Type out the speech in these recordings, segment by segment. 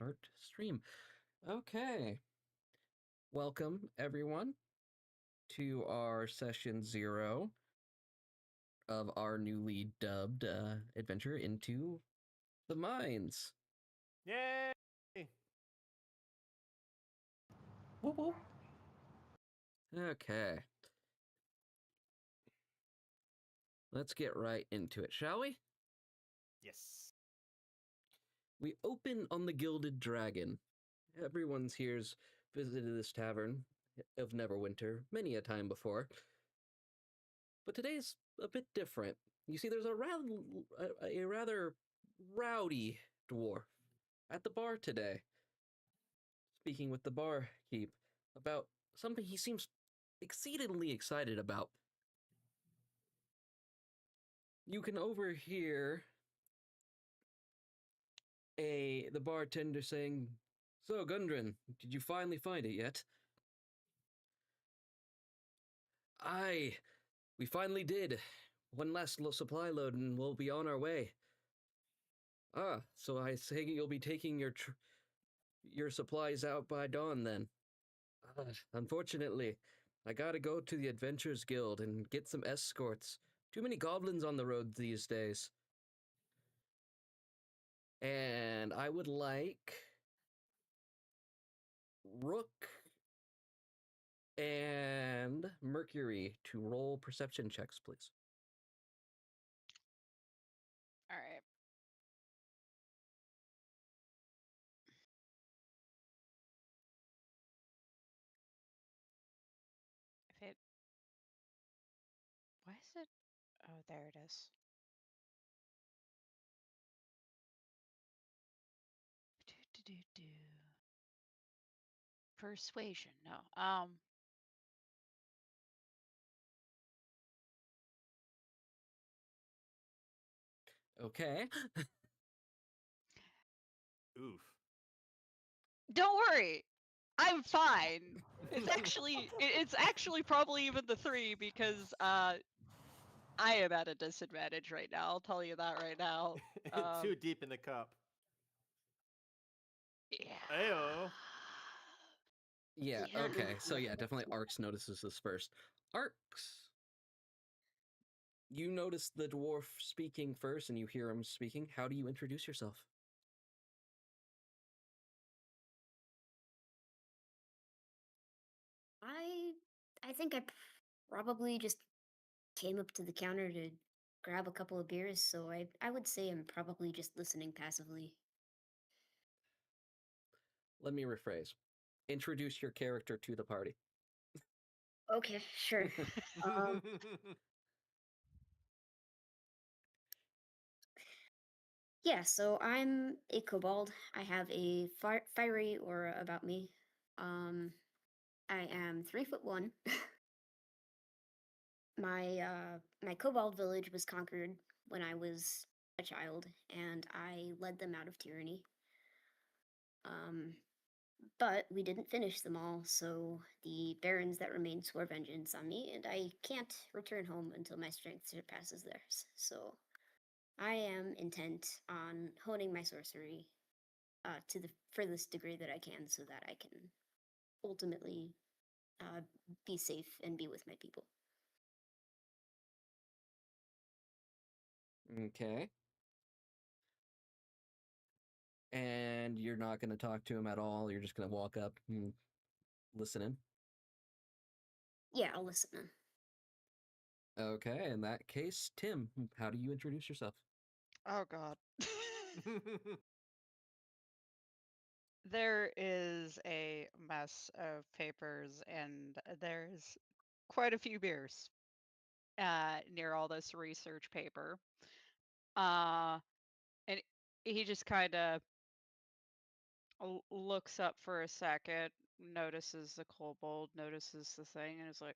start stream. Okay. Welcome, everyone, to our session 0 of our newly dubbed adventure into the mines. Yay! Whoop, whoop. Okay. Let's get right into it, shall we? Yes. We open on the Gilded Dragon. Everyone's here's visited this tavern of Neverwinter many a time before. But today's a bit different. You see, there's a rather rowdy dwarf at the bar today, speaking with the barkeep about something he seems exceedingly excited about. You can overhear the bartender saying, "So, Gundren, did you finally find it yet?" "Aye, we finally did. One last supply load and we'll be on our way." "Ah, so I say you'll be taking your supplies out by dawn then?" "Unfortunately, I gotta go to the Adventurers Guild and get some escorts. Too many goblins on the road these days." And I would like Rook and Mercury to roll perception checks, please. All right. If it. Why is it? Oh, there it is. Do. Persuasion. No. Okay. Oof. Don't worry. I'm fine. It's actually probably even the 3 because I am at a disadvantage right now. I'll tell you that right now. Too deep in the cup. Yeah. Ayo. Yeah, Yeah. okay. So yeah, definitely Arx notices this first. Arx, you notice the dwarf speaking first and you hear him speaking. How do you introduce yourself? I think I probably just came up to the counter to grab a couple of beers, so I would say I'm probably just listening passively. Let me rephrase. Introduce your character to the party. Okay, sure. Um, yeah, so I'm a kobold. I have a fiery aura about me. I am 3'1". My kobold village was conquered when I was a child, and I led them out of tyranny. But we didn't finish them all, so the barons that remained swore vengeance on me, and I can't return home until my strength surpasses theirs. So I am intent on honing my sorcery to the furthest degree that I can, so that I can ultimately be safe and be with my people. Okay. And you're not going to talk to him at all. You're just going to walk up and listen in. Yeah, I'll listen then. Okay, in that case, Tim, how do you introduce yourself? Oh God. There is a mess of papers and there's quite a few beers near all this research paper. And he just kind of looks up for a second, notices the kobold, notices the thing, and is like,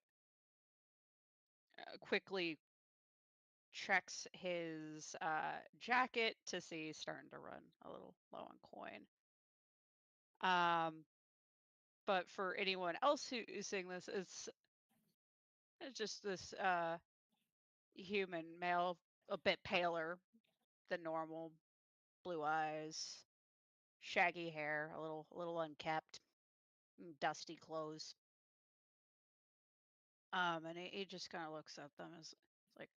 quickly checks his jacket to see he's starting to run a little low on coin. But for anyone else who's seeing this, it's just this human male, a bit paler than normal, blue eyes, shaggy hair, a little unkept, dusty clothes. And he just kind of looks at them as it's like,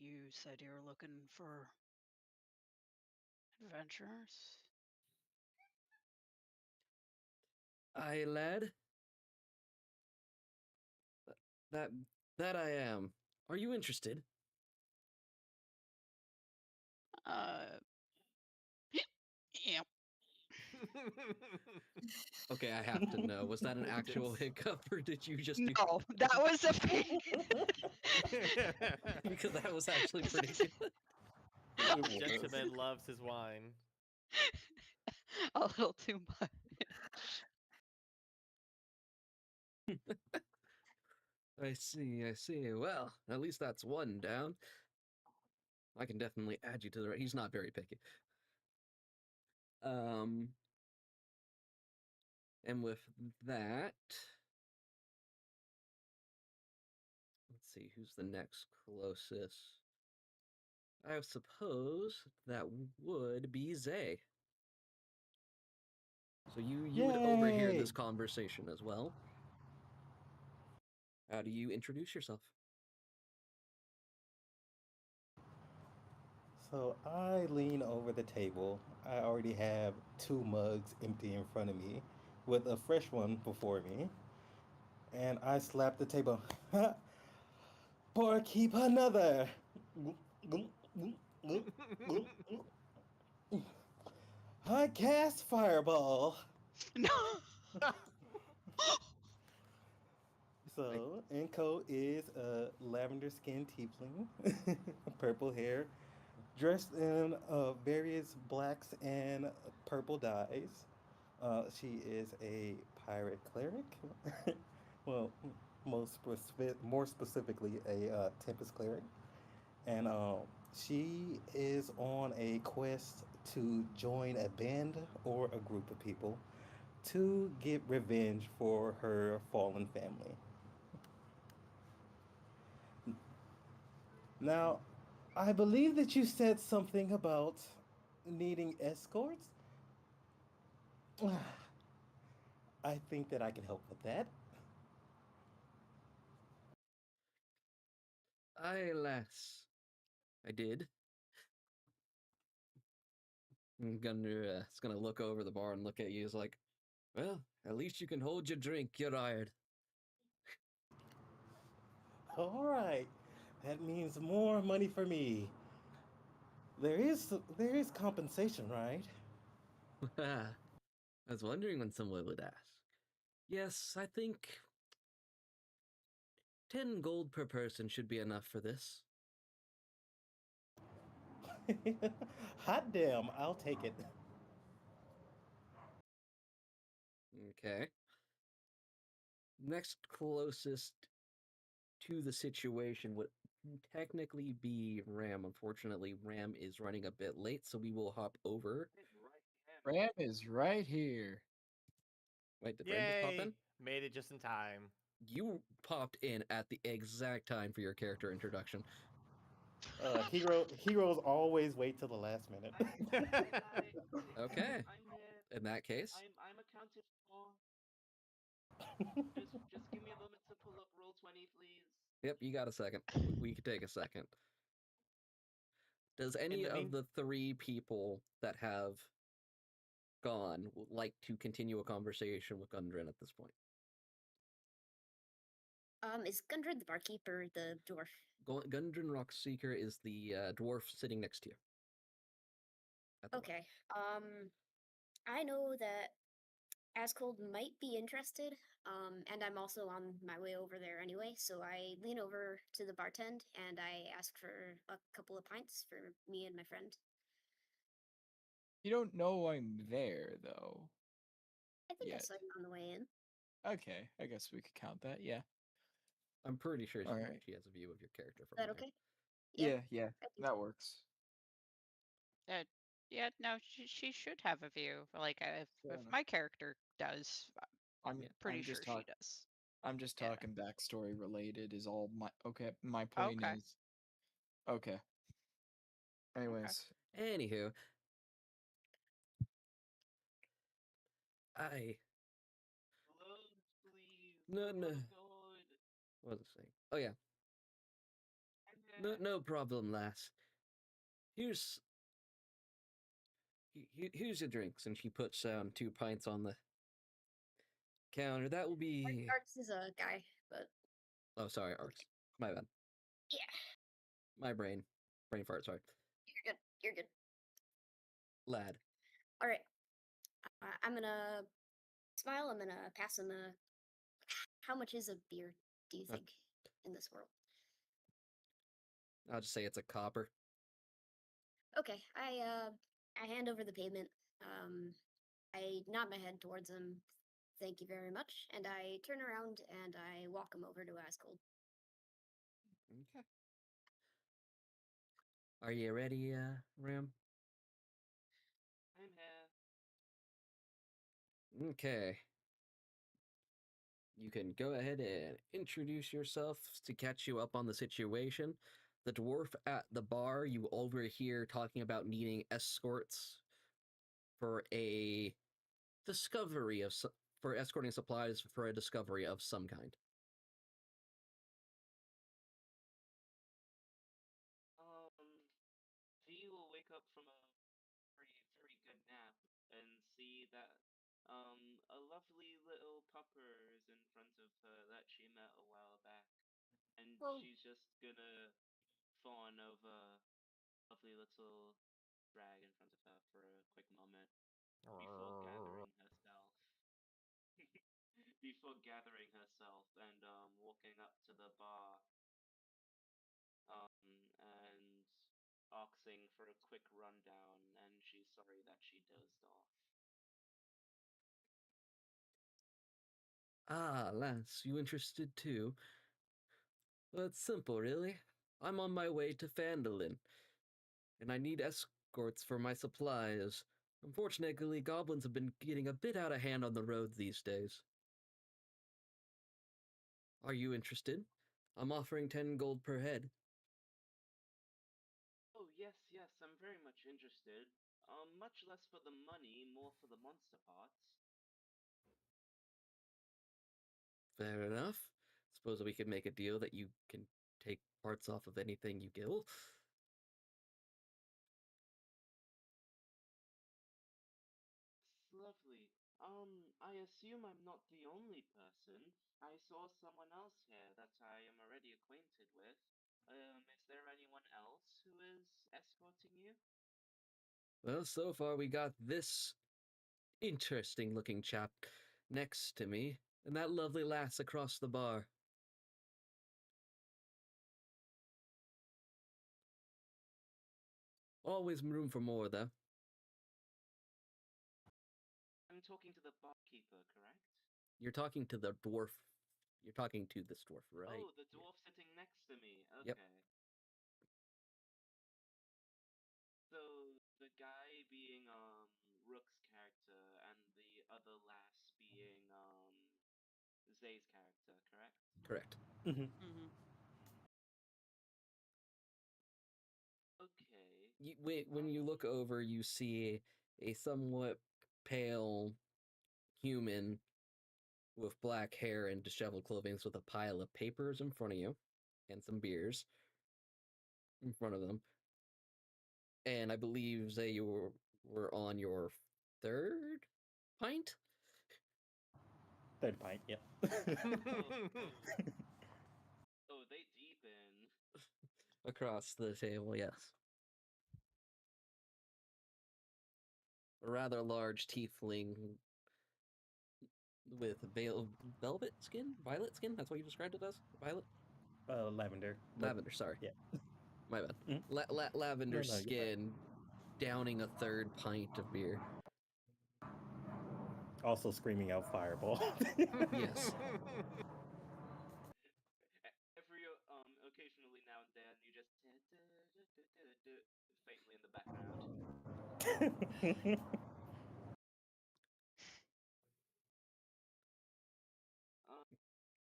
you said you were looking for adventures. Aye, lad. That that I am. Are you interested? Yeah. Okay, I have to know. Was that an actual hiccup, or did you just do? No, that was a fake. Because that was actually pretty good. Gentleman loves his wine. A little too much. I see, I see. Well, at least that's one down. I can definitely add you to the. He's not very picky. And with that, let's see who's the next closest. I suppose that would be Zay. So you would overhear this Yay! conversation as well. How do you introduce yourself? So I lean over the table. I already have two mugs empty in front of me, with a fresh one before me. And I slap the table. Barkeep another! I cast fireball! No. So, Enko is a lavender skinned tiefling, purple hair, dressed in various blacks and purple dyes. She is a pirate cleric. Well, more specifically, a tempest cleric, and she is on a quest to join a band or a group of people to get revenge for her fallen family. Now, I believe that you said something about needing escorts. I think that I can help with that. Aye, lass. I did. It's gonna look over the bar and look at you. He's like, well, at least you can hold your drink. You're hired. All right, that means more money for me. There is compensation, right? I was wondering when someone would ask. Yes, I think 10 gold per person should be enough for this. Hot damn, I'll take it. Okay. Next closest to the situation would technically be Ram. Unfortunately, Ram is running a bit late, so we will hop over. Ram is right here. Wait, did Ram just pop in? Yay! Made it just in time. You popped in at the exact time for your character introduction. Heroes always wait till the last minute. Okay. In that case, I'm accounted for. Just give me a moment to pull up roll 20, please. yep, you got a second. We could take a second. Does any the of mean- the three people that have gone like to continue a conversation with Gundren at this point? Is Gundred the barkeep or the dwarf? Gundren Rockseeker is the dwarf sitting next to you. at the bar. Okay. I know that Ascold might be interested. And I'm also on my way over there anyway, so I lean over to the bartend and I ask for a couple of pints for me and my friend. You don't know I'm there, though. I think I Yet. saw you on the way in. Okay, I guess we could count that, yeah. I'm pretty sure All right. she has a view of your character Is from that there. okay? Yeah, I think that so. works. Yeah, no, she should have a view. Like if Fair enough. my character does, I'm Yeah. pretty I'm sure just she does. I'm just Yeah. talking backstory related is all my my point Okay. is okay. Anyways, Anywho, I Load, please. No, Oh no. my god. What was I saying? Oh yeah. And No problem, lass. Here's here's your drinks, and she puts down 2 pints on the counter. That will be. Arts is a guy, but Oh, sorry, Arx. My bad. yeah, My brain fart. Sorry, you're good. You're good. lad. All right. I'm gonna smile. I'm gonna pass him a. How much is a beer? Do you Uh, think in this world? I'll just say it's a copper. Okay, I hand over the payment. I nod my head towards him. Thank you very much, and I turn around and I walk him over to Asgold. Okay. Are you ready, Ram? I'm here. Okay. You can go ahead and introduce yourself to catch you up on the situation. The dwarf at the bar, you overhear talking about needing escorts for a discovery of for escorting supplies for a discovery of some kind. V will wake up from a very good nap and see that a lovely little pupper is in front of her that she met a while back, and Well, she's just gonna fawn over lovely little drag in front of her for a quick moment before gathering herself. Before gathering herself and walking up to the bar and asking for a quick rundown, and she's sorry that she dozed off. Ah, lass, you interested too? Well, it's simple, really. I'm on my way to Phandalin, and I need escorts for my supplies. Unfortunately, goblins have been getting a bit out of hand on the roads these days. Are you interested? I'm offering 10 gold per head. Oh, yes, I'm very much interested. Much less for the money, more for the monster parts. Fair enough. Suppose we could make a deal that you can take parts off of anything you kill. It's lovely. I assume I'm not the only person. I saw someone else here that I am already acquainted with. Is there anyone else who is escorting you? Well, so far we got this interesting looking chap next to me, and that lovely lass across the bar. Always room for more, though. I'm talking to the barkeeper, correct? You're talking to the dwarf. You're talking to this dwarf, right? Oh, the dwarf sitting next to me. Yep. Okay. So the guy being Rook's character and the other lass being Zay's character, correct? Correct. Mhm. Mm-hmm. Okay. When you look over, you see a somewhat pale human with black hair and disheveled clothing with a pile of papers in front of you and some beers in front of them. And I believe that you were on your third pint? Third pint, yep. Oh, they deep in. Across the table, yes. A rather large tiefling with velvet skin? Violet skin? That's what you described it as? Violet? Lavender. Lavender, sorry. Yeah. My bad. Mhm. Lavender No, you're fine. skin, downing a third pint of beer. Also screaming out fireball. Yes. Every occasionally now and then you just faintly in the background.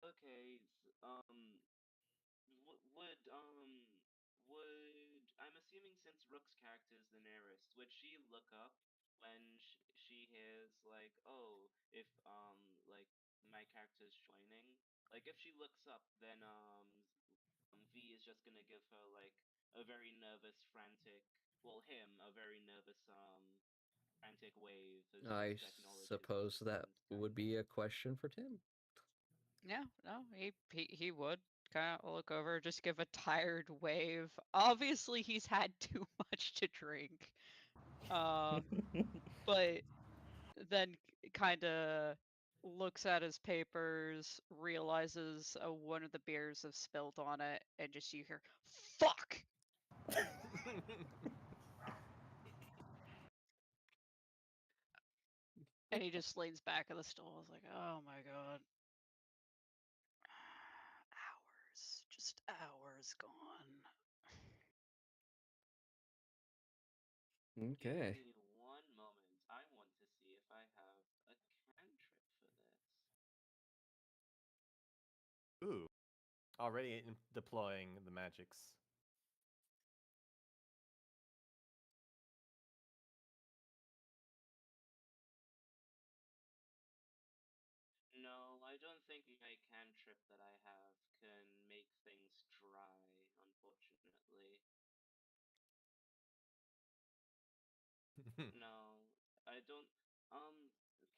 Okay. Would I'm assuming since Rook's character is the nearest, would she look up when she hears like like, oh, if like my character's joining, like if she looks up, then V is just gonna give her like a very nervous, frantic, well, him a very nervous, frantic wave as she I just acknowledges suppose that Tim's would character. be a question for Tim. Yeah, no, he would kind of look over, just give a tired wave. Obviously, he's had too much to drink. But then kind of looks at his papers, realizes one of the beers have spilled on it, and just you hear, "Fuck!" And he just leans back on the stool. Is like, "Oh my god, hours, just hours gone." Give Okay. me one moment. I want to see if I have a cantrip for this. Ooh, already deploying the magics. No, I don't think my cantrip that I have can make things dry, unfortunately. No, I don't.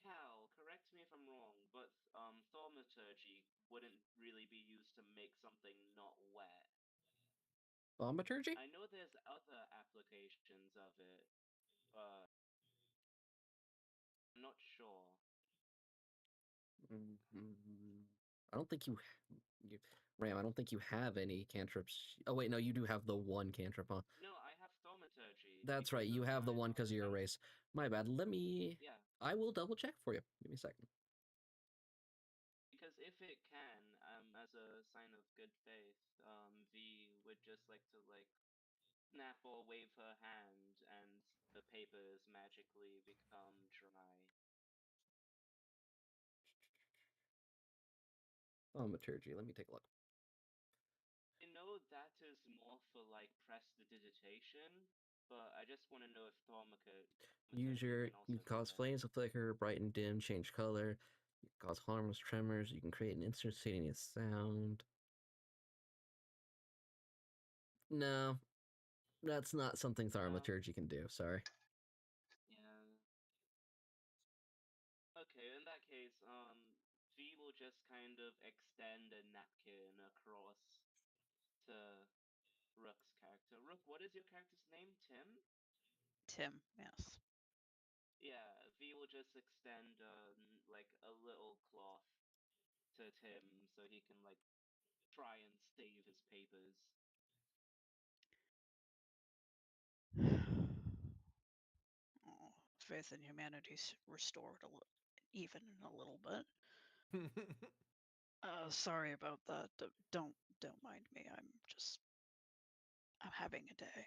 Cal, correct me if I'm wrong, but thaumaturgy wouldn't really be used to make something not wet. Thaumaturgy? I know there's other applications of it, but I'm not sure. I don't think you, Ram. I don't think you have any cantrips. Oh wait, no, you do have the one cantrip, huh? No, I have thaumaturgy That's right. because You of have the my one because of your race. My bad. Let me. Yeah, I will double check for you. Give me a second. because if it can, as a sign of good faith, V would just like to like snap or wave her hand, and the papers magically become dry. Thaumaturgy. Let me take a look. I know that is more for like prestidigitation, but I just want to know if Use thaumaturgy can you also do cause that. flames to flicker, brighten, dim, change color. You cause harmless tremors. You can create an instantaneous sound. No, that's not something thaumaturgy can do. Sorry. Yeah. Okay, in that case, V will just kind of extend a napkin across to Rook's character. Rook, what is your character's name? Tim? Tim, yes. Yeah, V will just extend like a little cloth to Tim so he can like try and save his papers. Oh, faith in humanity's restored even in a little bit. Sorry about that. Don't mind me. I'm having a day.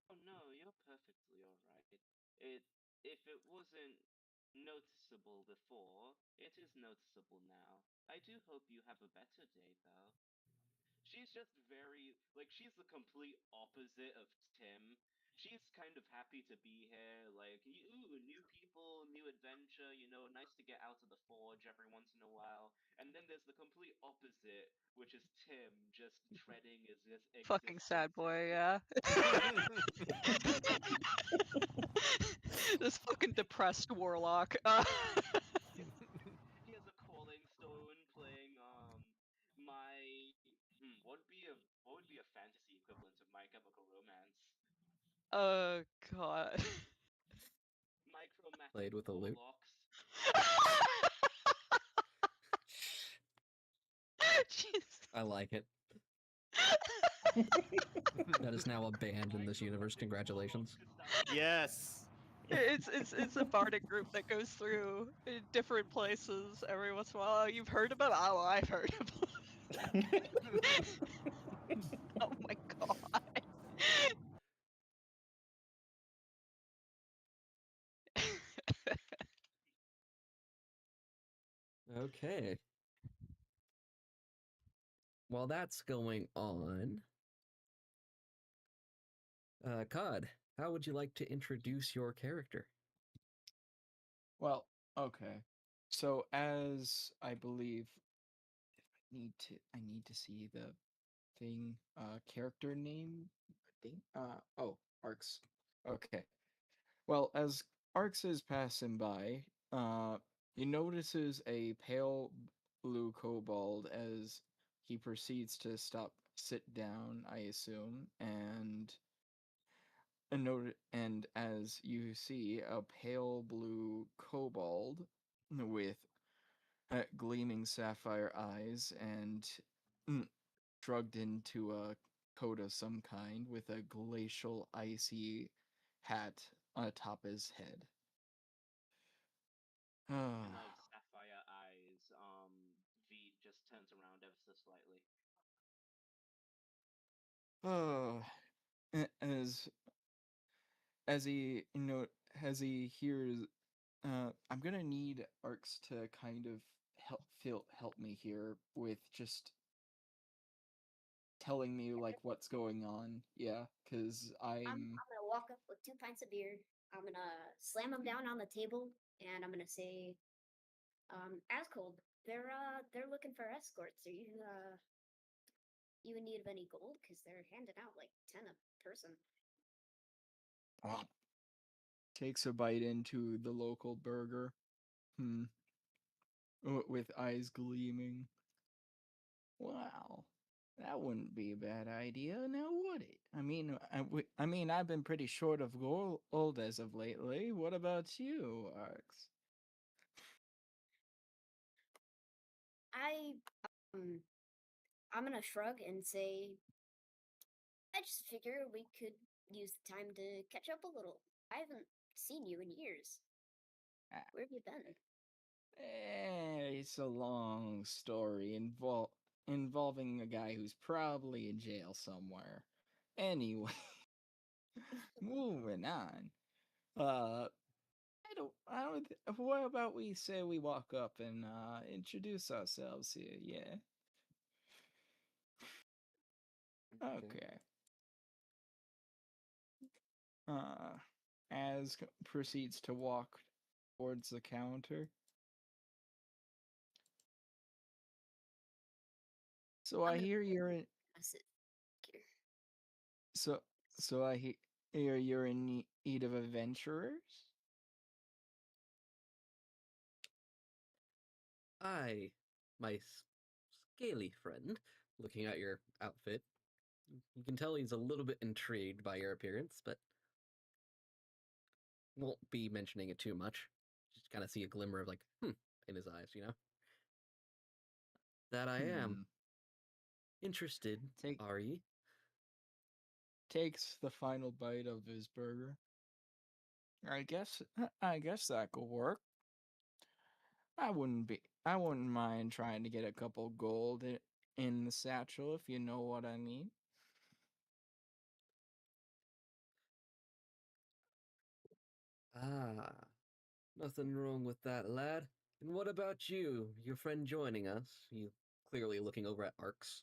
Oh no, you're perfectly alright. It if it wasn't noticeable before, it is noticeable now. I do hope you have a better day though. She's just very like she's the complete opposite of Tim. She's kind of happy to be here, like ooh, new people, new adventure, you know, nice to get out of the forge every once in a while. And then there's the complete opposite, which is Tim just treading his Fucking existence sad boy, into yeah. This fucking depressed warlock. he has a calling stone playing my what would be a fantasy equivalent of My Chemical Romance? Oh god. Played Micromatic with a loop. warlocks. Jeez. I like it. That is now a band in this universe. Micromatic warlocks Congratulations. could sound Yes. It's a bardic group that goes through in different places every once in a while. Oh, you've heard of them? Oh, I've heard of them. Oh my god. Okay. While that's going on, Cod, how would you like to introduce your character? Well, okay. So as I believe, I need to see the thing. Character name thing. Oh, Arcs. Okay. Well, as Arcs is passing by, he notices a pale blue kobold as he proceeds to sit down, I assume, and as you see a pale blue kobold with gleaming sapphire eyes and mm, drugged into a coat of some kind with a glacial icy hat atop his head. Speaking of sapphire eyes, V just turns around ever so slightly. Oh, as as he as he hears, I'm gonna need Arcs to kind of help me here with just telling me like what's going on. Yeah, because I'm gonna walk up with 2 pints of beer. I'm gonna slam them down on the table, and I'm gonna say, Ascold, they're looking for escorts. Are you in need of any gold? Because they're handing out like 10 a person. takes a bite into the local burger. With eyes gleaming. Wow, that wouldn't be a bad idea, now would it? I mean, I've been pretty short of gold as of lately. What about you, Arx? I I'm gonna shrug and say, I just figure we could use the time to catch up a little. I haven't seen you in years. Ah. Where have you been? It's a long story involving a guy who's probably in jail somewhere. Anyway, moving on. What about we say we walk up and introduce ourselves here? Yeah. Okay. As proceeds to walk towards the counter. So I I'm gonna hear you're in. sit here. So so I hear you're in need of adventurers. I, my scaly friend, looking at your outfit, you can tell he's a little bit intrigued by your appearance, but won't be mentioning it too much. Just kind of see a glimmer of like, in his eyes, That I am. Interested, Take are ye? Takes the final bite of his burger. I guess that could work. I wouldn't mind trying to get a couple gold in the satchel, if you know what I mean. Ah, nothing wrong with that, lad. And what about you, your friend joining us? You clearly looking over at Arcs.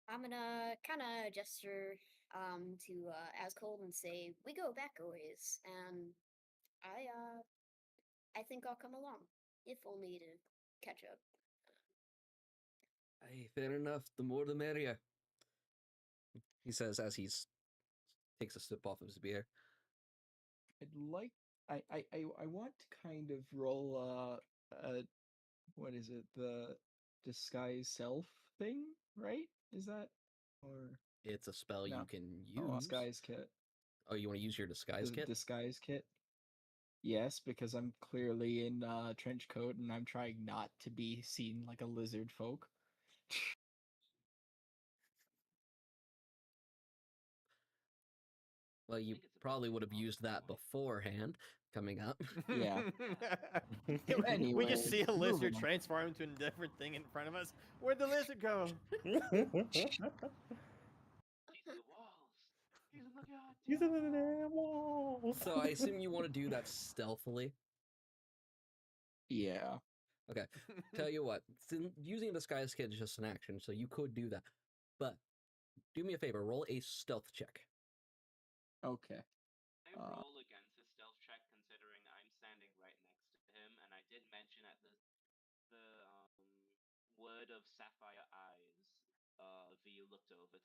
I'm gonna kind of gesture to Ascold and say, we go back a ways, and I think I'll come along, if only to catch up. Hey, fair enough. The more the merrier. He says as he's takes a sip off of his beer. I'd like I want to kind of roll what is it, the disguise self thing, right? Is that, or It's a spell no? you can Oh, use. disguise kit. Oh, you want to use your disguise The kit? disguise kit. Yes, because I'm clearly in trench coat and I'm trying not to be seen like a lizard folk. Well, you think it's a bit probably too would have long, used that anyway. beforehand. Coming up. Yeah. We Anyway, just see a lizard moving on. transform into a different thing in front of us. Where'd the lizard go? He's the walls. He's in the He's goddamn in the walls. damn wall. So I assume you want to do that stealthily. Yeah. Okay. Tell you what, using a disguise kit is just an action, so you could do that. But do me a favor, roll a stealth check. Okay. I roll against his stealth check considering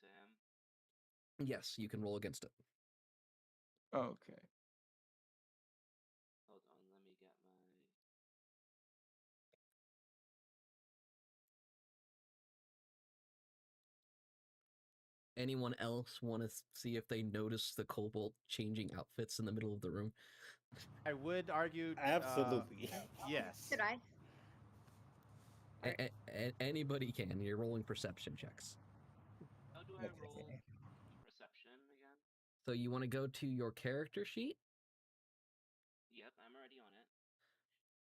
to him. Yes, you can roll against it. Okay. Hold on, let me get my. Anyone else want to see if they notice the kobold changing outfits in the middle of the room? I would argue. Absolutely. Yes. Could I? Anybody can. You're rolling perception checks. How do I roll perception again? So you want to go to your character sheet? Yep, I'm already on it.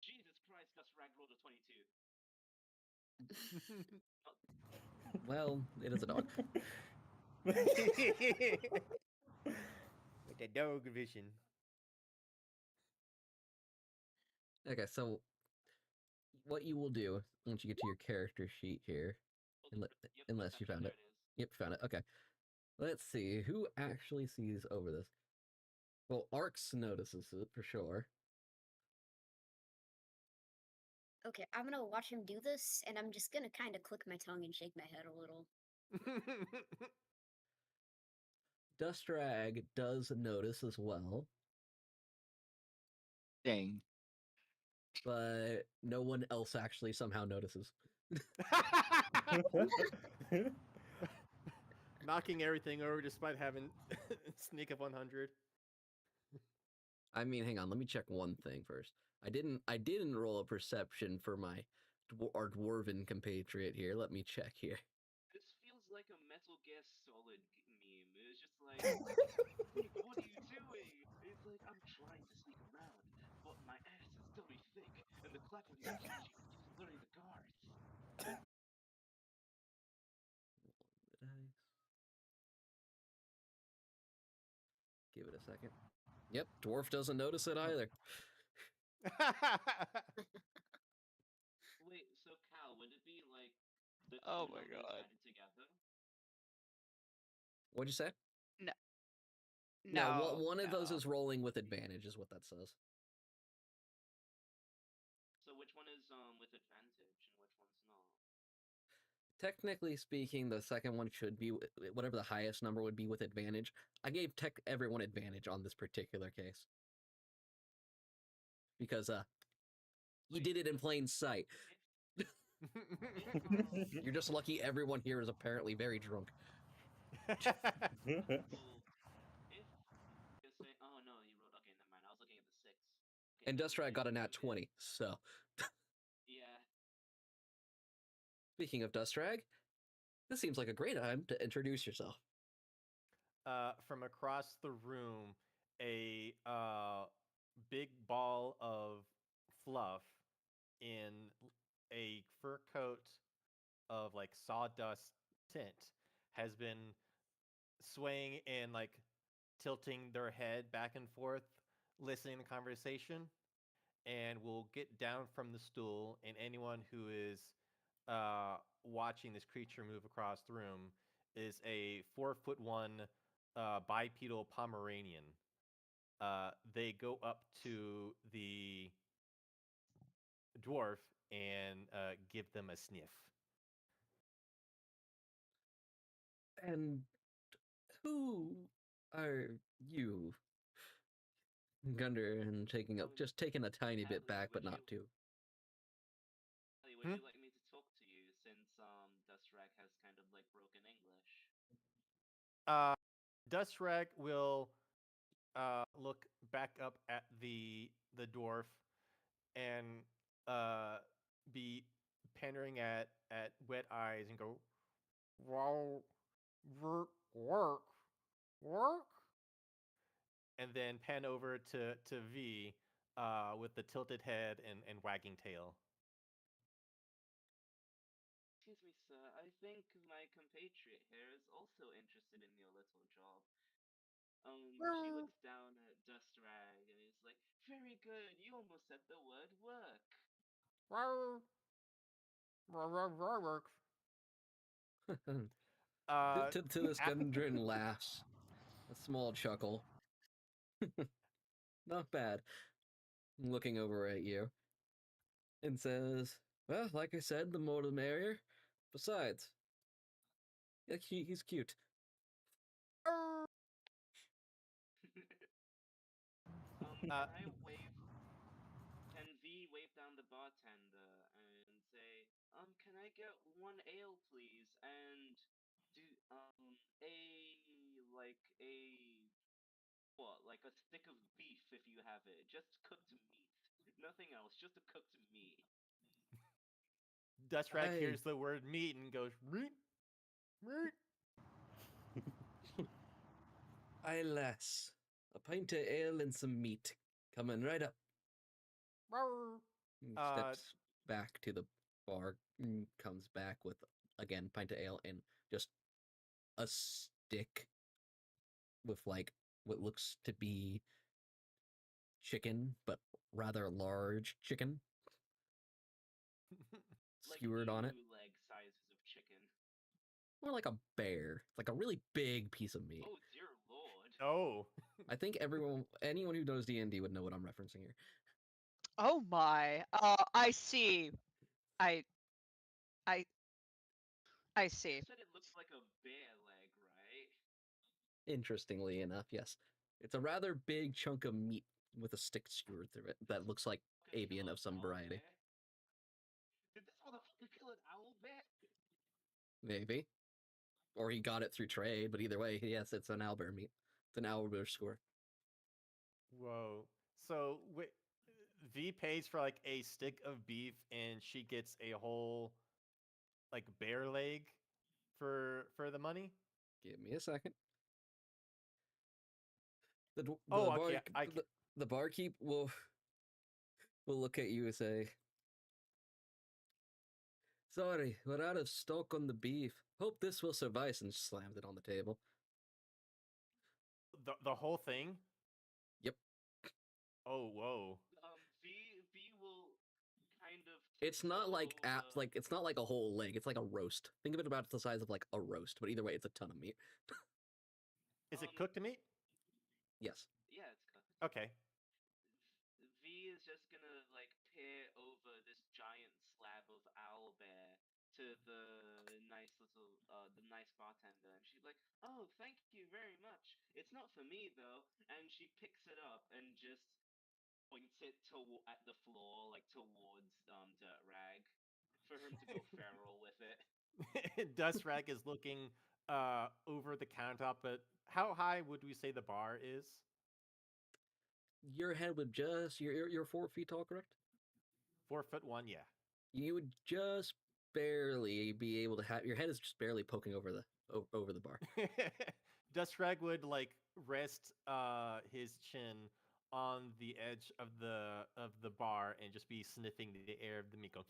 Jesus Christ, Gus Rag rolled a 22. Well, it is a dog. With the dog vision. Okay, so what you will do once you get to your character sheet here, unless you found Perception, it. there it is. Yep, found it. Okay. Let's see who actually sees over this. Well, Arx notices it for sure. Okay, I'm gonna watch him do this, and I'm just gonna kind of click my tongue and shake my head a little. Dustrag does notice as well, Dang. but no one else actually somehow notices. Knocking everything over despite having sneak of 100. I mean, hang on, let me check one thing first. I didn't roll a perception for my our dwarven compatriot here. Let me check here. This feels like a Metal Gear Solid meme. It's just like, Nick, what are you doing? It's like, I'm trying to sneak around, but my ass is dummy thick, and the clap of your keychain keeps alerting the guards. Give it a second. Yep, dwarf doesn't notice it either. Wait, so Cal, would it be like the two Oh my numbers God. added together? What'd you say? No, one of those no. is rolling with advantage, is what that says. So which one is with advantage and which one's not? Technically speaking, the second one should be whatever the highest number would be with advantage. I gave everyone advantage on this particular case because you did it in plain sight. If You're just lucky everyone here is apparently very drunk. well, if you say, oh no, you wrote. Okay, never mind. I was looking at the 6. Okay, And so Dustrag got a nat if- 20, so. Yeah. Speaking of Dustrag, this seems like a great time to introduce yourself. From across the room, a big ball of fluff in a fur coat of like sawdust tint has been swaying and like tilting their head back and forth, listening to conversation, and will get down from the stool. And anyone who is watching this creature move across the room is a 4'1" bipedal Pomeranian. They go up to the dwarf and give them a sniff. And who are you? Gunder and taking a tiny bit back, but not too. Ellie, would you like me to talk to you since Dustrag has kind of like broken English? Dustrag will look back up at the dwarf and be pandering at wet eyes and go, "Wow, work, work," and then pan over to V with the tilted head and wagging tail. Excuse me, sir. I think my compatriot here is also interested in your little job. She looks down at Dustrag and is like, "Very good. You almost said the word work." Work. To this, Gundren laughs. A small chuckle. Not bad. Looking over at you. And says, well, like I said, the more the merrier. Besides, he's cute. I wave? Can V wave down the bartender and say, can I get one ale, please? And do like a stick of beef if you have it, just cooked meat, nothing else, just a cooked meat. Dustrag I hears the word meat and goes, meat, meat. Aye, lass. A pint of ale and some meat. Coming right up. Rawr. He Uh, steps back to the bar and comes back with, again, pint of ale and just a stick with, like, what looks to be chicken, but rather large chicken Like skewered on it. emu leg sizes of chicken. More like a bear. It's like a really big piece of meat. Oh dear lord. oh. I think anyone who knows D&D would know what I'm referencing here. Oh my. I see. I see. You said it looked like a bear leg, right? Interestingly enough, yes. It's a rather big chunk of meat with a stick skewered through it that looks like Could kill avian an of some owl variety. bear? Did this motherfucker kill an owl bear? Maybe. Or he got it through trade, but either way, yes, it's an owlbear meat. It's an owlbear skewer. Whoa. So V pays for like a stick of beef and she gets a whole like bear leg for the money? Give me a second. The Oh, the barkeep will look at you and say, "Sorry, we're out of stock on the beef. Hope this will suffice," and slams it on the table. the whole thing? Yep. Oh, whoa. V will kind of It's not like tiptoe it's not like a whole leg. It's like a roast. Think of it about the size of like a roast, but either way, it's a ton of meat. Is it cooked meat? Yes. Yeah, it's cooked. Okay. V is just gonna like peer over this giant slab of owl bear to the nice bartender, and she's like, "Oh, thank you very much. It's not for me though." And she picks it up and just points it at the floor, like towards Dirt Rag, for him to go feral with it. Dustrag is looking over the countertop, but how high would we say the bar is? Your head would just you're 4 feet tall, correct? 4'1", yeah. You would just barely be able to have your head is just barely poking over the bar. Dustrag would like rest his chin on the edge of the bar and just be sniffing the air of the Miko.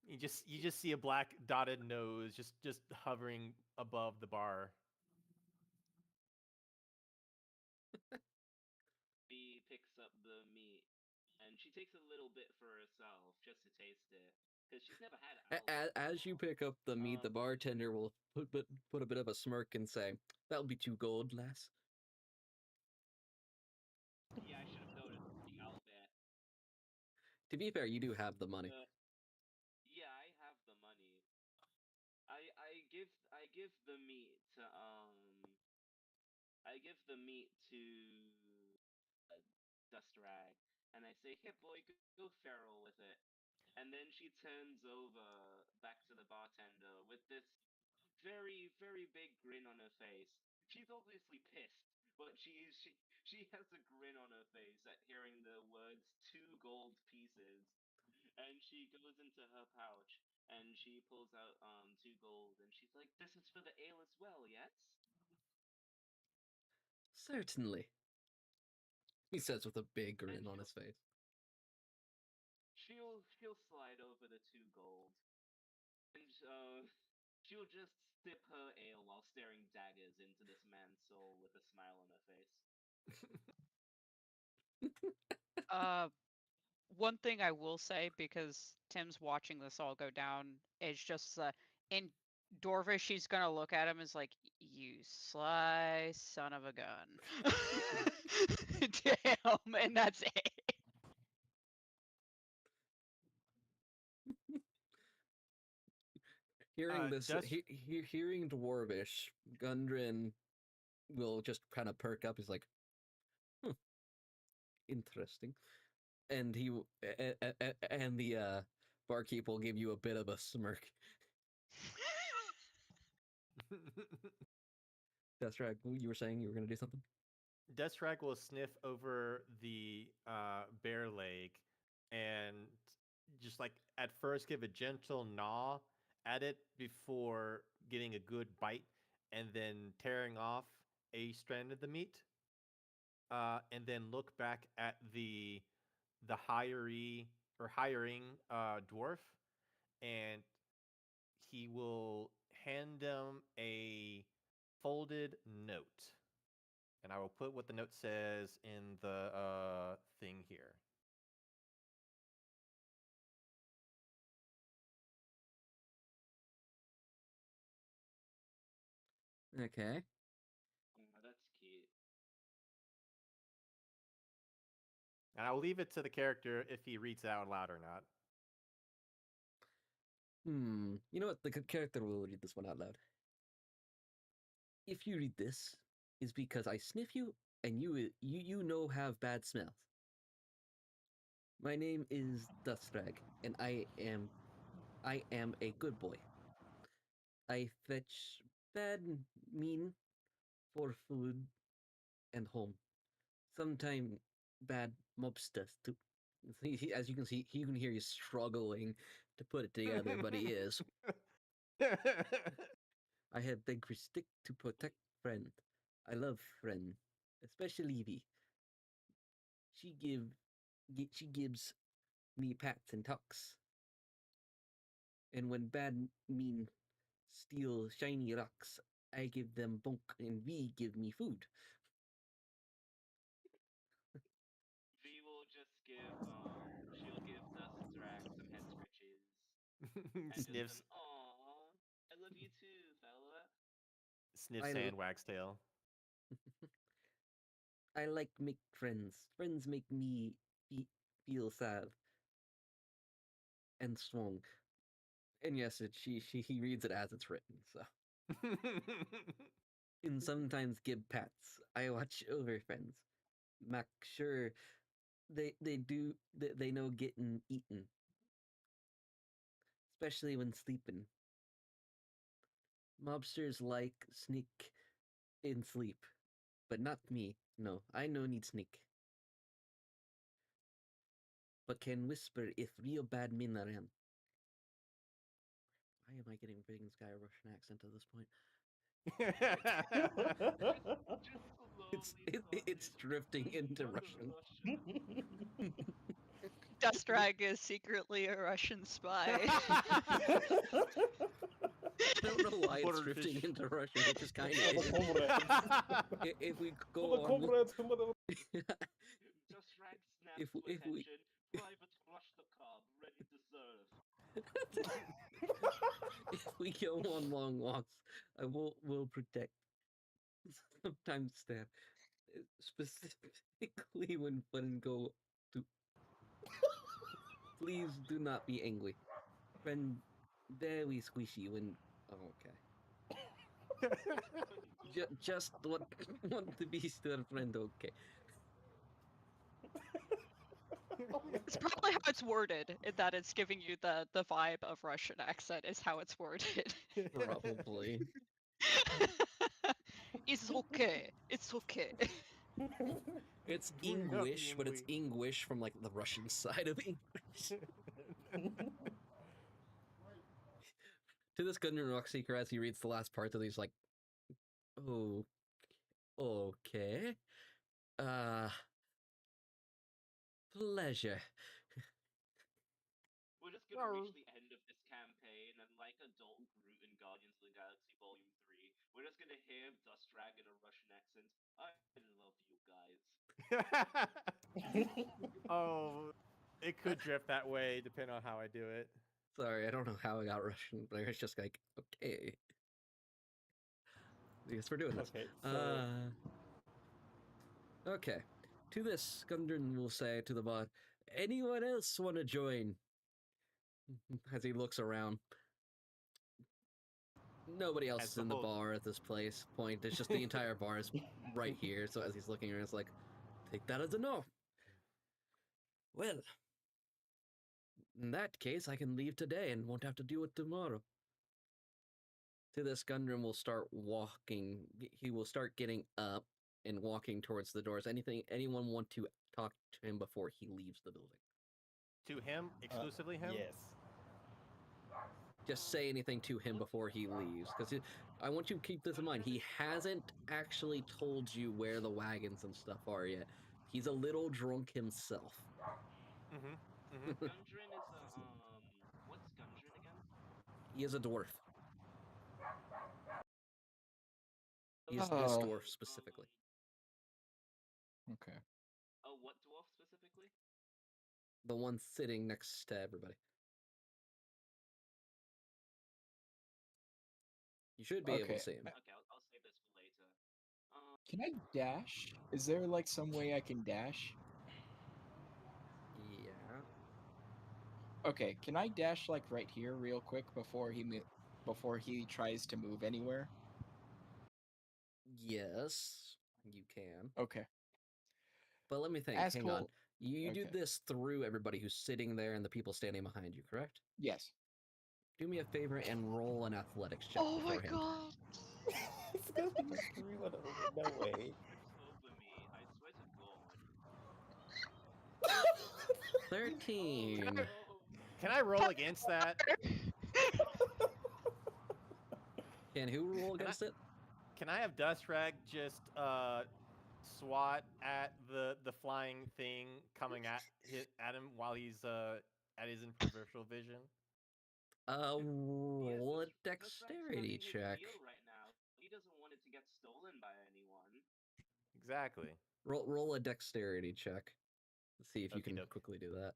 You just see a black dotted nose just hovering above the bar. V picks up the meat, and she takes a little bit for herself just to taste it, because she's never had owl bear As you before. pick up the meat, the bartender will put a bit of a smirk and say, "That'll be 2 gold, lass." Yeah, I should have noticed the owl bear. To be fair, you do have the money. Yeah, I have the money. I give the meat to I give the meat to Dust Rag, and I say, "Here, boy, go feral with it." And then she turns over back to the bartender with this very, very big grin on her face. She's obviously pissed, but she has a grin on her face at hearing the words 2 gold pieces. And she goes into her pouch and she pulls out 2 gold and she's like, "This is for the ale as well, yes?" Certainly, he says with a big And grin on his face. she'll slide over the 2 gold, and she'll just sip her ale while staring daggers into this man's soul with a smile on her face. Uh, one thing I will say, because Tim's watching this all go down, is just in Dorvish, she's gonna look at him as like, "You sly son of a gun." Damn, and that's it. Hearing Dust hearing Dwarvish, Gundren will just kind of perk up. He's like, Interesting. And and the barkeep will give you a bit of a smirk. Deathstrike, you were saying you were going to do something? Deathstrike will sniff over the bear leg and just like at first give a gentle gnaw at it before getting a good bite and then tearing off a strand of the meat. And then look back at the hiring dwarf, and he will hand them a folded note. And I will put what the note says in the thing here. Okay. Oh, that's cute. And I'll leave it to the character if he reads it out loud or not. You know what? The character will read this one out loud. If you read this, is because I sniff you and you know have bad smells. My name is Dustrag, and I am a good boy. I fetch bad mean for food and home. Sometime bad mobsters too. As you can see, you can hear he's struggling to put it together, but he is. I have big stick to protect friend. I love friend, especially Evie. She gives me pats and tucks. And when bad mean steal shiny rocks, I give them bunk and V give me food. V will just give she'll give Dustrack some head scratches and just Sniffs aw, I love you too, fella. sniffs I sand wagstail. I like make friends. Friends make me feel sad and strong. And yes, he reads it as it's written. So, and sometimes give pats. I watch over friends. Make sure they know getting eaten, especially when sleeping. Mobsters like sneak in sleep, but not me. No, I no need sneak. But can whisper if real bad men around. Why am I getting bringing this guy a Russian accent at this point? Just slowly It's drifting into Russian. Dustrag is secretly a Russian spy. I don't know why it's drifting Butterfish. into Russian. It just kind of For the is. comrades. If we For go the on, comrades, mother. Dustrack snaps if to we attention. Private Rush the Cobb, ready to serve. if we go on long walks, I will protect. Sometimes stab. Specifically when go to. Please do not be angry. Friend, very squishy when. Oh, okay. Just want to be still friend. Okay. It's probably how it's worded, in that it's giving you the vibe of Russian accent, is how it's worded. Probably. It's okay. It's okay. It's Do not be English, but it's angry. English from like the Russian side of English. To this Gundam Rockseeker, as he reads the last part of these, like, oh, okay, pleasure. We're just gonna reach the end of this campaign, and like Adult Groot in Guardians of the Galaxy Volume 3, we're just gonna hear Dustrag in a Russian accent. I love you guys. Oh, it could drift that way depending on how I do it. Sorry, I don't know how I got Russian, but it's just like, okay. I guess we're doing this. Okay, so Okay. To this, Gundren will say to the bot, anyone else want to join? As he looks around. Nobody else As is the in the whole- bar at this point. It's just the entire bar is right here. So as he's looking around, it's like, take that as a no. Well, in that case, I can leave today and won't have to deal with tomorrow. To this, Gundren will start walking. He will start getting up and walking towards the doors. Anyone want to talk to him before he leaves the building? To him, exclusively him? Yes. Just say anything to him before he leaves, because I want you to keep this in mind. He hasn't actually told you where the wagons and stuff are yet. He's a little drunk himself. Mm-hmm. Gundren is a what's Gundren again? He is a dwarf. He is Okay, this Oh. dwarf specifically. Okay. Oh, what dwarf specifically? The one sitting next to everybody. You should be able Okay. to see him. Okay, I'll save this for later. Can I dash? Is there like some way I can dash? Yeah. Okay, can I dash like right here real quick before he tries to move anywhere? Yes, you can. Okay. But let me think. As Hang on. cool. You do Okay. this through everybody who's sitting there and the people standing behind you, correct? Yes. Do me a favor and roll an athletics check Oh my beforehand. god. It's gonna be mystery one over. No way. Trips over me. I swear to God. 13. Oh, Can I roll against that? Can who roll Can I- against it? Can I have Dust Rag just swat at the flying thing coming at him while he's at his peripheral vision? Roll a Dust Rag's dexterity having his check. meal right now. He doesn't want it to get stolen by anyone. Exactly. Roll a dexterity check. Let's see if you Okie can doke. quickly do that.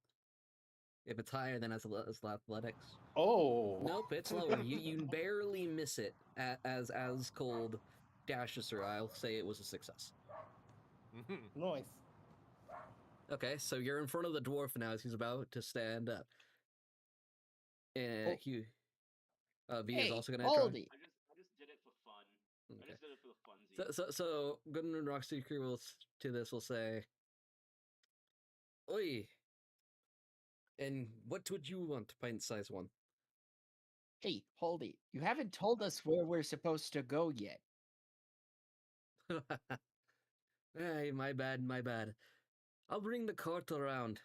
If it's higher than athletics. Oh. Nope, it's lower. You barely miss it as cold dashes through. I'll say it was a success. Nice. Okay, so you're in front of the dwarf now as he's about to stand up. And V is Hey, also gonna hold try. it. I just did it for fun. I Okay. just did it for the funsies. So Gooden and Rockseeker will to this will say, "Oi, and what would you want, pint size one?" Hey, hold it. You haven't told us where we're supposed to go yet. Hey, my bad. I'll bring the cart around.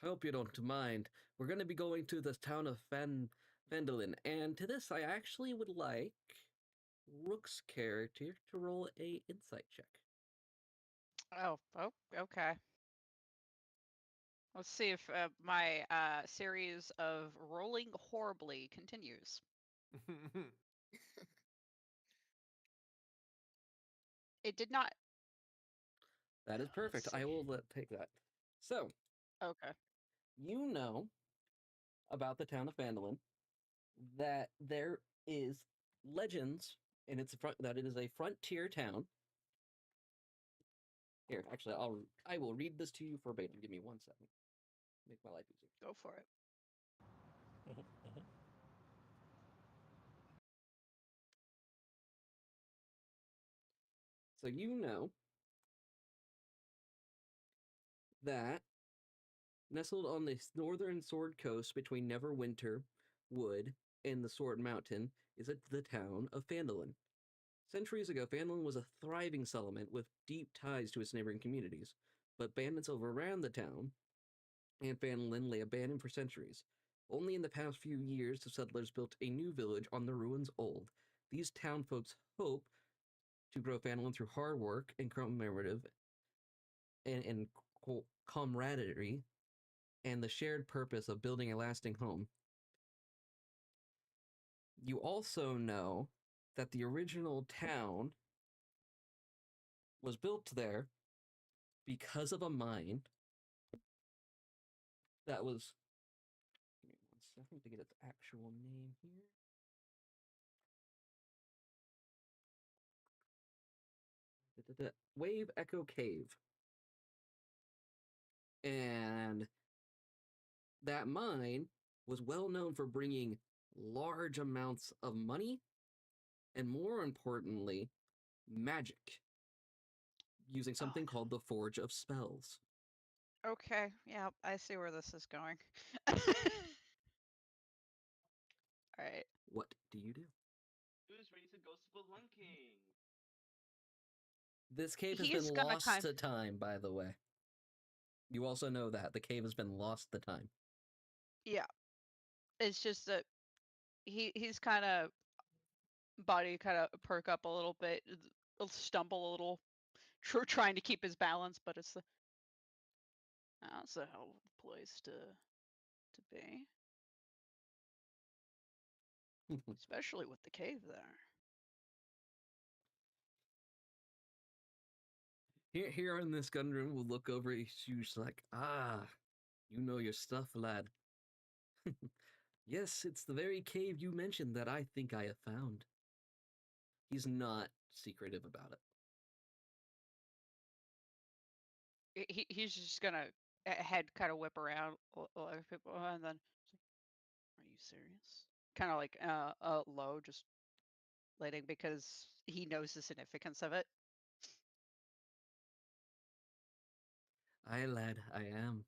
Hope you don't mind. We're gonna be going to the town of Fandolin, and to this I actually would like Rook's character to roll a insight check. Oh, okay. Let's see if my series of rolling horribly continues. It did not. That is perfect. see. I will take that. So, Okay. you know about the town of Fandolin that there is legends, and that it is a frontier town. Here, actually, I will read this to you verbatim. Give me 1 second. Make my life easier. Go for it. So you know that nestled on the northern Sword Coast between Neverwinter Wood and the Sword Mountain is the town of Fandolin. Centuries ago, Fandolin was a thriving settlement with deep ties to its neighboring communities, but bandits overran the town, and Fandolin lay abandoned for centuries. Only in the past few years have settlers built a new village on the ruins old. These town folks hope to grow Fandolin through hard work and commemorative and camaraderie and the shared purpose of building a lasting home. You also know that the original town was built there because of a mine that was. Give me 1 second to get its actual name here. Wave Echo Cave. And that mine was well known for bringing large amounts of money and, more importantly, magic using something called the Forge of Spells. Okay, yeah, I see where this is going. Alright. What do you do? Who's ready to go spelunking? This cave has He's been gonna lost to time, by the way. You also know that the cave has been lost to time. Yeah. It's just that he's kind of body kind of perk up a little bit, stumble a little, trying to keep his balance, but that's a hell of a place to be, especially with the cave there. Here in this gun room, we'll look over his shoes like, you know your stuff, lad. Yes, it's the very cave you mentioned that I think I have found. He's not secretive about it. He's just gonna head kind of whip around like people, and then, are you serious? Kind of like low, just letting, because he knows the significance of it. Aye, lad, I am.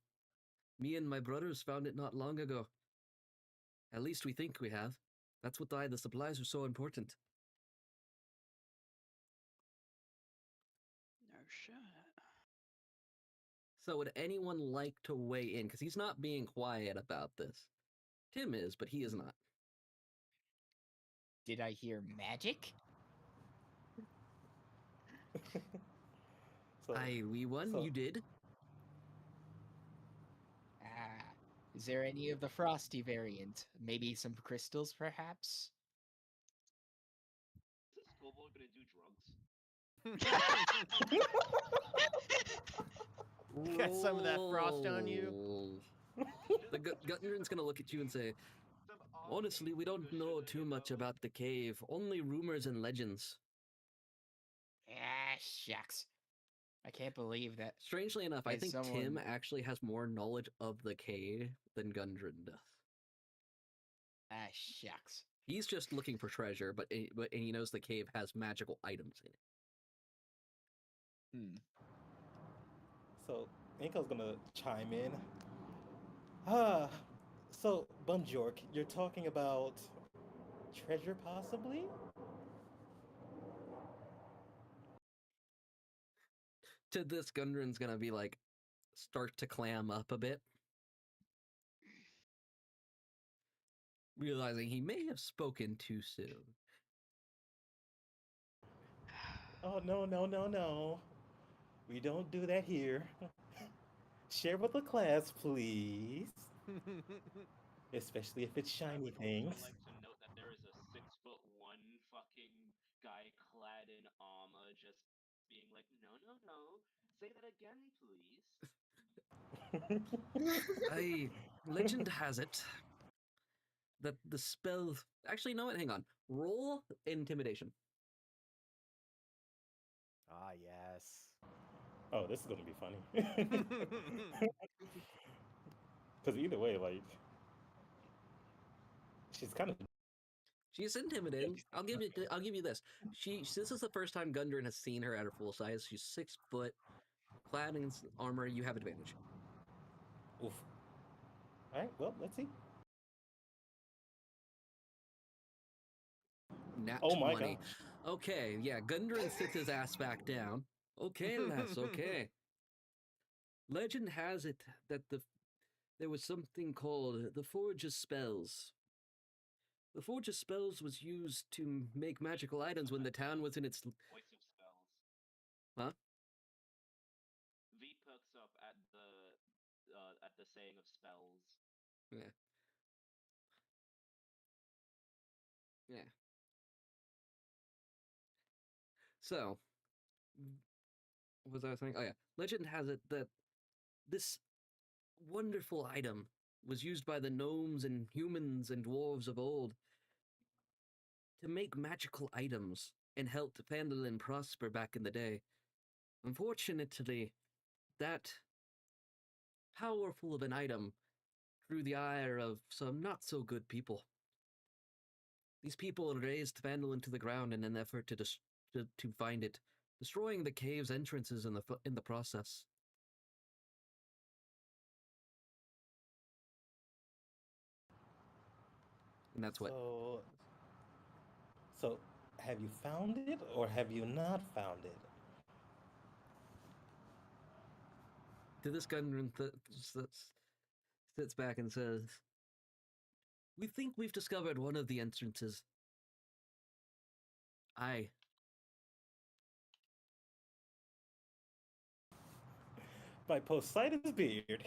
Me and my brothers found it not long ago. At least we think we have. That's why the supplies are so important. No shit. So would anyone like to weigh in? Because he's not being quiet about this. Tim is, but he is not. Did I hear magic? Aye, wee one, you did. Is there any of the frosty variant? Maybe some crystals, perhaps? Is this kobold gonna do drugs? Got some of that frost on you. Roll. The Guttenrin's gonna look at you and say, honestly, we don't know too much about the cave. Only rumors and legends. Shucks. I can't believe that. Strangely enough, I As think Tim someone- actually has more knowledge of the cave than Gundren does. Shucks. He's just looking for treasure, but he knows the cave has magical items in it. So Inko's gonna chime in. So Bunjork, you're talking about treasure possibly? To this, Gundren's gonna be like, start to clam up a bit. Realizing he may have spoken too soon. Oh, no. We don't do that here. Share with the class, please. Especially if it's shiny things. I would like to note that there is a 6'1" fucking guy clad in armor just being like, no. Say that again, please. Legend has it that the spell. Actually, no, hang on. Roll intimidation. Ah, yes. Oh, this is gonna be funny. Because either way, like, she's kind of. She's intimidating. I'll give you this. This is the first time Gundren has seen her at her full size. She's 6 foot, clad in armor. You have advantage. Oof. All right. Well, let's see. Nat Oh my 20. gosh. Okay, yeah. Gundren sits his ass back down. Okay, lass. Okay. Legend has it that there was something called the Forge of Spells. The Forge of Spells was used to make magical items when the town was in its... Voice of spells. Huh? V perks up at the saying of spells. Yeah. Yeah. So, what was I saying? Oh yeah. Legend has it that this wonderful item was used by the gnomes and humans and dwarves of old to make magical items and help Phandalin prosper back in the day. Unfortunately, that powerful of an item drew the ire of some not so good people. These people razed Phandalin to the ground in an effort to find it, destroying the cave's entrances in the process. And that's what. So, have you found it or have you not found it? To this gunman sits back and says, "We think we've discovered one of the entrances. Aye. By Poseidon's beard,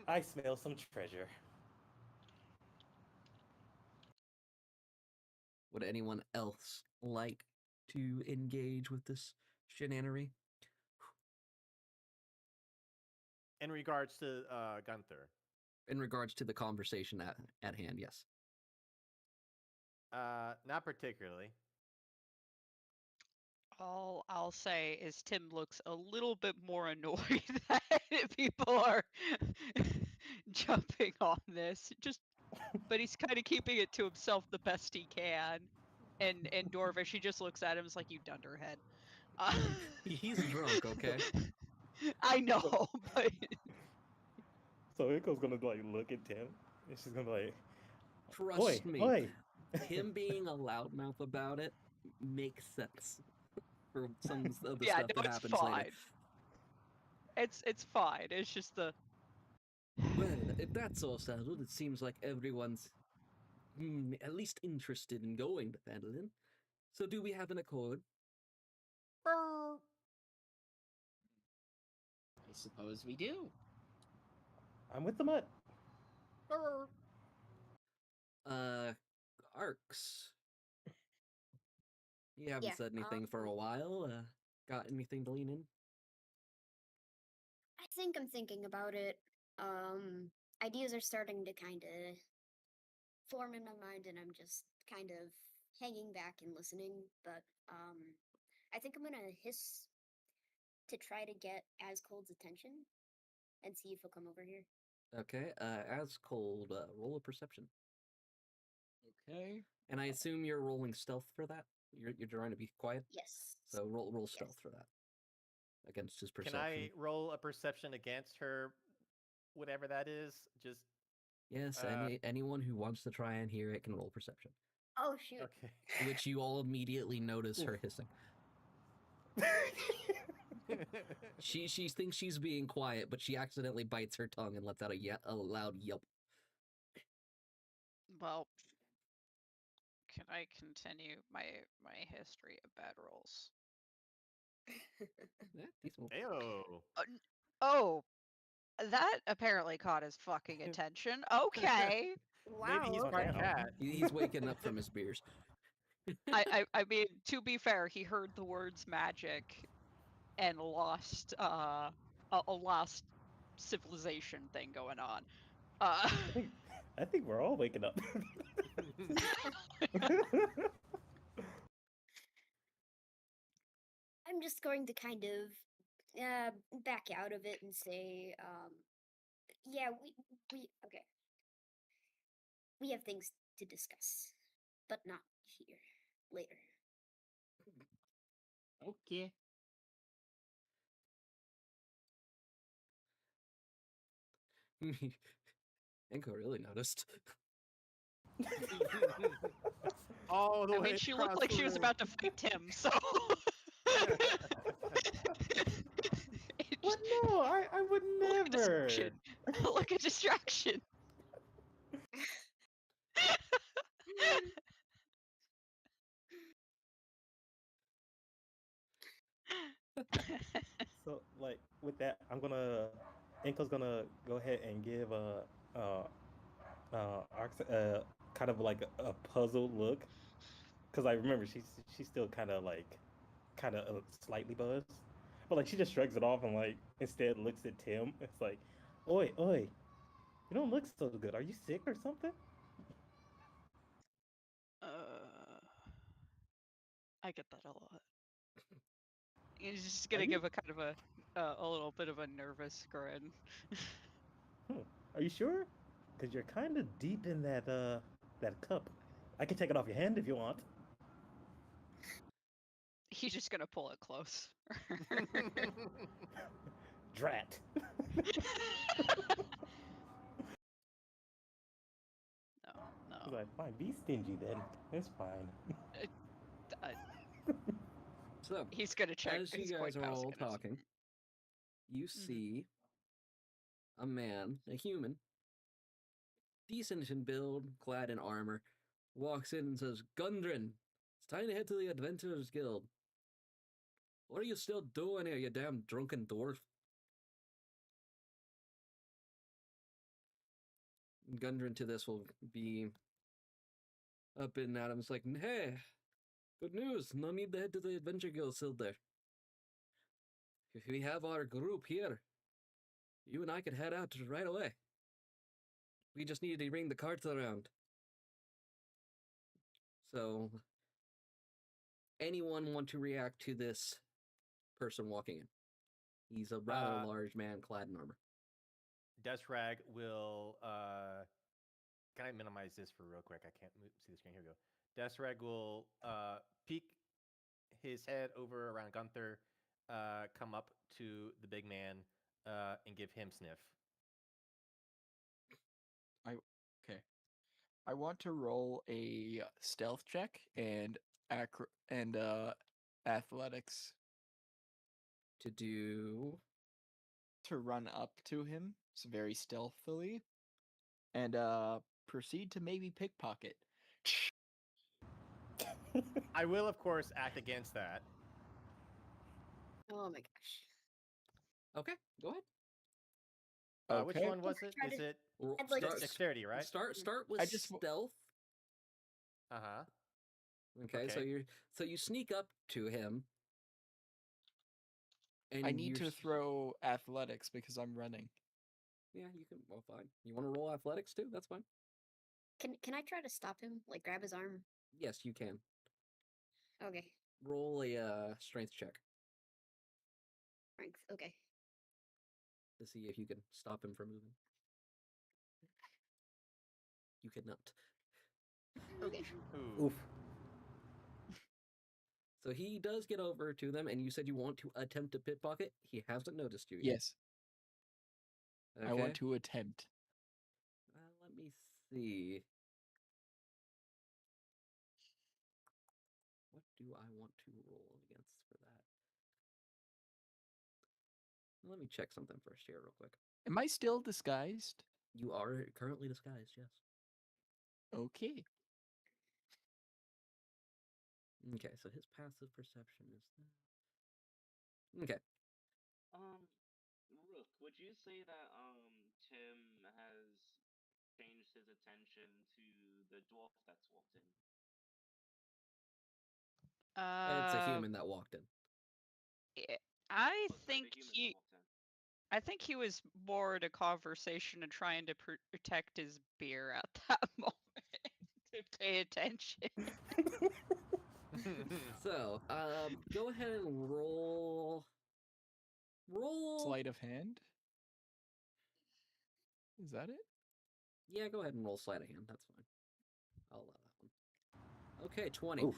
I smell some treasure. Would anyone else like to engage with this shenanery?" In regards to Gunther. In regards to the conversation at hand, yes. Not particularly. All I'll say is Tim looks a little bit more annoyed that people are jumping on this. But he's kind of keeping it to himself the best he can. And Dorvish, he just looks at him, is like, "You dunderhead." He's drunk, okay? I know, but So Iko's gonna like look at Tim, and she's gonna be like, "Oi, Trust me, oi!" him being a loudmouth about it makes sense for some of the yeah, stuff no, that it's happens later. fine. It's fine. It's just the Well, if that's all settled, it seems like everyone's at least interested in going to Fandolin. So do we have an accord? I suppose we do. I'm with the mutt. Arcs. You haven't Yeah, said anything for a while. Got anything to lean in? I think I'm thinking about it. Ideas are starting to kind of form in my mind, and I'm just kind of hanging back and listening. But I think I'm gonna hiss to try to get Ascold's attention and see if he'll come over here. Okay, as cold, roll a perception. Okay. And I assume you're rolling stealth for that? You're trying to be quiet? Yes. So roll Yes. stealth for that. Against his Can perception. I roll a perception against her, whatever that is? Just Yes, anyone who wants to try and hear it can roll perception. Oh shoot. okay. Which you all immediately notice her hissing. She thinks she's being quiet, but she accidentally bites her tongue and lets out a loud yelp. well. Can I continue my history of bad rolls? Yeah, decent. Ayo. Oh, that apparently caught his fucking attention. Okay. Wow. Maybe he's okay. part Wow. cat. He's waking up from his beers. I mean, to be fair, he heard the words magic and lost a lost civilization thing going on. I think we're all waking up. I'm just going to kind of back out of it and say, yeah, we okay. We have things to discuss, but not here. Later. Okay. Enko really noticed. All the I way mean, she across looked like the she was room. about to fight Tim, so. What? No, I would Look at never. distraction. Look at distraction. So, like, with that, Enko's gonna go ahead and give Arx kind of like a puzzled look, because I remember she's still kind of slightly buzzed, but like she just shrugs it off and like instead looks at Tim. It's like, oi, oi, you don't look so good. Are you sick or something? I get that a lot. He's just Are gonna you? give a kind of a little bit of a nervous grin. Are you sure? Because you're kind of deep in that cup. I can take it off your hand if you want. He's just gonna pull it close. Drat. Fine. Be stingy then. It's fine. Uh, So, he's gonna check. as you His guys coin are pal's all gonna- talking, you Mhm. see a man, a human, decent in build, clad in armor, walks in and says, Gundren, it's time to head to the Adventurers Guild. What are you still doing here, you damn drunken dwarf? Gundren to this will be up in Adam's like, hey, good news, no need to head to the Adventure Guild still there. If we have our group here, you and I could head out right away. We just need to bring the carts around. So, anyone want to react to this person walking in? He's a rather large man clad in armor. Desrag will. Can I minimize this for real quick? I can't see the screen. Here we go. Desrag will peek his head over around Gunther, come up to the big man, and give him sniff. Okay. I want to roll a stealth check and athletics To do. to run up to him very stealthily and proceed to maybe pickpocket. I will, of course, act against that. Oh my gosh. Okay, go ahead. Which Okay. one was it? Try Is to- it I'd like start, to- dexterity, right? start with I just stealth. Uh huh. Okay, so Okay. you sneak up to him. And I need you're to throw athletics because I'm running. Yeah, you can. Well, fine. You want to roll athletics too? That's fine. Can I try to stop him? Like grab his arm? Yes, you can. Okay. Roll a strength check Strength. Okay. to see if you can stop him from moving. You cannot. Okay. Ooh. Oof. So he does get over to them, and you said you want to attempt to pickpocket. He hasn't noticed you yet. Yes, Okay. I want to attempt. Let me see. What do I want to roll against for that? Let me check something first here, real quick. Am I still disguised? You are currently disguised, yes. Okay. Okay, so his passive perception is that. Okay. Rook, would you say that Tim has changed his attention to the dwarf that's walked in? It's a human that walked in. I Oh, sorry, think the human he. that walked in. I think he was more in a conversation and trying to protect his beer at that moment to pay attention. So, go ahead and roll. Sleight of hand? Is that it? Yeah, go ahead and roll sleight of hand. That's fine. I'll allow that one. Okay, 20. Oof.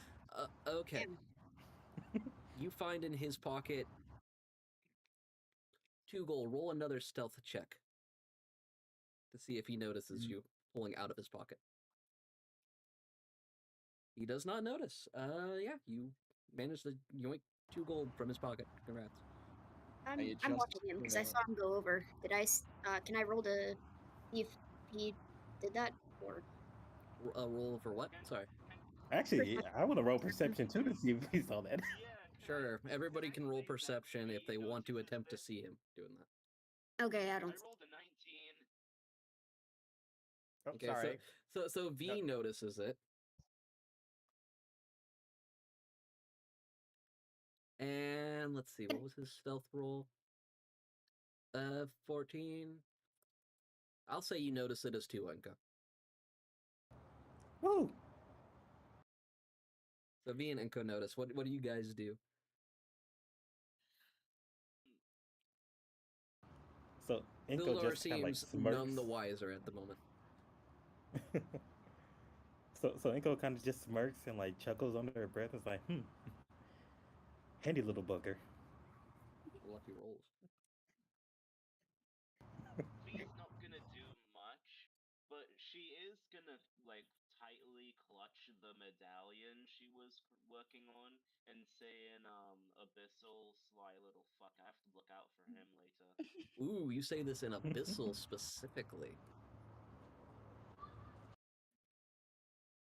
Okay. You find in his pocket 2 gold. Roll another stealth check to see if he notices you pulling out of his pocket. He does not notice. Yeah, you managed to yoink 2 gold from his pocket. Congrats. I'm adjust watching him because I the- saw him go over. Can I roll to see if he did that or Roll for what? Sorry. Actually, I want to roll perception too to see if he saw that. Yeah. Sure, everybody can roll say that perception if he they want to notices attempt to it? see him doing that. Okay, I I don't. rolled a 19. Oh, Okay, sorry. so V notices it. And let's see, what was his stealth roll? 14. I'll say you notice it as 2, Enka. Woo! So V and Enko notice. What do you guys do? So Inko Vildor just kind of like seems smirks. none the wiser at the moment. So Inko kind of just smirks and like chuckles under her breath and is like, handy little bugger. Lucky rolls. V's not gonna do much, but she is gonna like tightly clutch the medallion she was working on and saying, Abyssal, sly little fuck. I have to look out for him later. Ooh, you say this in Abyssal specifically.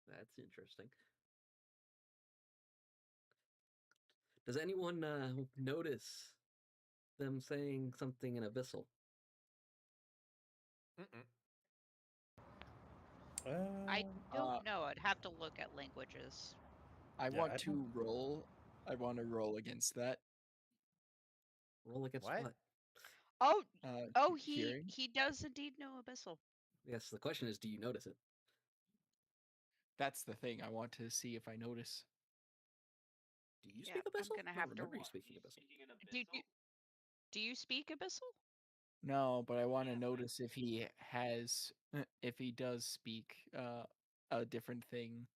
That's interesting. Does anyone notice them saying something in Abyssal? Mm-mm. I Uh, don't know. I'd have to look at languages. I Yeah, want I to don't- roll. I want to roll against that. Roll against What? what? Oh, oh, hearing. he does indeed know Abyssal. Yes, the question is, do you notice it? That's the thing. I want to see if I notice. Do you Yeah, speak I'm Abyssal? gonna I have don't to remember you What, speaking he's Abyssal. speaking in Do you, Abyssal? do you speak Abyssal? No, but I want to Yes, notice if he has, if he does speak a different thing.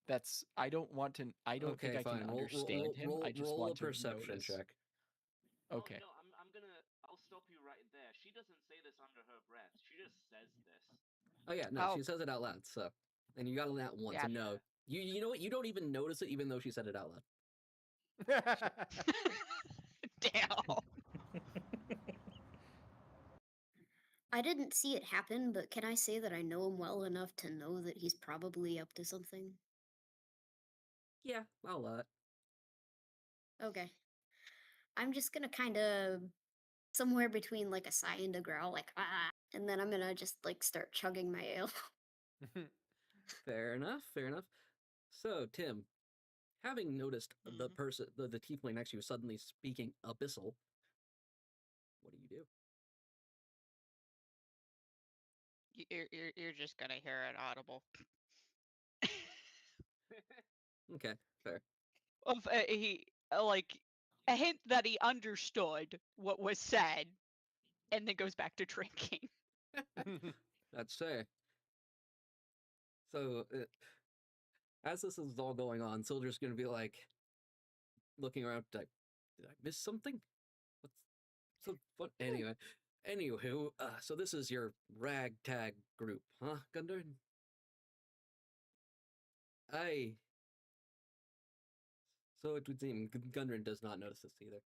That's I don't want to. I don't think Okay, I can fine. understand him. I just roll a want to perception notice. check. Okay. Oh, no, I'll stop you right there. She doesn't say this under her breath. She just says this. Oh yeah, no, Oh. she says it out loud. So, and you got it that once, Yeah. and no, you know what? You don't even notice it, even though she said it out loud. Damn. I didn't see it happen, but can I say that I know him well enough to know that he's probably up to something? Yeah, I'll allow it. Okay. I'm just gonna kind of somewhere between like a sigh and a growl, like ah, and then I'm gonna just like start chugging my ale. Fair enough. Fair enough. So, Tim, having noticed the Mhm. person, the tiefling next to you suddenly speaking Abyssal, what do you do? You're just gonna hear it audible. Okay, fair. Of he like a hint that he understood what was said, and then goes back to drinking. That's fair. So, as this is all going on, Soldier's gonna be like looking around, like, did I miss something? What's so fun? Anywho, so this is your ragtag group, huh, Gundren? I. So it would seem Gundren does not notice this either.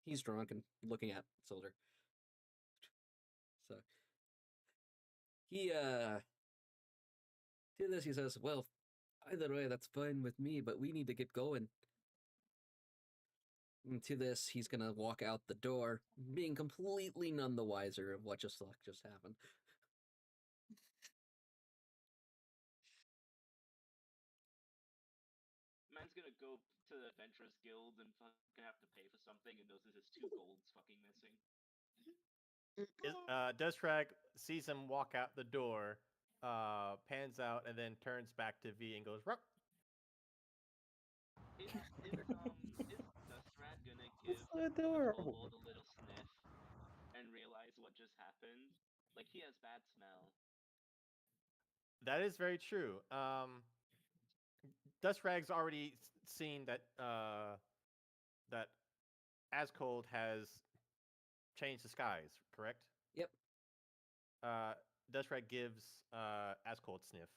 He's drunk and looking at Soldier. So he to this he says, "Well, either way, that's fine with me, but we need to get going." And to this, he's gonna walk out the door, being completely none the wiser of what just happened. Man's gonna go to the Adventurers Guild and fucking have to pay for something and notices his 2 golds fucking missing. Dusrag sees him walk out the door, pans out, and then turns back to V and goes, "Rup." Is Dustrat gonna give It's so the adorable. kobold a little sniff and realize what just happened? Like, he has bad smell. That is very true. Dusrag's already seen that that Ascold has changed the skies, correct? Yep. Uh, Dusrag gives Ascold sniff.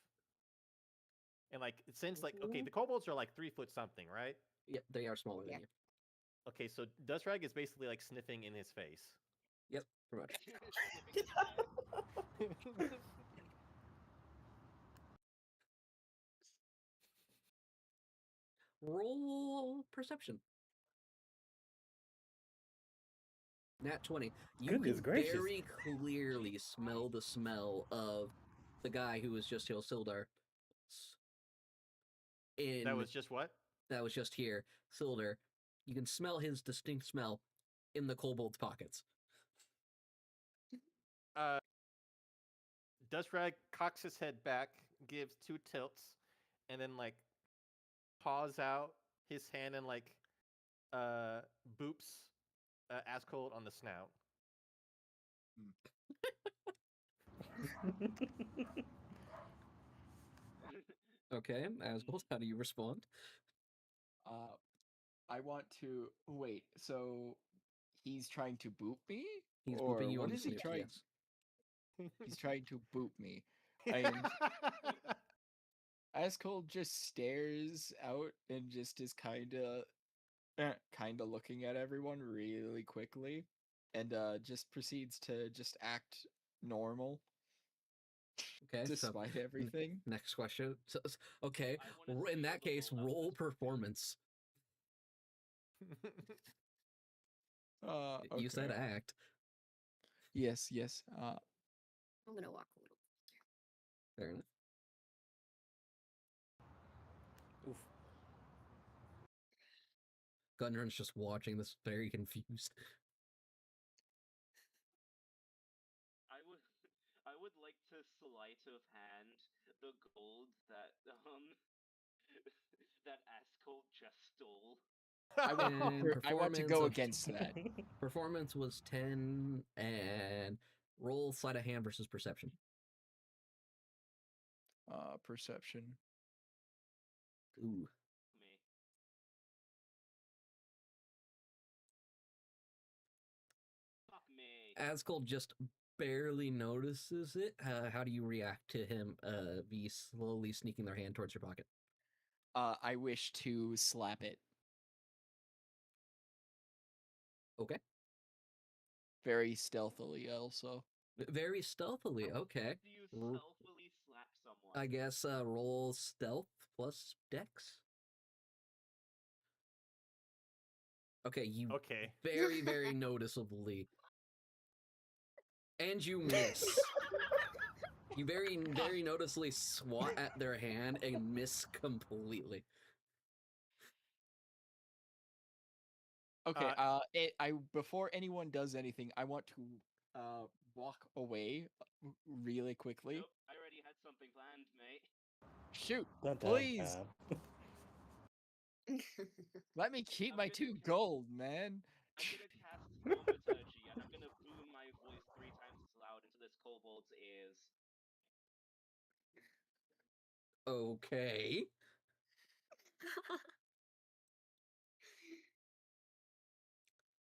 And like since like okay, the kobolds are like 3 foot something, right? Yeah, they are smaller Yeah. than you. Okay, so Dusrag is basically like sniffing in his face. Yep, pretty much. Sniffing his hair. Roll perception. Nat 20. You Goodness can gracious. very clearly smell the smell of the guy who was just Sildar. That was just what? That was just here. Sildar. You can smell his distinct smell in the kobold's pockets. Dusrag cocks his head back, gives 2 tilts, and then like paws out his hand and like boops Ascold on the snout. Okay, Asgold, how do you respond? I want to wait. So he's trying to boop me, He's or booping you what on the is he snoot, trying? yes. He's trying to boop me. And Ascol just stares out and just is kind of looking at everyone really quickly, and just proceeds to just act normal Okay, despite everything. next question. Okay, I wanna in see a that case, little roll Elvis performance. You said Okay. act. Yes. I'm gonna walk a little. Fair enough. Oof. Gunrun's just watching this, very confused. I would like to sleight of hand the gold that that Ascol just stole. I want And I want to performance go of against that. performance was 10, and roll sleight of hand versus perception. Perception. Ooh. Me. Fuck me. Ascol just barely notices it. How do you react to him be slowly sneaking their hand towards your pocket? I wish to slap it Okay. very stealthily. Also, Very stealthily. How Okay. do you R- stealthily slap someone? I guess roll stealth plus dex. Okay, you Okay. very, very noticeably. And you miss. You very, very noticeably swat at their hand and miss completely. okay. I before anyone does anything, I want to walk away really quickly. Nope, I already had something planned, mate. Shoot, Dun, dun, please dun. let me keep I'm my gonna 2 gold, man. I'm gonna cast Thaumaturgy, and I'm gonna boom my voice 3 times as loud into this kobold's ears. Okay.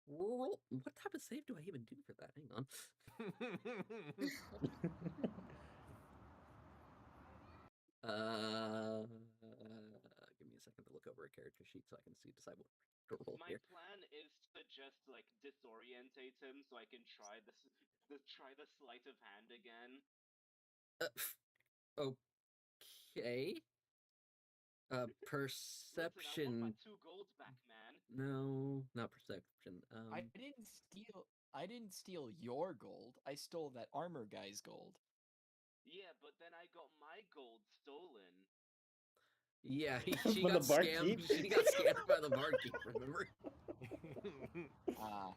Roll. What type of save do I even do for that? Hang on. Give me a second to look over a character sheet so I can decide what to roll My here. plan is to just like disorientate him so I can try the sleight of hand again. Okay. Listen, I want Perception. my 2 golds back, man. No, not perception. I didn't steal your gold. I stole that armor guy's gold. Yeah, but then I got my gold stolen. Yeah, she From got the barkeep? scammed. She got scammed by the barkeep. Remember? Ah,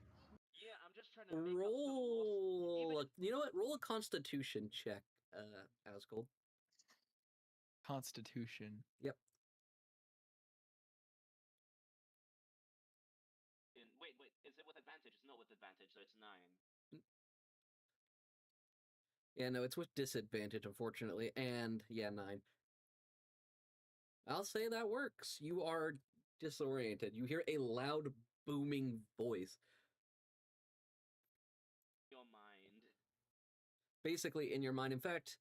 Yeah, I'm just trying to make up some lost. Roll. You know what? Roll a Constitution check. Asgold. Constitution. Yep. Wait, is it with advantage? It's not with advantage, so it's 9. Yeah, no, it's with disadvantage, unfortunately. And yeah, 9. I'll say that works. You are disoriented. You hear a loud, booming voice. Your mind. Basically, in your mind. In fact,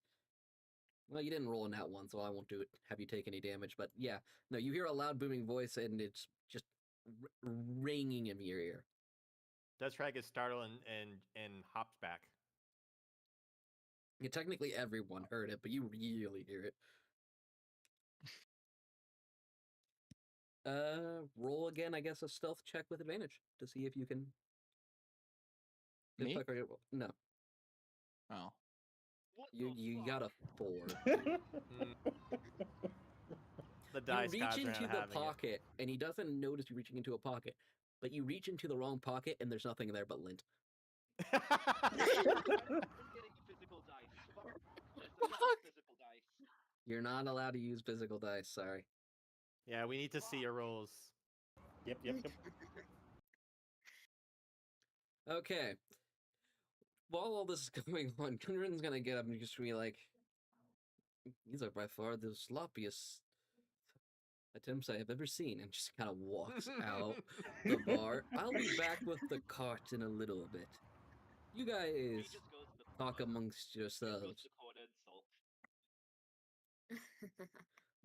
well, you didn't roll in that one, so I won't have you take any damage. But yeah, no, you hear a loud, booming voice, and it's just ringing in your ear. Deathstrike is startled and hops back. Yeah, technically, everyone heard it, but you really hear it. Roll again, I guess, a stealth check with advantage to see if you can. Me? No, Oh. What you the got a fuck? 4. The You dice reach gods are into not the having pocket, and he doesn't notice you reaching into a pocket. But you reach into the wrong pocket, and there's nothing there but lint. it. I'm getting a physical dice. Fuck this. I'm getting a physical dice. You're not allowed to use physical dice. Sorry. Yeah, we need to see your rolls. Yep. Okay. While all this is going on, Kunrin's gonna get up and just be like, "These are by far the sloppiest attempts I have ever seen," and just kind of walks out the bar. I'll be back with the cart in a little bit. You He guys just goes to the talk corner. amongst He just goes yourselves. to the corner and sulks.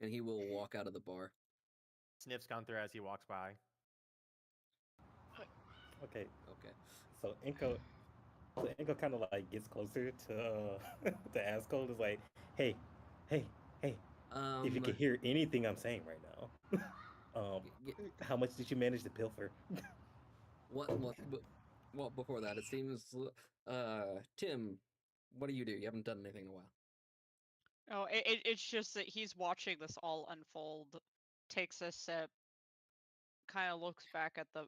and he will walk out of the bar. Sniffs Gunther as he walks by. Okay, Okay. so Inko kind of like gets closer to to Ascol. Is like, hey, hey. If you can Um, hear anything I'm saying right now, g- how much did you manage to pilfer? well, before that, it seems, Tim, what do? You haven't done anything in a while. Oh, it's just that he's watching this all unfold, takes a sip, kind of looks back at the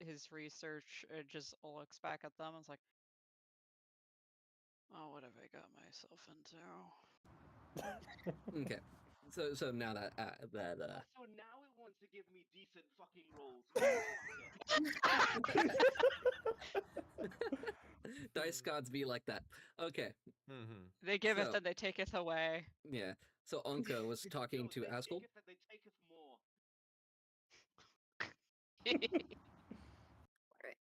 his research, just looks back at them and is like, oh, what have I got myself into? Okay. So now that Also, now it wants to give me decent fucking rolls, motherfucker. dice gods be like that. Okay. Mm-hmm. They giveth So and they taketh away. yeah. So Anka was talking No, to they Askel. taketh and they taketh more. Alright.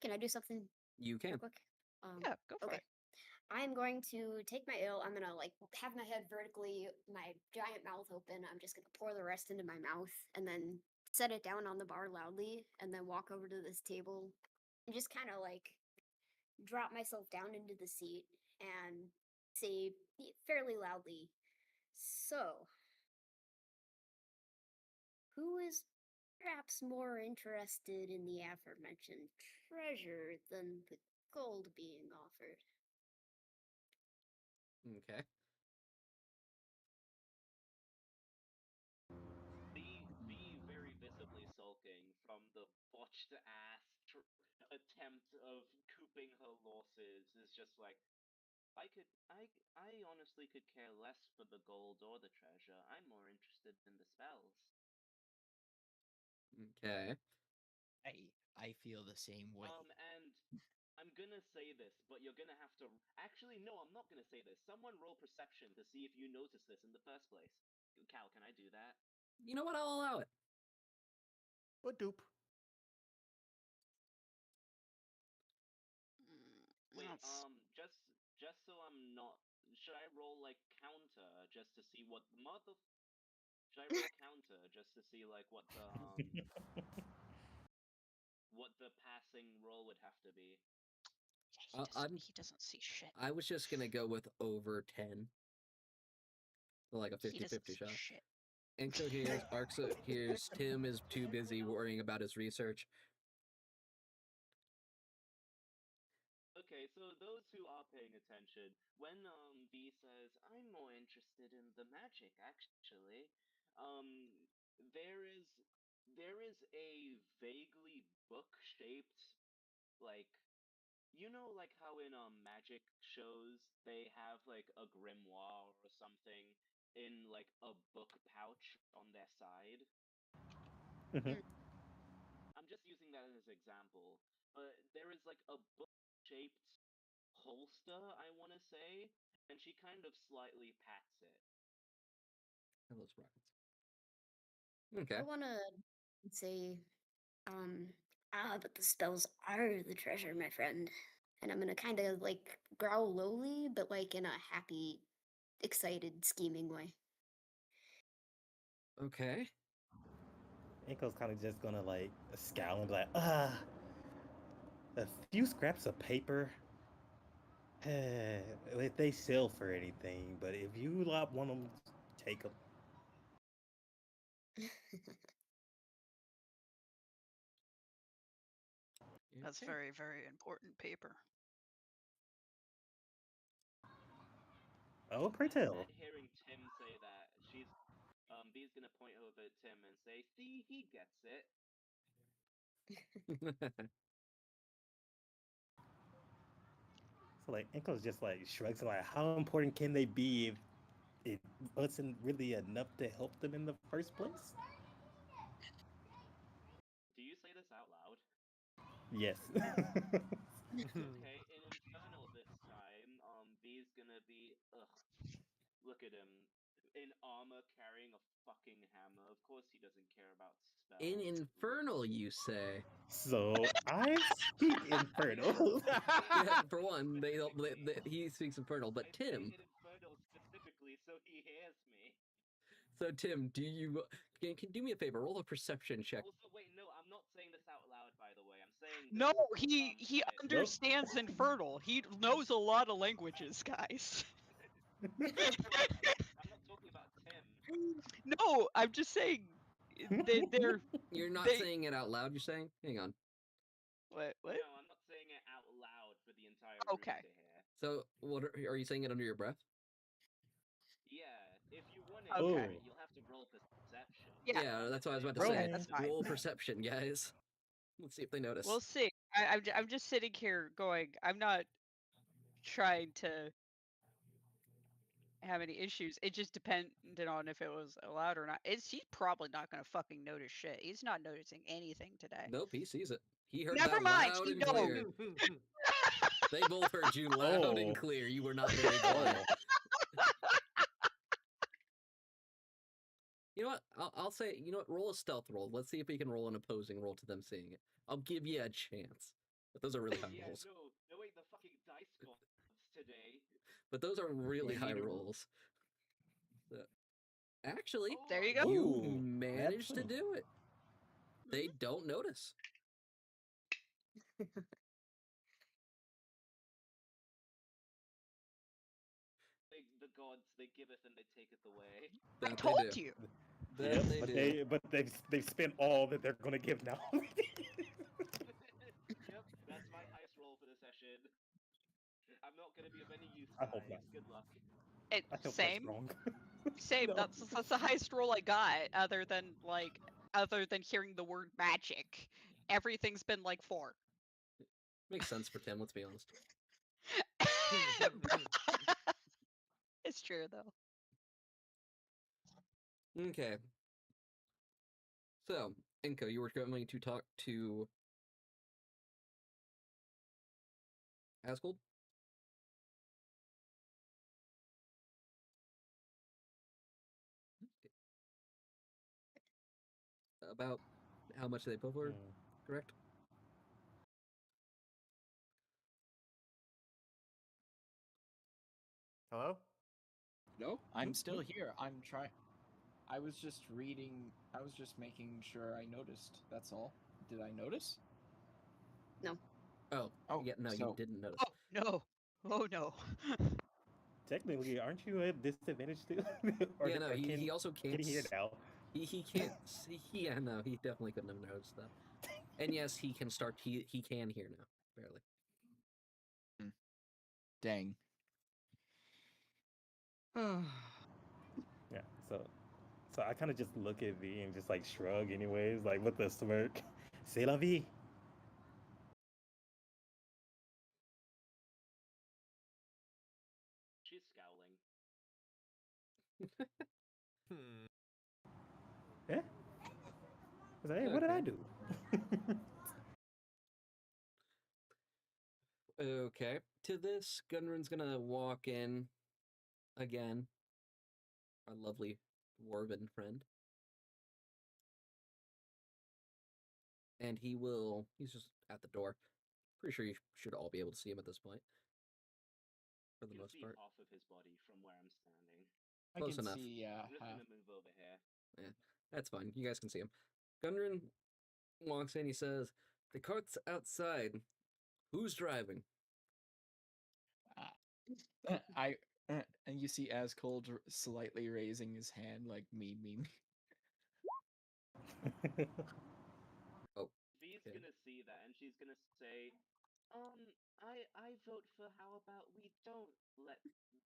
Can I do something You real can. quick? Yeah, go for Okay. it. I'm going to take my ale. I'm gonna like have my head vertically, my giant mouth open. I'm just gonna pour the rest into my mouth and then set it down on the bar loudly and then walk over to this table and just kind of like drop myself down into the seat and say fairly loudly, so, who is perhaps more interested in the aforementioned treasure than the gold being offered? Okay. Be very visibly sulking from the botched ass attempt of cooping her losses is just like I honestly could care less for the gold or the treasure. I'm more interested in the spells. Okay. I feel the same way. And I'm gonna say this, but you're gonna have to. Actually, no, I'm not gonna say this. Someone roll perception to see if you notice this in the first place. Cal, can I do that? You know what? I'll allow it. What dupe? Wait, That's- just so I'm not. Should I roll like counter just to see what mother? Should I roll counter just to see like what the passing roll would have to be? Yeah, I'm. he doesn't see shit. I was just gonna go with over 10. Like a He doesn't 50-50 see shot. shit. Enko hears, Arxa hears, Tim is too busy worrying about his research. Okay, so those who are paying attention, when B says, "I'm more interested in the magic," actually, um, there is a vaguely book-shaped, like, like how in magic shows they have like a grimoire or something in like a book pouch on their side. Mhm. I'm just using that as an example, but there is like a book-shaped holster, I want to say, and she kind of slightly pats it. Hello, Sprockets. Okay. I wanna say, but the spells are the treasure, my friend. And I'm gonna kind of like growl lowly, but like in a happy, excited, scheming way. Okay. Inko's kind of just gonna like scowl and be like, a few scraps of paper. If they sell for anything, but if you lot want them, take them. That's Okay. very, very important paper. Oh, pray tell. At hearing Tim say that, B's gonna point over at Tim and say, "See, he gets it." So like Inko's just like shrugs like, how important can they be if it wasn't really enough to help them in the first place? Do you say this out loud? Yes. Okay, in Infernal this time, B's gonna be, ugh, look at him. in armor carrying a fucking hammer. Of course he doesn't care about spells. In Infernal, you say? So I speak Infernal. Yeah, for one, he speaks Infernal, but I Tim. say in Infernal specifically, so he hears me. So Tim, can do me a favor? Roll a perception check. Also, wait, no, I'm not saying this out loud. By the way, I'm saying this, No, he quietly. understands Infernal. He knows a lot of languages, guys. I'm not talking about Tim. No, I'm just saying they're You're not They- saying it out loud. You're saying, hang on. what? No, I'm not saying it out loud for the entire Okay. room to hear. So what are you saying it under your breath? Yeah, if you want to Okay. hear it, you'll have to roll perception. Yeah. That's what I was about to Roll say. it. That's fine. Roll perception, guys. Let's see if they notice. We'll see. I'm just sitting here going. I'm not trying to have any issues. It just depended on if it was allowed or not. He's probably not gonna fucking notice shit. He's not noticing anything today. Nope, he sees it. He heard Never that mind, loud he and clear. They both heard you loud and Oh. clear. You were not very quiet. You know what? I'll say, you know what? Roll a stealth roll. Let's see if we can roll an opposing roll to them seeing it. I'll give you a chance. But those are really high Yeah, rolls. no, wait, the fucking dice gods today. But those are really You high need to- rolls. So, actually, Oh, There you go. you Ooh, managed to that's- do it. They don't notice. The gods, they giveth and they taketh away. I That told they do. you. That Yep, they but do. they've spent all that they're gonna give now. Yep, that's my highest roll for the session. I'm not gonna be of any use, I guys. hope not. Good luck. It, I hope that's same. wrong. Same. No. That's the highest roll I got, other than hearing the word magic. Everything's been like 4. Makes sense for Tim, let's be honest. It's true though. Okay. So, Inko, you were going to talk to Asgold? About how much they both were, correct? Hello? No, I'm still here. I'm trying. I was just reading. I was just making sure I noticed. That's all. Did I notice? Oh, Oh, yeah, no, you so- didn't notice. Oh no. Oh no. Technically, aren't you at disadvantage too? Or Yeah, no, or he also can can't. he hear now? He can't see. Yeah, no, he definitely couldn't have noticed that. And yes, he can start. He can hear now, barely. Dang. Yeah. So I kind of just look at V and just like shrug, anyways, like with a smirk. C'est la vie. She's scowling. Hmm. Yeah. I was like, hey, what did I Okay. do? Okay. To this, Gunrun's gonna walk in again. Our lovely dwarven friend. And he's just at the door. Pretty sure you should all be able to see him at this point. For the You can most see part. half of his body from where I'm standing. I Close can enough. see. Yeah. I'm just half. gonna move over here. That's fine. You guys can see him. Gunrun walks in, he says, "The cart's outside. Who's driving?" I and you see Ascold slightly raising his hand, like me. Oh, V's okay. gonna see that and she's gonna say, I vote for how about we don't let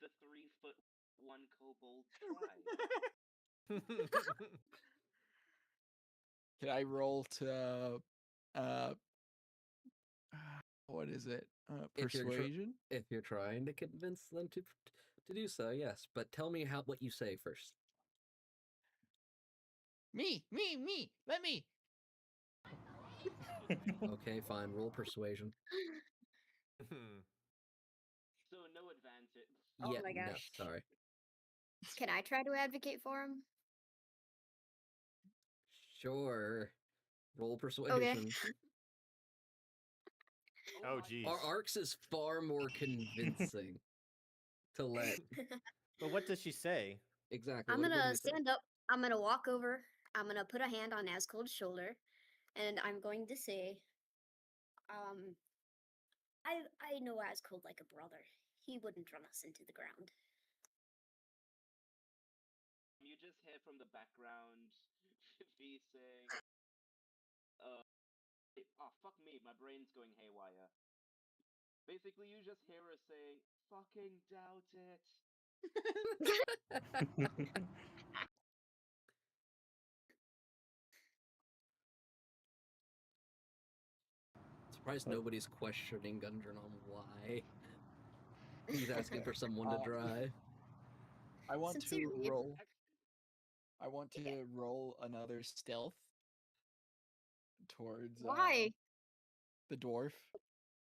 the 3-foot-1 kobold try. Can I roll to what is it? If you're tr- Persuasion? If you're trying to convince them to do so, yes. But tell me what you say first. Me. Let me. Okay, fine. Roll persuasion. So no advantage. Oh Yeah, my no, gosh. sorry. Can I try to advocate for him? Sure. Roll Okay. persuasion. Oh, my geez. Our God. Arcs is far more convincing to let. But what does she say? Exactly. I'm What do gonna you say? stand up. I'm gonna walk over. I'm gonna put a hand on Ascold's shoulder, and I'm going to say, I know Ascold like a brother. He wouldn't run us into the ground. You just hear from the background V saying, oh, fuck me, my brain's going haywire. Basically, you just hear her saying, fucking doubt it. Surprised nobody's questioning Gundren on why he's asking for someone to drive. I want to Sincerely. roll. I want to roll another stealth towards Why? the dwarf.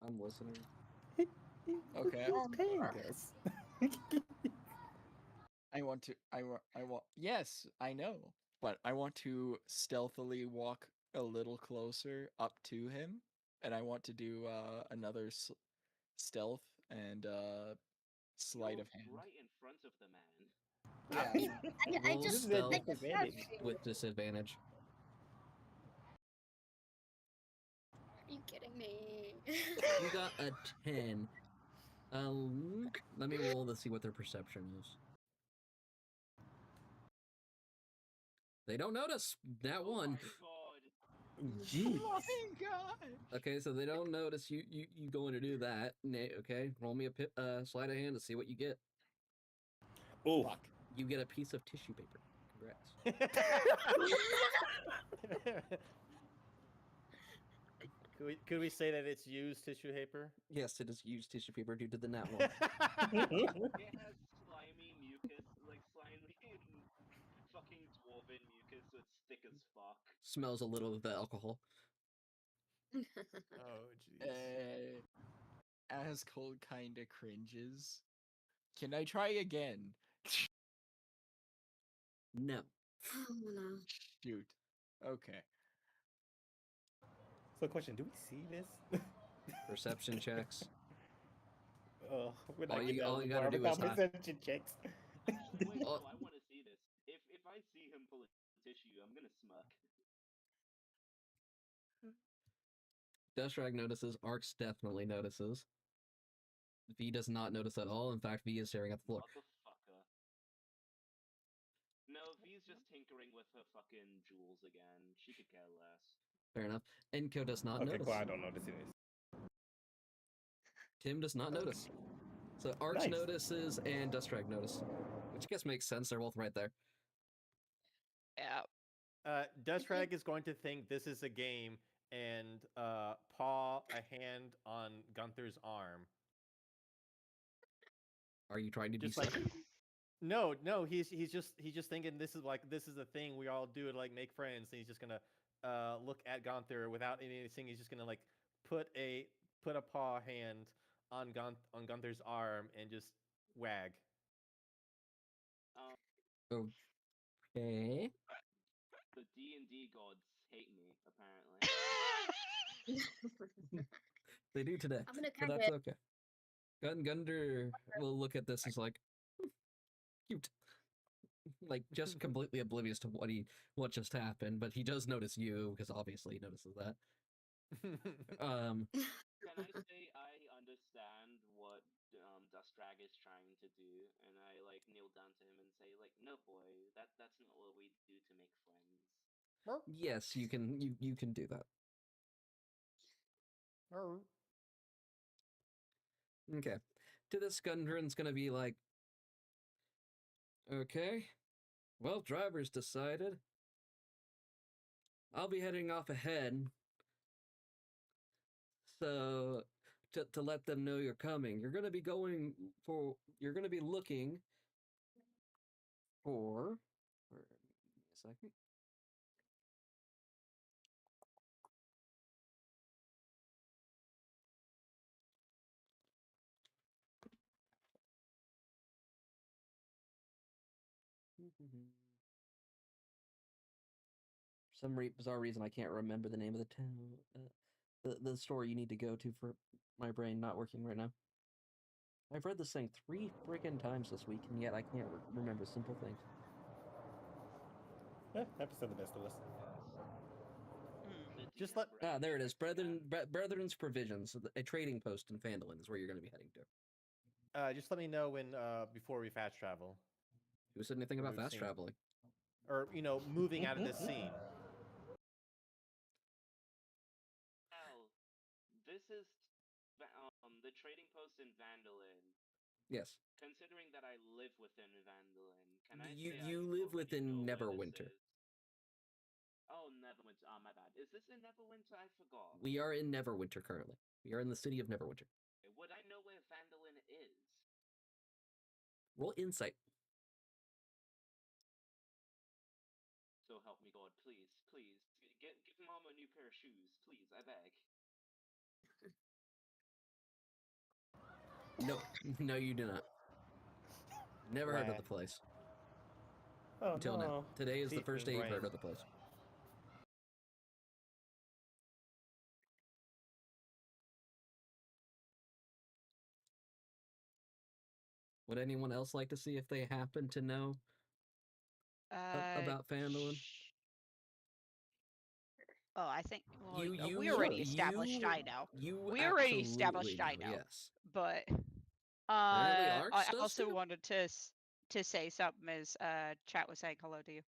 I'm listening. Okay. He's paying us. I want. Yes, I know, but I want to stealthily walk a little closer up to him, and I want to do another stealth and sleight You're of hand. right in front of the man. Yeah. I Roll just This is a stealth disadvantage. with disadvantage. Are you kidding me? You got a 10. Let me roll to see what their perception is. They don't notice that Oh one. my god. Jeez. Oh my god! Okay, so they don't notice you going to do that. Okay, roll me a sleight of hand to see what you get. Oh. Fuck. You get a piece of tissue paper. Congrats. Could we say that it's used tissue paper? Yes, it is used tissue paper due to the nat one. It has slimy mucus, like slimy fucking dwarven mucus, so it's thick as fuck. Smells a little of the alcohol. Oh, jeez. As Cold kinda cringes. Can I try again? No. Oh no. Shoot. Okay. So, question: do we see this? Perception checks. Oh, we're All not you- getting out all of the you gotta bar do without is not- perception checks. Oh wait, Oh. no, I want to see this. If I see him pull a tissue, I'm gonna smirk. Dustrag notices. Arx definitely notices. V does not notice at all. In fact, V is staring at the floor. Motherfucker. No, V's just tinkering with her fucking jewels again. She could care less. Fair enough. Enko does not Okay, notice. cool. I don't notice it. Tim does not notice. So Arch Nice. notices and Dustrag notice. Which I guess makes sense. They're both right there. Yeah. Dustrag is going to think this is a game and paw a hand on Gunther's arm. Are you trying to be Just like subtle? no, he's just thinking this is a thing we all do to like make friends. And he's just gonna look at Gunther without anything. He's just gonna like put a paw hand on Gunther's arm and just wag. Okay. The D&D gods hate me, apparently. They do today. I'm gonna But kind that's of. okay. Gunder will look at this as like, cute. Like, just completely oblivious to what just happened, but he does notice you, because obviously he notices that. Can I say I understand what Dustrag is trying to do, and I like kneel down to him and say like, no boy, that's not what we do to make friends. Yes, you can do that. Okay. To this, Gundren's gonna be like, okay, well, driver's decided. I'll be heading off ahead. So, to let them know you're coming, you're gonna be looking for, give me a second. For some bizarre reason, I can't remember the name of the town. The store you need to go to for my brain not working right now. I've read this thing 3 friggin' times this week, and yet I can't remember simple things. Happens to the best of us. City Just of let- There it is. Brain, Brethren's Provisions, a trading post in Phandalin is where you're going to be heading to. Just let me know when before we fast travel, Who said anything Or about move fast scene. traveling? or moving out of this scene. Well, this is the trading post in Vandalin. Yes. Considering that I live within Vandalin, can I You say you I live already within know where Neverwinter. this is? Oh, Neverwinter. Oh, my bad. Is this in Neverwinter? I forgot. We are in Neverwinter currently. We are in the city of Neverwinter. Would I know where Vandalin is? Roll insight. So help me God, please, please. Give Mom a new pair of shoes, please, I beg. Nope. No, you do not. Never heard of the Glad. place Oh until no. now. Today is the Teeth first and day you've heard brain. of the place. Would anyone else like to see if they happen to know about Phandalin? Oh, I think. Well, You we already sure. established. I know. You We already absolutely established. I know. Yes. But Apparently Arx I does also too? wanted to say something as chat was saying hello to you.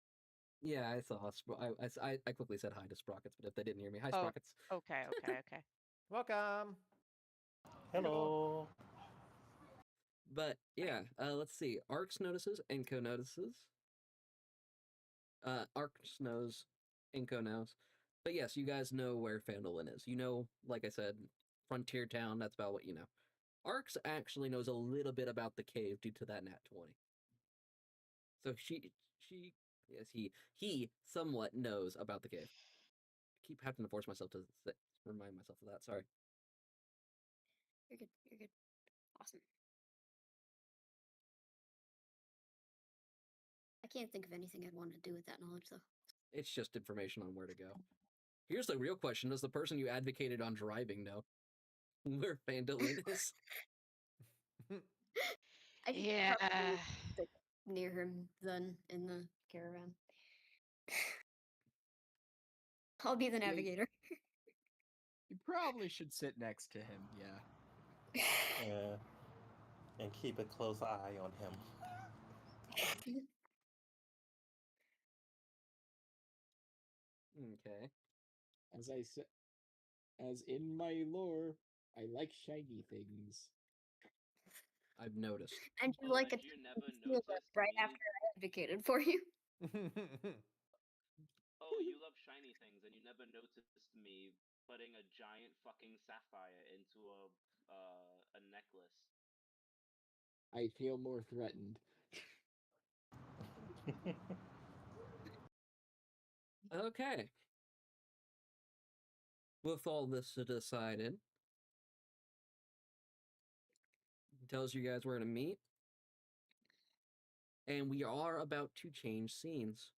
Yeah, I saw. I quickly said hi to Sprockets, but if they didn't hear me, hi Oh, Sprockets. okay. Welcome. Hello. But yeah, let's see. Arx notices, Enko notices. Arx knows, Enko knows. But yes, you guys know where Phandalin is. You know, like I said, frontier town, that's about what you know. Arx actually knows a little bit about the cave due to that nat 20. So yes, he somewhat knows about the cave. I keep having to force myself to remind myself of that, sorry. You're good. You're good. Awesome. I can't think of anything I'd want to do with that knowledge, though. It's just information on where to go. Here's the real question: does the person you advocated on driving know where Phandalin is? I should Yeah. probably sit near him then in the caravan. I'll be the Yeah, navigator. You probably should sit next to him, yeah. Yeah. And keep a close eye on him. Okay. As I said, as in my lore, I like shiny things. I've noticed. And you Oh, like a and you never steal us noticed right me? after I advocated for you. Oh, you love shiny things, and you never noticed me putting a giant fucking sapphire into a necklace. I feel more threatened. Okay. With all this decided, he tells you guys where to meet. And we are about to change scenes.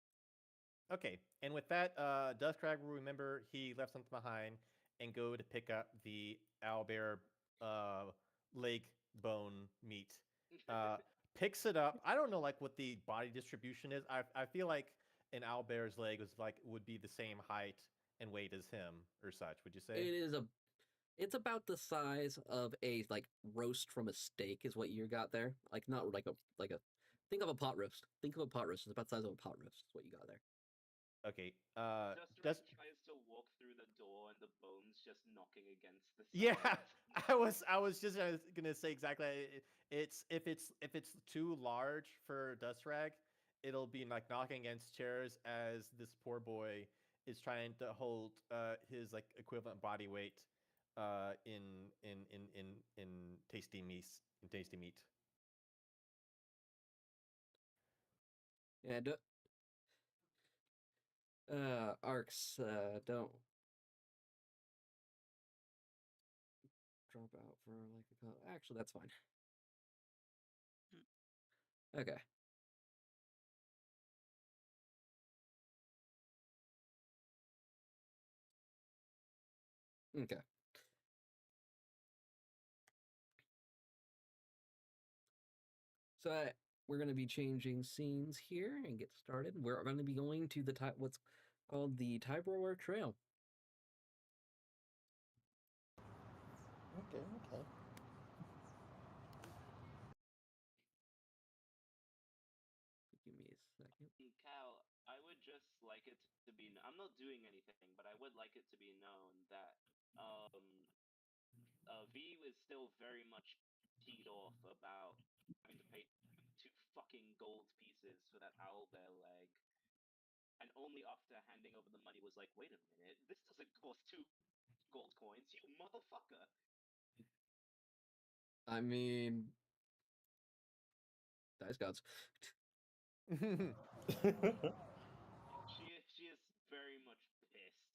Okay, and with that, Duskdrag will remember he left something behind and go to pick up the owlbear leg bone meat. Picks it up. I don't know like what the body distribution is. I feel like an owlbear's leg would be the same height and weight as him or such. Would you say? It's about the size of a like roast from a steak is what you got there. Like not like a think of a pot roast. Think of a pot roast. It's about the size of a pot roast is what you got there. Okay. Duskdrag tries to walk through the door, and the bones just knocking against the side. Yeah, I was just gonna say exactly. It's if it's too large for Dustrag, it'll be like knocking against chairs as this poor boy is trying to hold his like equivalent body weight in tasty meat. Yeah, Arcs, don't drop out for like a call. Actually, that's fine. Okay. Okay. So we're going to be changing scenes here and get started. We're going to be going to the what's called the Tybrower Trail. Okay, okay. Give me a second. Cal, I would just like it to be. I'm not doing anything, but I would like it to be known that V was still very much teed off about having to pay 2 fucking gold pieces for that owlbear leg, and only after handing over the money was like, wait a minute, this doesn't cost 2 gold coins, you motherfucker. I mean, dice gods. She is very much pissed.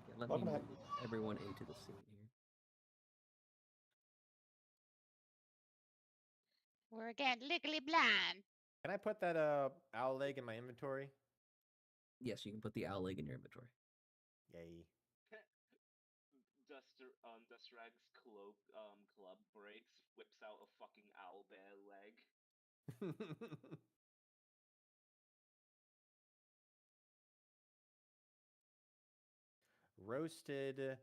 Okay, let me Welcome back. move everyone into the scene here. We're again legally blind. Can I put that owl leg in my inventory? Yes, you can put the owl leg in your inventory. Yay. Dustrag's club breaks, whips out a fucking owlbear leg. Roasted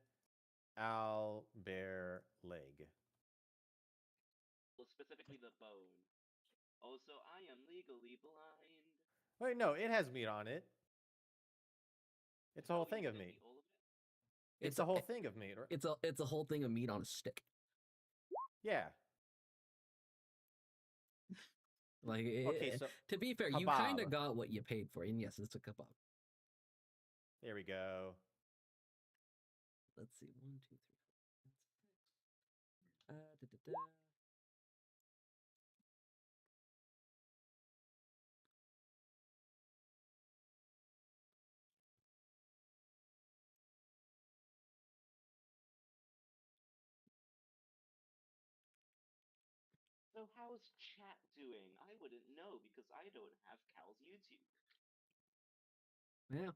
owl bear leg. Well, specifically the bone. Also, I am legally blind. Wait, no, it has meat on it. It's a whole thing of meat. Eat all of it? It's a whole thing of meat. It's a whole thing of meat on a stick. Yeah. Like, Okay, so to be fair, you kind of got what you paid for, and yes, it's a kebab. There we go. Let's see, 1, 2, 3, 4, 5, 6. Da, da, da. So how's chat doing? I wouldn't know because I don't have Cal's YouTube. Yeah.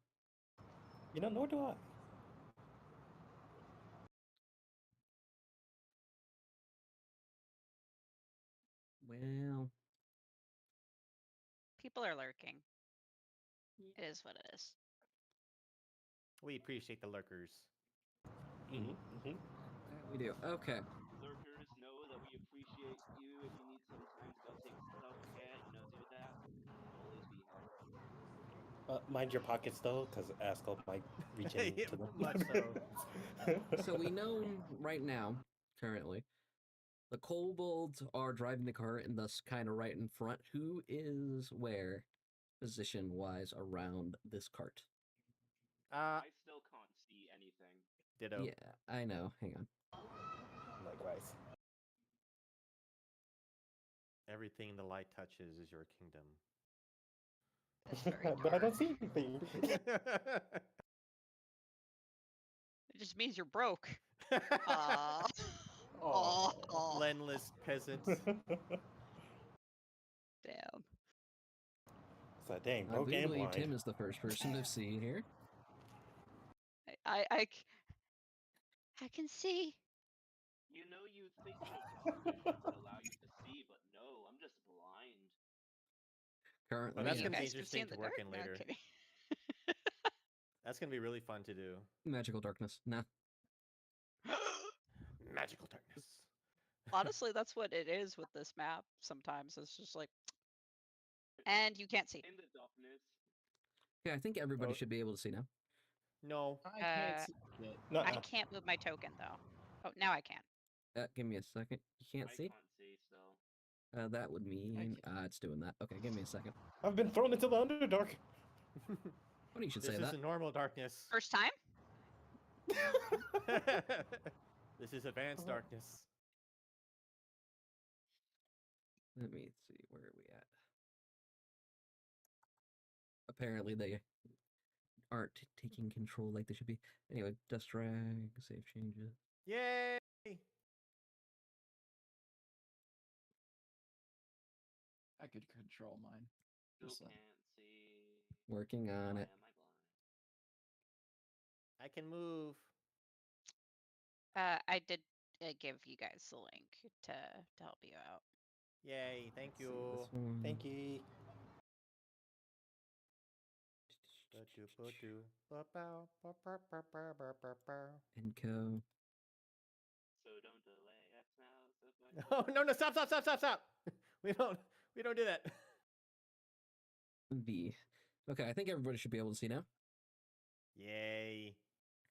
You know, nor do I. Well, People are lurking. It is what it is. We appreciate the lurkers. that we do. Okay. Lurkers, know that we appreciate you. If you need some time to go take self-care, do that. We'll always be here. Mind your pockets though, because Askel might reach into them. Much so. So we know right now, currently, the kobolds are driving the car and thus kind of right in front. Who is where, position-wise, around this cart? I still can't see anything. Ditto. Yeah, I know. Hang on. Likewise. Everything the light touches is your kingdom. It's very But I don't dark. see anything. It just means you're broke. Oh, Oh. Lenless peasants. Damn. It's like, dang, I broke do and believe blind. Tim is the first person to see here. I can see. You think your dark vision would allow you to see, but no, I'm just blind. Currently, Well, that's You gonna be guys can see interesting in to the work dark? in No, later. kidding. That's gonna be really fun to do. magical darkness. Nah. Magical darkness. Honestly, that's what it is with this map. Sometimes it's just like, and you can't see. In the darkness. Yeah, I think everybody Oh. should be able to see now. No. I can't see it. I can't move my token though. Oh, now I can. Give me a second. You can't see? I can't see still. That would mean it's doing that. Okay, give me a second. I've been thrown into the Underdark. Funny you should This say is that. the normal darkness. First time? This is advanced darkness. Let me see. Where are we at? Apparently they aren't taking control like they should be. Anyway, dust drag, save changes. Yay! I could control mine. Still Just can't see. Working on Why it. am I blind? I can move. I did give you guys the link to help you out. Yay! Thank Let's see, you. this one. Thank you. Ba-do-ba-do. Ba-bow, ba-ba-ba-ba-ba-ba-ba. Enco. So don't delay X now. So Oh no! Stop! We don't do that. V. Okay, I think everybody should be able to see now. Yay!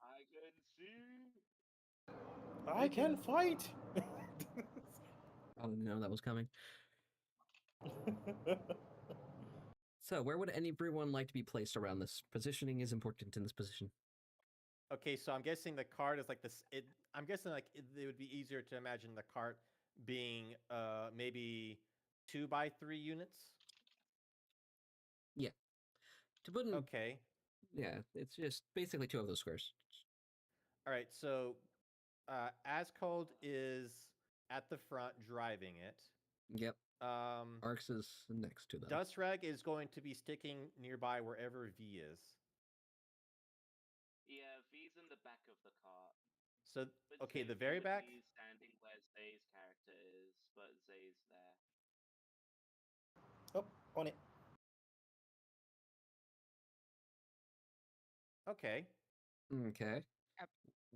I can see. I can fight. I didn't know that was coming. So, where would everyone like to be placed around this? Positioning is important in this position. Okay, so I'm guessing the cart is like this. I'm guessing like it would be easier to imagine the cart being maybe 2x3 units. To put in, Okay. yeah, it's just basically two of those squares. All right. So Ascold is at the front driving it. Yep, Um, Arx is next to them. Dustreg is going to be sticking nearby wherever V is. Yeah, V's in the back of the cart. So But okay, the Tim very would back. be standing where Zay's character is, but Zay's there. Oh, on it. Okay. Okay. Uh,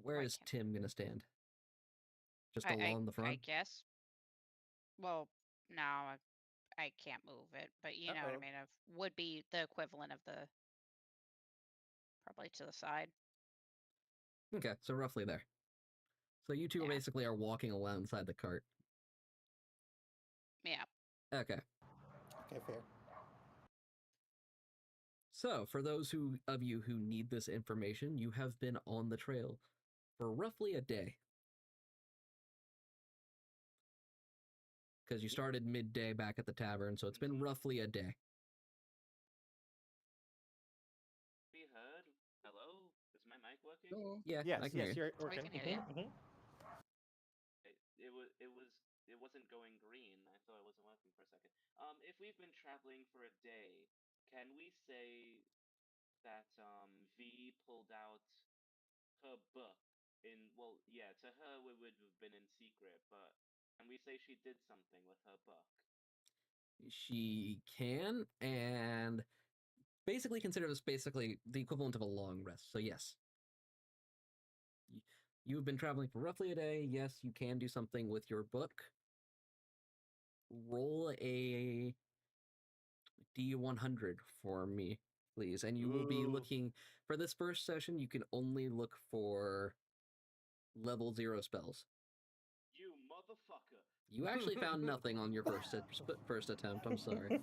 Where why is can't- Tim gonna stand? Just I along the front? guess. Well, no, I can't move it, but you know what I Uh-oh. mean. It would be the equivalent of the probably to the side. Okay, so roughly there. So you two Yeah. basically are walking alongside the cart. Yeah. Okay. Okay, fair. So, for those of you who need this information, you have been on the trail for roughly a day. Because you started midday back at the tavern, so it's been roughly a day. Be heard? Hello? Is my mic working? Oh, Yeah, Yes. I can hear you. You're We working. can hear you. Mhm. It wasn't going green. I thought it wasn't working for a second. If we've been traveling for a day, can we say that V pulled out her book to her we would have been in secret, but can we say she did something with her book? She can, and basically consider this basically the equivalent of a long rest. So, yes. You've been traveling for roughly a day. Yes, you can do something with your book. Roll a D100 for me, please. And you will be Ooh. looking for this first session. You can only look for level 0 spells. You motherfucker! You actually found nothing on your first attempt. I'm sorry.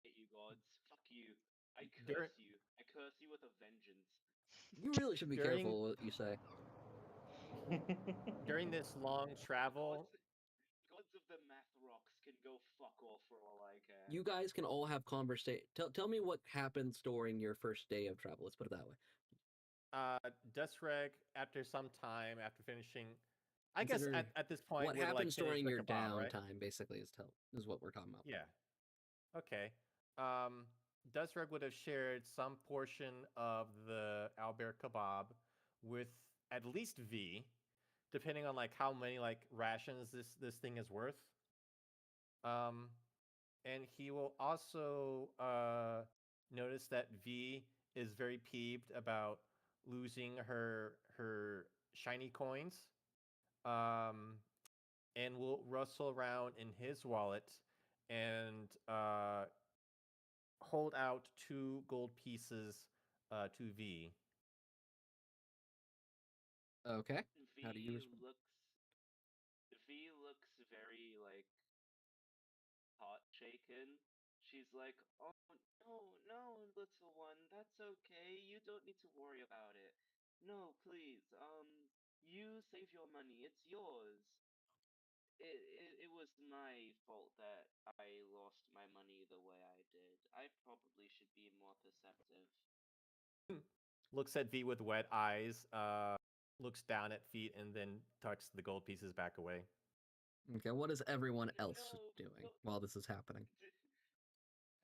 Hate you gods. Fuck you. I Dur- curse you. I curse you with a vengeance. You really should be During- careful what you say. During this long travel, Gods of the math rocks can go fuck off for all I care. You guys can all have conversation. Tell me what happens during your first day of travel. Let's put it that way. Dustreg, after some time, after finishing, I guess Consider at this point, what would like happens finish during the your kebab, right? downtime, basically, is what we're talking about. Yeah. Okay. Dustreg would have shared some portion of the Albert kebab with at least V, depending on like how many like rations this thing is worth. Um, and he will also notice that V is very peeved about losing her shiny coins. And will rustle around in his wallet and hold out 2 gold pieces to V. Okay. V How do you respond? looks very like heart shaken. She's like, "Oh no, little one, that's okay. You don't need to worry about it. No, please. You save your money. It's yours. It was my fault that I lost my money the way I did. I probably should be more perceptive." Looks at V with wet eyes, looks down at feet, and then tucks the gold pieces back away. Okay, what is everyone else No, doing no. while this is happening?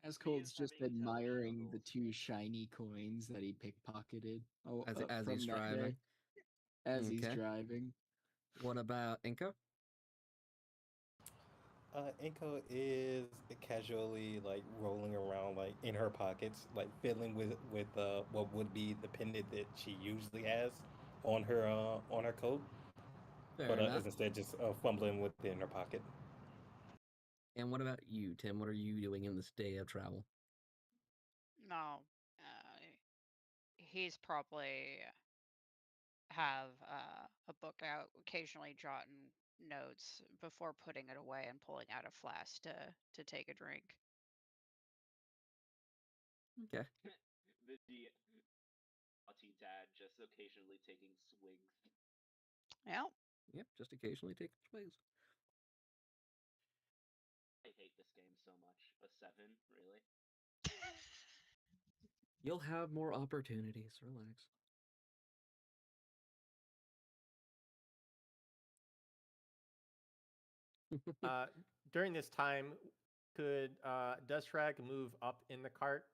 As Z is Cold's just having his own admiring the struggles. 2 shiny coins that he pickpocketed As from he's that driving. day as he's Okay. driving. What about Inko? Inko is casually like rolling around like in her pockets, like fiddling with what would be the pendant that she usually has on her coat, Fair but is enough. instead just fumbling with it in her pocket. And what about you, Tim? What are you doing in this day of travel? No, he's probably have a book out, occasionally jotting notes before putting it away and pulling out a flask to take a drink. Okay. The naughty dad just occasionally taking swigs. Yeah. Yep, just occasionally take swigs. I hate this game so much. A 7, really? You'll have more opportunities. Relax. During this time, could Dustrag move up in the cart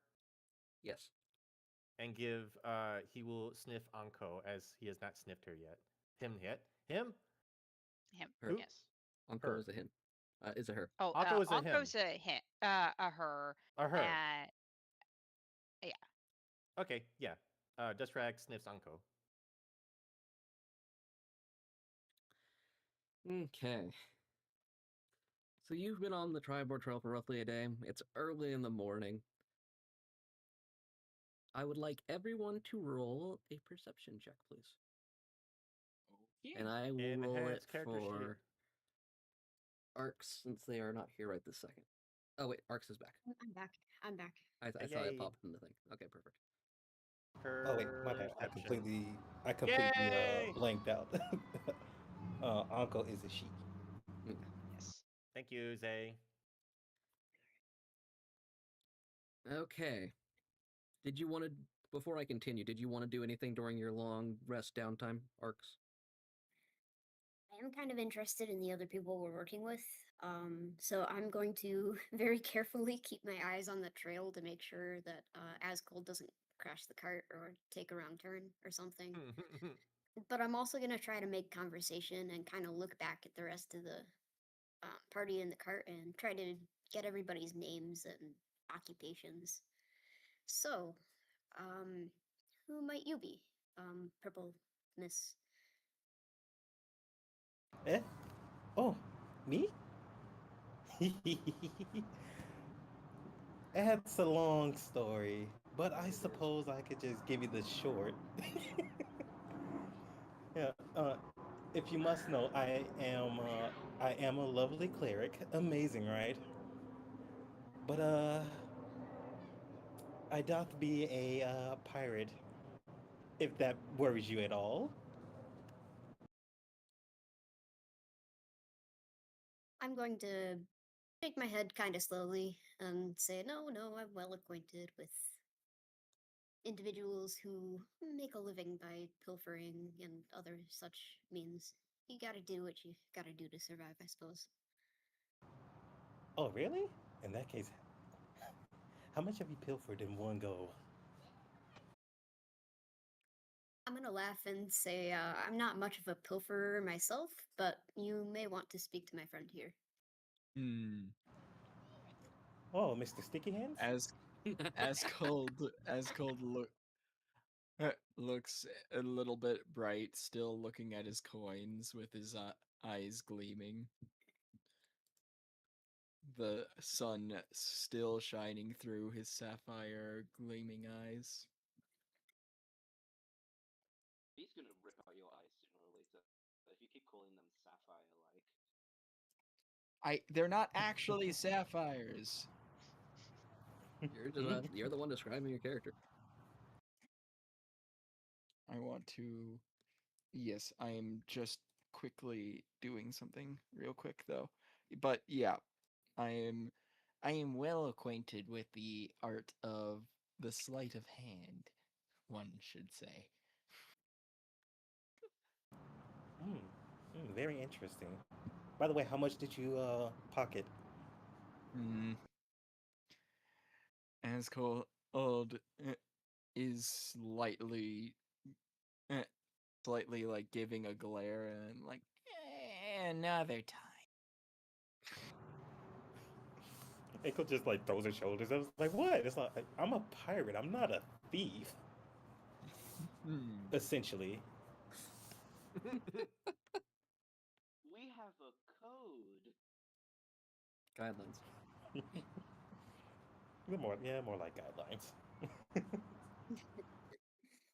Yes. and give? He will sniff Anko as he has not sniffed her yet. Him yet? Him? Him. Her. Who? Yes. Uncle Her. is a him. Is a her. Oh, Anko is a him. Anko's a him, a her, A her. and yeah. Okay, yeah. Dustrag sniffs Anko. Okay. So you've been on the Triboard Trail for roughly a day. It's early in the morning. I would like everyone to roll a perception check, please. Okay. And I will roll it Enhance character sheet. for Arcs since they are not here right this second. Oh wait, Arcs is back. I'm back. I'm back. I saw it Yay. popped in the thing. Okay, perfect. Oh wait, my bad. Perception. I completely Yay! blanked out. Uncle is a she. Yeah. Yes. Thank you, Zay. Okay. Did you want to, before I continue, did you want to do anything during your long rest downtime, Arcs? I am kind of interested in the other people we're working with. So I'm going to very carefully keep my eyes on the trail to make sure that Ascold doesn't crash the cart or take a wrong turn or something. But I'm also going to try to make conversation and kind of look back at the rest of the party in the cart and try to get everybody's names and occupations. So, who might you be, Purple Miss? Eh? Oh, me? That's a long story, but I suppose I could just give you the short. Yeah. If you must know, I am a lovely cleric. Amazing, right? But I doth be a pirate. If that worries you at all. I'm going to shake my head kind of slowly and say, no, no, I'm well acquainted with individuals who make a living by pilfering and other such means. You gotta do what you gotta do to survive, I suppose. Oh, really? In that case, how much have you pilfered in one go? I'm gonna laugh and say, I'm not much of a pilferer myself, but you may want to speak to my friend here. Hmm. Oh, Mr. Sticky Hands? As cold looks a little bit bright, still looking at his coins with his eyes gleaming. The sun still shining through his sapphire gleaming eyes. He's gonna rip out your eyes sooner or later. If you keep calling them sapphire-like. They're not actually sapphires. You're the one describing your character. I want to. Yes, I am just quickly doing something real quick though. But yeah, I am. I am well acquainted with the art of the sleight of hand, one should say. Very interesting. By the way, how much did you pocket? Hmm. As cold is uh, slightly like giving a glare and like another time. Ankle just like throws her shoulders. I was like, what? It's like I'm a pirate. I'm not a thief. Essentially. We have a code. Guidelines. More like guidelines.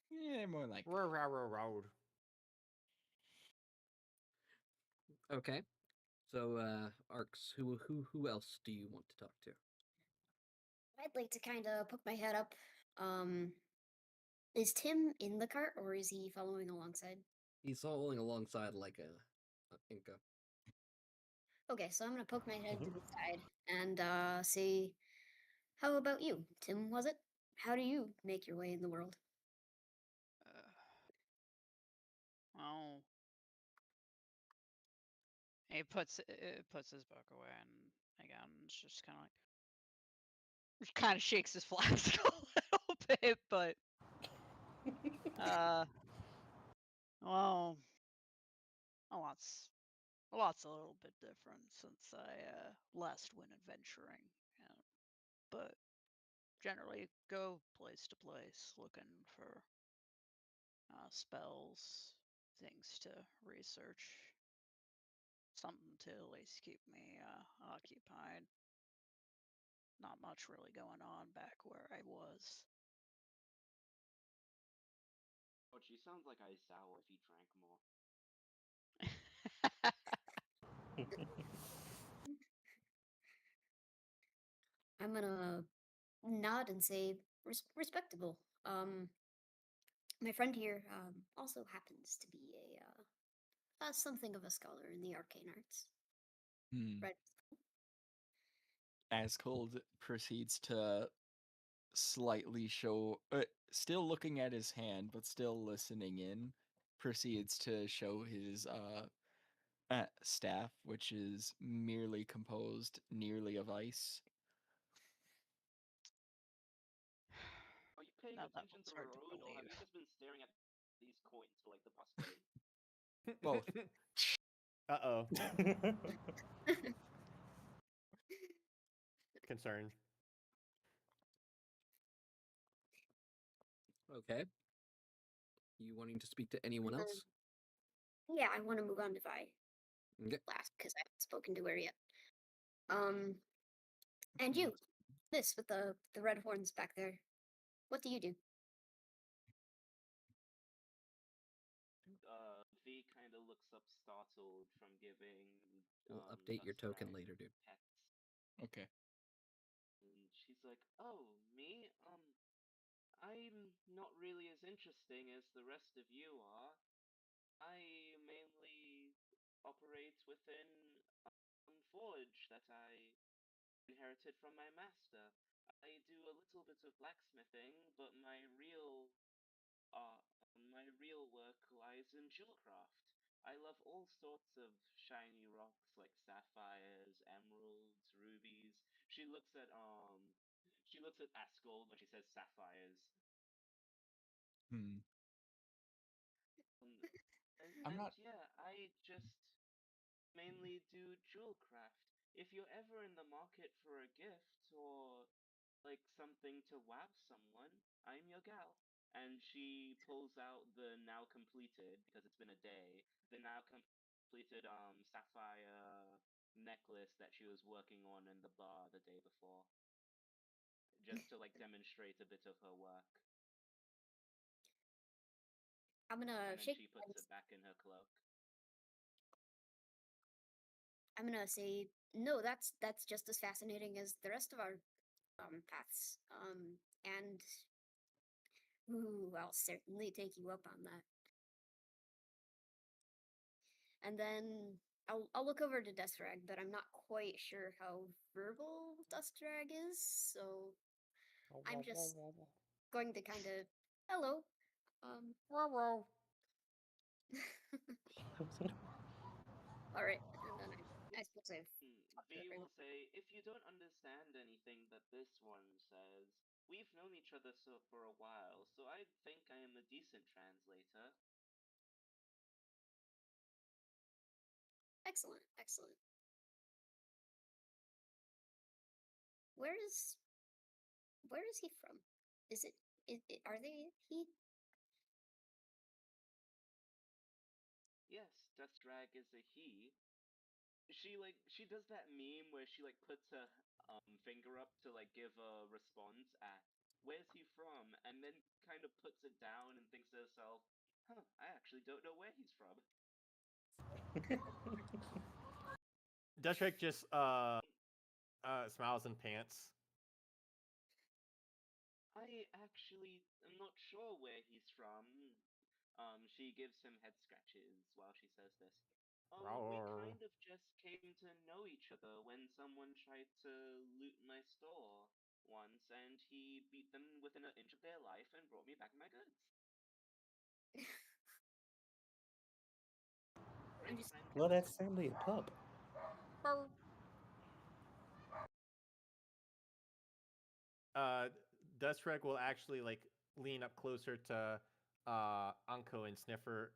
Yeah, more like Road. Okay. So, Arcs, who else do you want to talk to? I'd like to kind of poke my head up. Is Tim in the cart or is he following alongside? He's following alongside like a Inca. Okay, so I'm gonna poke my head to the side and say, "How about you, Tim? Was it? How do you make your way in the world?" Well, he puts his book away, and again, it's just kind of shakes his flask a little bit, but well, a lot's a little bit different since I last went adventuring, but generally go place to place looking for spells, things to research, something to at least keep me occupied. Not much really going on back where I was. Oh, she sounds like Aizawa if he drank more. I'm gonna nod and say, "Respectable." My friend here also happens to be a something of a scholar in the arcane arts. Right. As cold proceeds to slightly show, still looking at his hand, but still listening in, proceeds to show his staff, which is merely composed nearly of ice. Are you paying Now that attention one's to hard to Road, or have believe. you just been staring at these coins for like the past day? Both. Uh-oh. Concerned. Okay. You wanting to speak to anyone else? Yeah, I want to move on to Vi Okay. last because I haven't spoken to her yet. And you, this with the red horns back there. What do you do? V kind of looks up startled from giving We'll update your token Dustrag later, dude. pets. Okay. And she's like, "Oh, me? I'm not really as interesting as the rest of you are. I mainly operate within forge that I inherited from my master. I do a little bit of blacksmithing, but uh, my real work lies in jewelcraft. I love all sorts of shiny rocks like sapphires, emeralds, rubies. She looks at Asgold when she says sapphires. Hmm. Um, I'm and not. yeah, I just mainly do jewel craft. If you're ever in the market for a gift or like something to wow someone, I'm your gal. And she pulls out the now completed, because it's been a day, the now completed sapphire necklace that she was working on in the bar the day before. Just to like demonstrate a bit of her work. I'm gonna And then shake she puts hands. it back in her cloak. I'm gonna say no. That's just as fascinating as the rest of our paths. And ooh, I'll certainly take you up on that. And then I'll look over to Destrag, but I'm not quite sure how verbal Destrag is, so I'm just going to kind of hello. All right, and then I suppose I've talked to V will everyone. say, if you don't understand anything that this one says, we've known each other for a while, so I think I am a decent translator. Excellent, excellent. Where is he from? Is it, are they he? Yes, Dustrag is a he. She does that meme where she puts her finger up to give a response at where's he from, and then kind of puts it down and thinks to herself, huh, I actually don't know where he's from. Dushrak just smiles and pants. I actually am not sure where he's from. She gives him head scratches while she says this. We kind of just came to know each other when someone tried to loot my store once, and he beat them within an inch of their life and brought me back my goods. Great just- friend. Well, that's certainly a pup. Dustrek will actually lean up closer to Anko and sniff her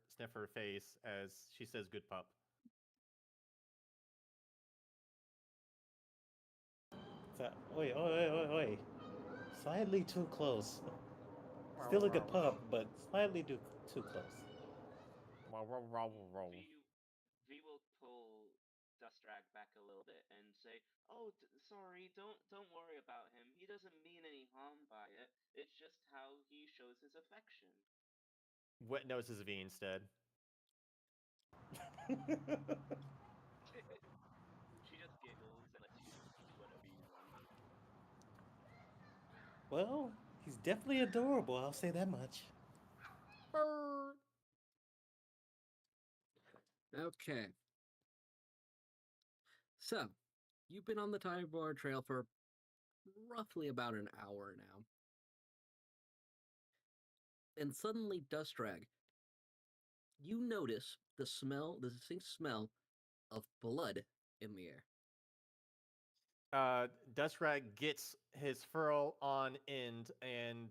face as she says "good pup." Wait. Slightly too close. Still a good pup, but slightly too close. V will pull Dustrag back a little bit and say, "Oh, sorry, don't worry about him. He doesn't mean any harm by it. It's just how he shows his affection." Wet noses V instead. She just giggles and lets you do whatever you want. Well, he's definitely adorable, I'll say that much. Okay. So, you've been on the Time Bar Trail for roughly about an hour now. And suddenly, Dustrag, you notice the distinct smell of blood in the air. Dustrag gets his furl on end and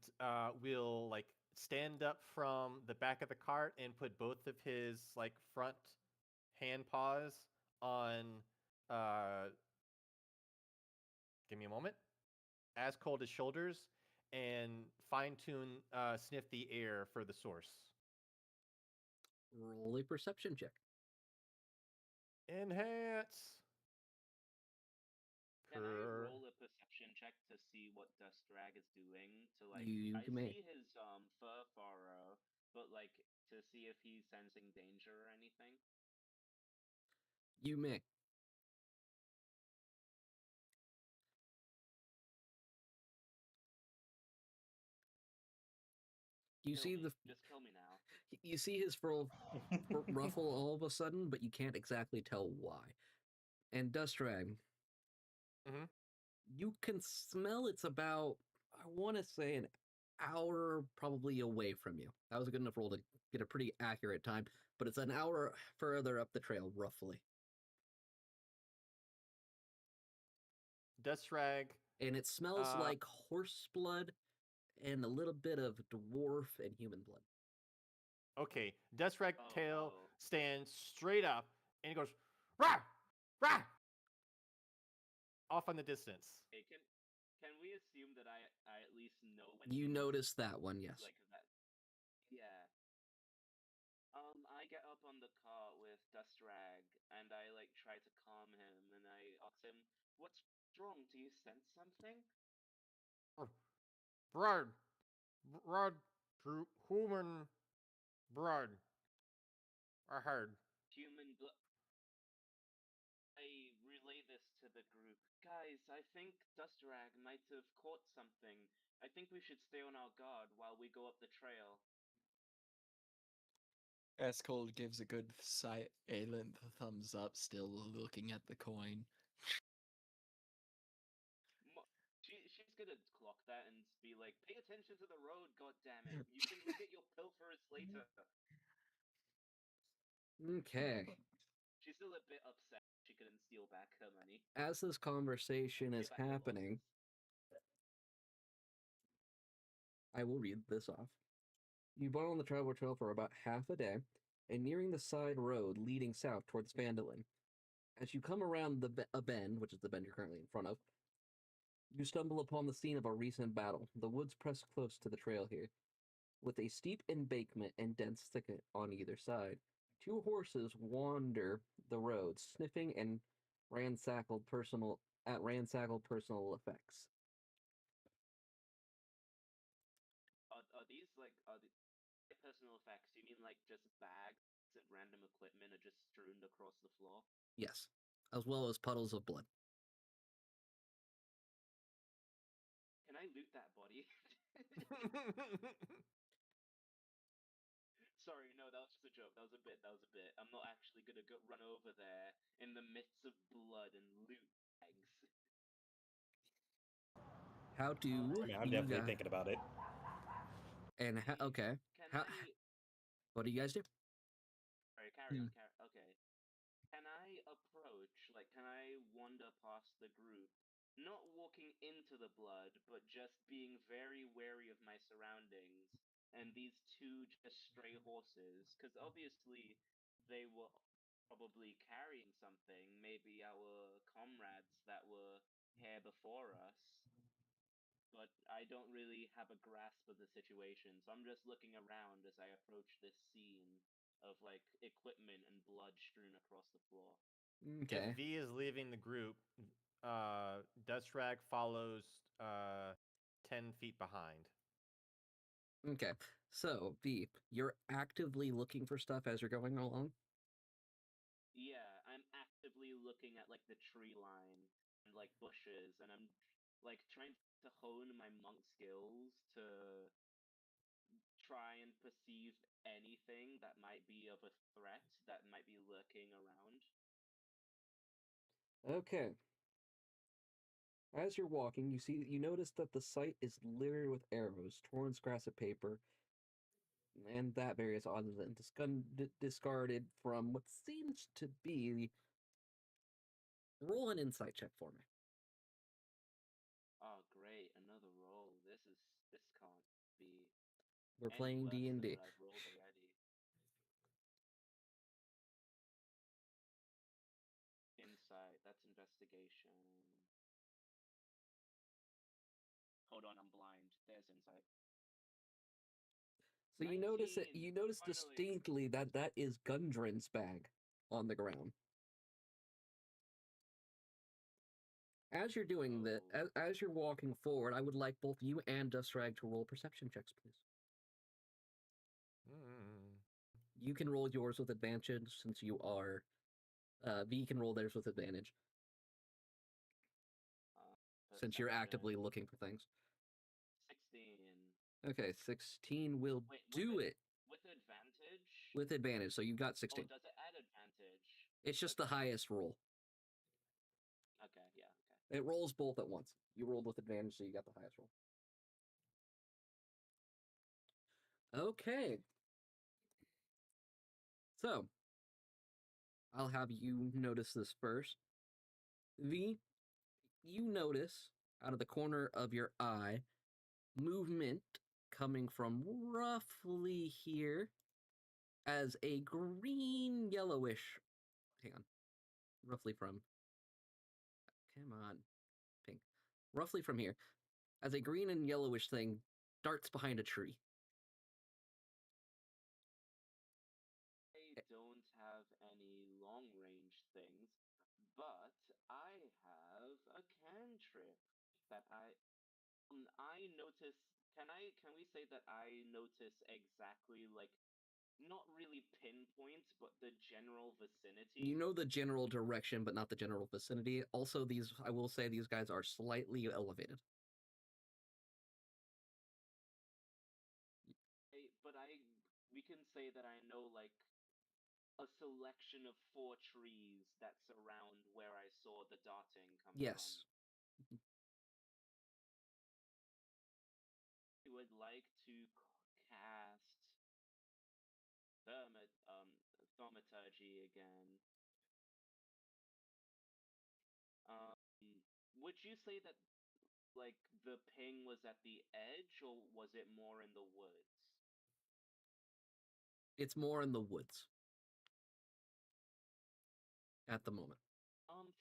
will stand up from the back of the cart and put both of his front hand paws on give me a moment. As cold as shoulders and fine tune sniff the air for the source. Roll a perception check. Enhance. Can I roll a perception check to see what Dustrag is doing? You I may. see his fur furrow, but to see if he's sensing danger or anything. You may. Just kill me now. You see his fur ruffle all of a sudden, but you can't exactly tell why. And Dustrag, Mhm. you can smell it's about, I want to say, an hour probably away from you. That was a good enough roll to get a pretty accurate time, but it's an hour further up the trail, roughly. Dustrag. And it smells like horse blood and a little bit of dwarf and human blood. Okay, Dustrag tail no. stands straight up and he goes, rah, rah, off in the distance. Hey, can we assume that I at least know when You he's, notice that one, yes. that? Yeah. I get up on the cart with Dustrag and I try to calm him and I ask him, "What's wrong? Do you sense something?" Blood, blood, human blood. I heard. Human blood. I relay this to the group. Guys, I think Dustrag might have caught something. I think we should stay on our guard while we go up the trail. Cold gives a good silent thumbs up, still looking at the coin. She's gonna clock that and be like, "Pay attention to the road, goddammit! You can look at your pilferers later." Okay. She's still a bit upset she couldn't steal roll back her money. As this conversation is If I hit happening, losses. I will read this off. You've been on the travel trail for about half a day, and nearing the side road leading south towards Vandalin. As you come around a bend, which is the bend you're currently in front of, you stumble upon the scene of a recent battle. The woods press close to the trail here, with a steep embankment and dense thicket on either side. Two horses wander the road, sniffing and ransackled personal effects. Are these like by personal effects? You mean like just bags and random equipment are just strewn across the floor? Yes, as well as puddles of blood. Can I loot that body? Sorry, no, that was just a joke. That was a bit. I'm not actually gonna run over there in the midst of blood and loot bags. How do I mean, I'm you definitely guys thinking about it. and okay? Can How? I? What do you guys do? Sorry, carry on. Okay. Can I approach? Like, can I wander past the group? Not walking into the blood, but just being very wary of my surroundings. And these two just stray horses, because obviously they were probably carrying something, maybe our comrades that were here before us. But I don't really have a grasp of the situation, so I'm just looking around as I approach this scene of like equipment and blood strewn across the floor. Okay. If V is leaving the group, Dustrag follows 10 feet behind. Okay. So, V, you're actively looking for stuff as you're going along? Yeah, I'm actively looking at like the tree line and like bushes, and I'm like trying to hone my monk skills to try and perceive anything that might be of a threat that might be lurking around. Okay. As you're walking, you notice that the site is littered with arrows, torn scraps of paper, and that various odds and discarded from what seems to be. Roll an insight check for me. Oh, great! Another roll. This can't be We're any playing worse than D&D. what I've rolled already. Insight. That's investigation. Hold on, I'm blind. There's insight. So you notice it. 19, You notice finally. distinctly that that is Gundren's bag on the ground. As you're doing that, Oh. as you're walking forward, I would like both you and Dustrag to roll perception checks, please. You can roll yours with advantage since you are. V can roll theirs with advantage since you're actively Perception. looking for things. 16. Okay, 16 will Wait, do it with advantage? with advantage. So you got Oh, 16. does it add advantage? It's just the Okay. highest roll. Okay, yeah, okay. It rolls both at once. You rolled with advantage, so you got the highest roll. Okay. So, I'll have you notice this first. V, you notice out of the corner of your eye movement coming from roughly here as a green yellowish. Hang on. Roughly from. Come on. Pink. Roughly from here as a green and yellowish thing darts behind a tree. I don't have any long range things, but I have a cantrip that I notice. Can we say that I notice exactly like not really pinpoint, but the general vicinity? You know the general direction, but not the general vicinity. Also, I will say these guys are slightly elevated. We can say that I know like a selection of 4 trees that surround where I saw the darting come Yes. from. I would like to cast thaumaturgy again. would you say that like the ping was at the edge, or was it more in the woods? It's more in the woods at the moment.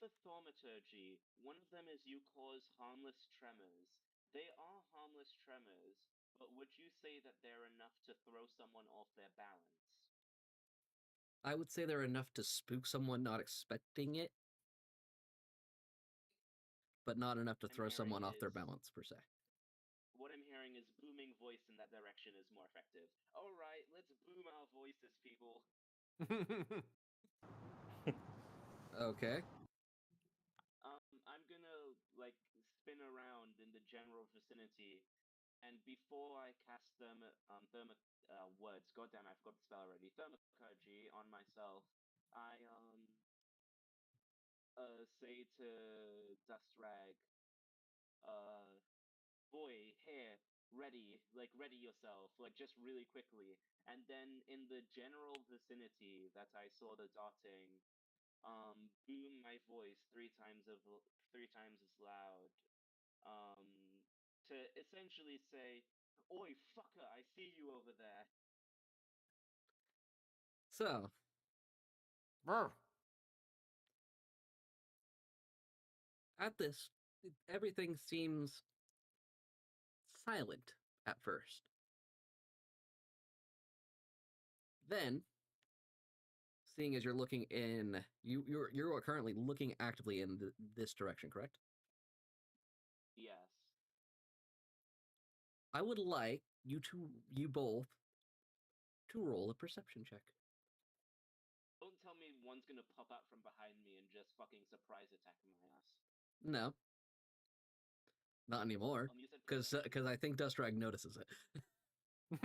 For thaumaturgy, one of them is you cause harmless tremors. They are harmless tremors, but would you say that they're enough to throw someone off their balance? I would say they're enough to spook someone not expecting it, but not enough to I'm throw someone hearing off their is balance per se. what I'm hearing is booming voice in that direction is more effective. All right, let's boom our voices, people. Okay. I'm gonna like spin around in the general vicinity, and before I cast words, goddamn, I forgot the spell already. Thermacurgy on myself. I say to Dust Rag, boy, here, ready, like ready yourself, like just really quickly. And then in the general vicinity that I saw the darting, boom my voice 3 times as loud, um, to essentially say, "Oi, fucker! I see you over there." So, Brr. at this, everything seems silent at first. Then, seeing as you're looking in, you are currently looking actively in this direction, correct? Yes. I would like you both, to roll a perception check. Don't tell me one's gonna pop out from behind me and just fucking surprise attack my ass. No, not anymore, You said because perception? I think Dustrag notices it. You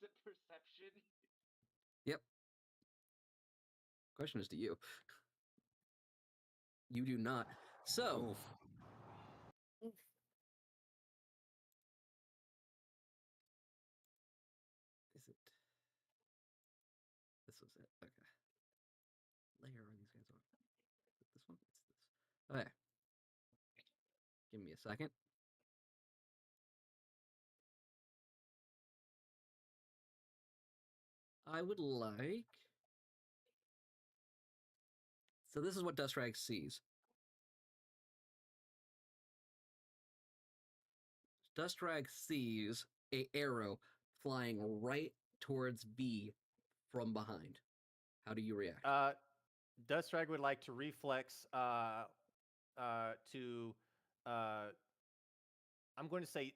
said perception? Yep. Question is to you. You do not. So, Oof. Oof. is it? This was it. Okay. Layer are these guys on? Is it this one? It's this. Okay. Give me a second. I would like. So this is what Dustrag sees. Dustrag sees a arrow flying right towards B from behind. How do you react? Dustrag would like to reflex to I'm going to say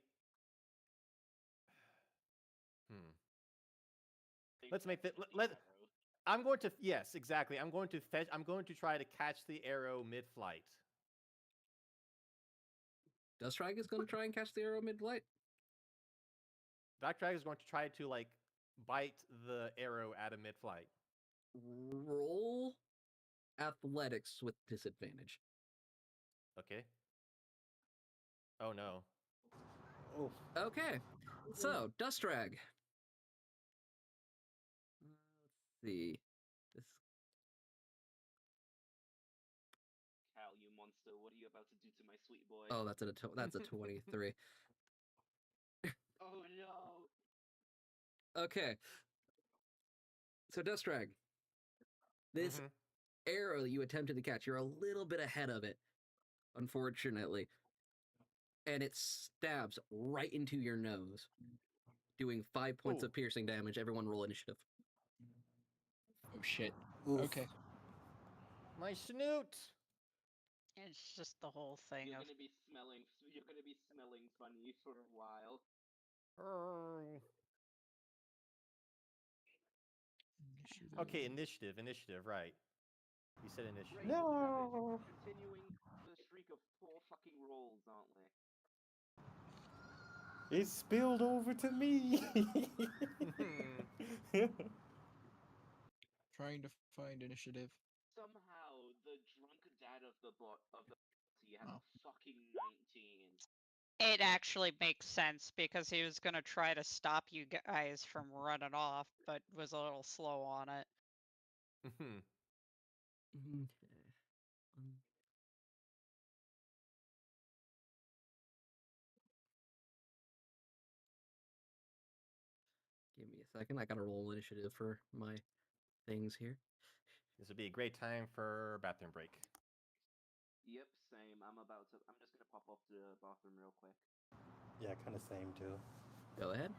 let's make that I'm going to yes, exactly. I'm going to try to catch the arrow mid-flight. Dustrag is going to try and catch the arrow mid-flight. Dustrag is going to try to like bite the arrow at a mid-flight. Roll athletics with disadvantage. Okay. Oh no. Oof. Okay, so Dustrag. Let's see. This. Cal, you monster, what are you about to do to my sweet boy? Oh, that's a 23. Oh no! Okay. So Dustrag, this arrow that you attempted to catch, you're a little bit ahead of it, unfortunately. And it stabs right into your nose, doing 5 points Ooh. of piercing damage. Everyone roll initiative. Oh shit. Oof. Okay. My snoot. It's just the whole thing You're of gonna be smelling funny for a while. Initiative. Okay, initiative, right. You said initiative. Right, No. continuing the streak of 4 fucking rolls, aren't we? It spilled over to me. Trying to find initiative. Somehow, the drunk dad of the party has Oh. a fucking 19. it actually makes sense because he was going to try to stop you guys from running off, but was a little slow on it. Okay. Give me a second. I gotta roll initiative for my things here. This would be a great time for bathroom break. Yep, same. I'm just gonna pop off to the bathroom real quick. Yeah, kind of same too. Go ahead.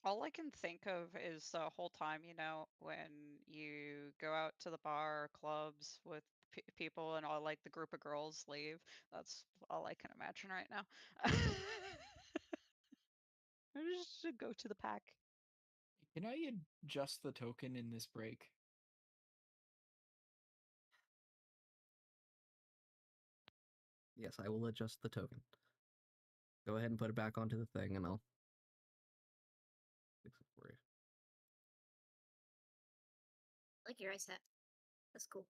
All I can think of is the whole time, when you go out to the bar or clubs with people and all like the group of girls leave. That's all I can imagine right now. I just should go to the pack. Can I adjust the token in this break? Yes, I will adjust the token. Go ahead and put it back onto the thing, and I'll fix it for you. I like your ice hat. That's cool.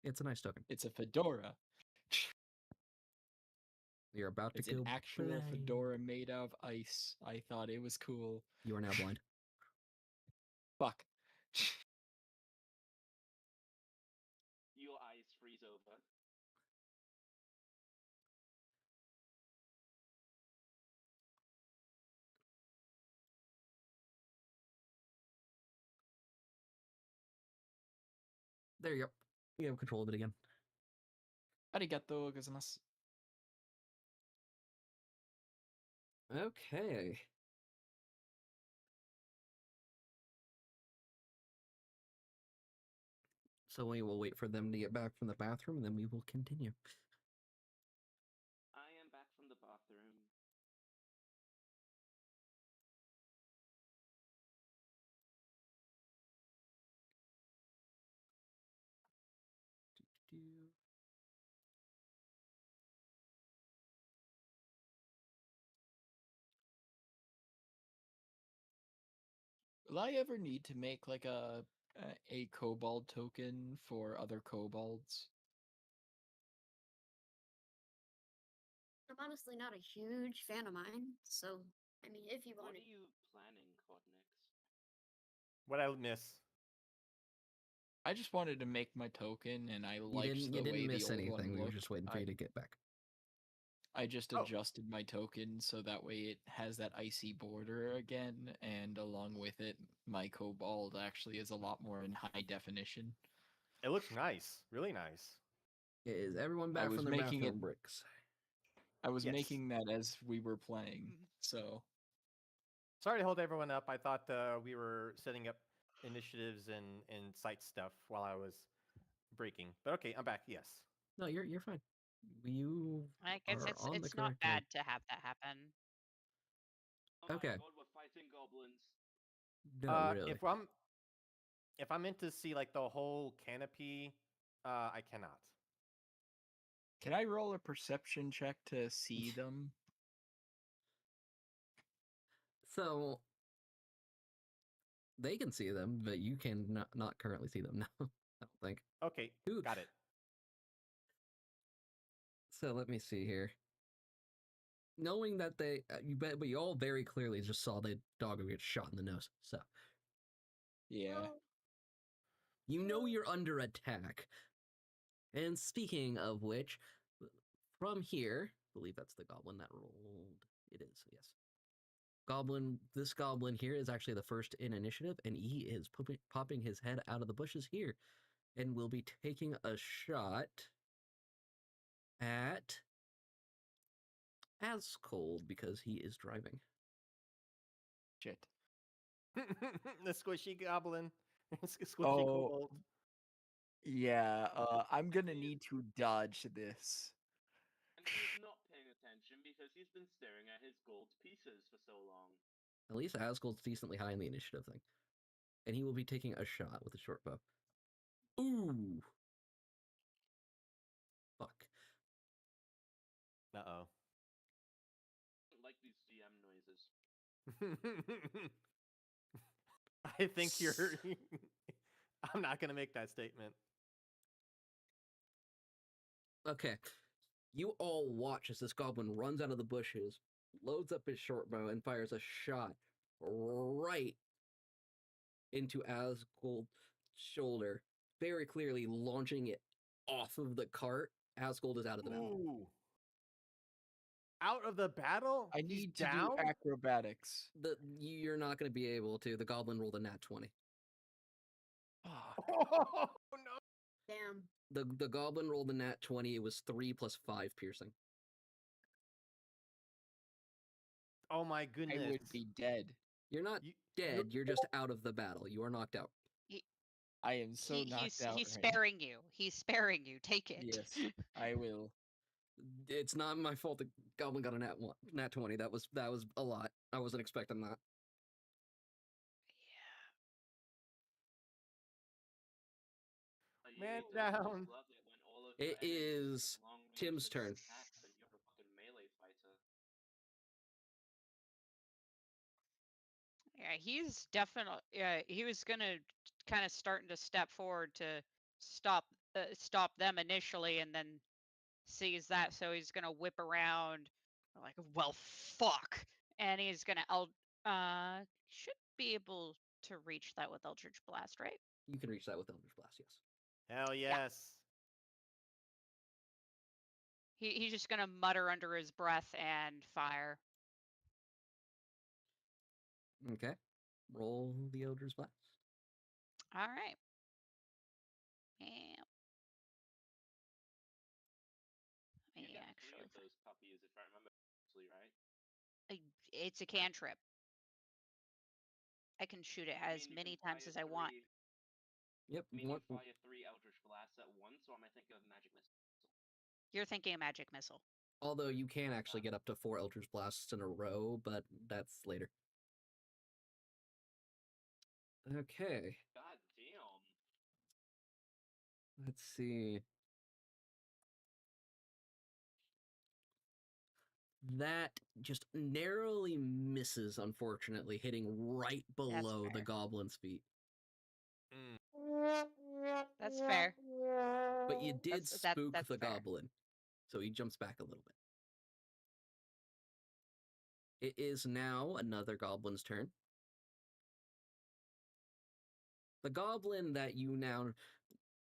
It's a nice token. It's a fedora. You're about It's to an go actual blind. fedora made of ice. I thought it was cool. You are now blind. Fuck. Your eyes freeze over. There you go. You have control of it again. Arigato gozaimasu. Okay. So we will wait for them to get back from the bathroom, and then we will continue. I am back from the bathroom. Will I ever need to make like a kobold token for other kobolds? I'm honestly not a huge fan of mine, so I mean, if you What wanted, are you planning, Codnix? What I miss? I just wanted to make my token, and I You liked didn't the way the miss old anything. one We were looked. just waiting for you to get back. I just Oh. adjusted my token so that way it has that icy border again, and along with it, my kobold actually is a lot more in high definition. It looks nice, really nice. Is everyone back was from their making bathroom it- breaks? I was Yes. making that as we were playing, so Sorry to hold everyone up. I thought we were setting up initiatives and site stuff while I was breaking. But okay, I'm back. Yes. No, you're fine. You I guess are on the it's not correct time. bad to have that happen. Oh Okay. my god, we're fighting goblins. No, really. If I'm meant to see like the whole canopy, I cannot. can I roll a perception check to see them? So they can see them, but you can not currently see them now. I don't think. Okay, Ooh. got it. So let me see here. Knowing that but you all very clearly just saw the dog get shot in the nose. So Yeah. you know you're under attack. And speaking of which, from here, I believe that's the goblin that rolled. It is, yes. This goblin here is actually the first in initiative, and he is popping his head out of the bushes here, and will be taking a shot at Ascold because he is driving. Shit. The squishy goblin. Squishy Oh. kobold. Yeah, I'm gonna need to dodge this. And he's not paying attention because he's been staring at his gold pieces for so long. At least Ascold's decently high in the initiative thing. And he will be taking a shot with a short bow. Ooh! Fuck. Uh-oh. I don't like these GM noises. I think you're... I'm not going to make that statement. Okay. You all watch as this goblin runs out of the bushes, loads up his short bow, and fires a shot right into Asgold's shoulder, very clearly launching it off of the cart. Asgold is out of the battle. Ooh. out of the battle? I He's need to down? do acrobatics. You're not going to be able to. The goblin rolled a nat 20. Fuck. Oh, no. Damn. The goblin rolled a nat 20. It was 3 plus 5 piercing. Oh my I goodness. would be dead. You're not You- dead. You're just out of the battle. You are knocked out. I am so knocked out He's right now. sparing you. He's sparing you. Take it. Yes, I will. It's not my fault the goblin got a nat 20. That was a lot. I wasn't expecting that. Yeah, Man you don't down. just love it when all of It your enemies is have long-range Tim's turn. attacks and you're a fucking melee fighter. Yeah, he's definitely. Yeah, he was gonna kind of starting to step forward to stop them initially, and then sees that, so he's gonna whip around, like, well, fuck, and he's gonna should be able to reach that with Eldritch Blast, right? You can reach that with Eldritch Blast, yes. Hell yes. He's just gonna mutter under his breath and fire. Okay. Roll the Eldritch Blast. All right. Yeah. You Me get 3 actually, of those puppies if I remember correctly, right? it's a cantrip. I can shoot it I as mean, you many can times fire as I want. 3 Yep. I mean, you fire 3 Eldritch Blasts at once, or am I thinking of Magic Missile? You're thinking of Magic Missile. Although you can actually get up to 4 Eldritch Blasts in a row, but that's later. Okay. God damn. Let's see. That just narrowly misses, unfortunately, hitting right below the fair. goblin's feet. Mm. That's fair. But you did spook That's the fair. goblin, so he jumps back a little bit. It is now another goblin's turn. The goblin that you now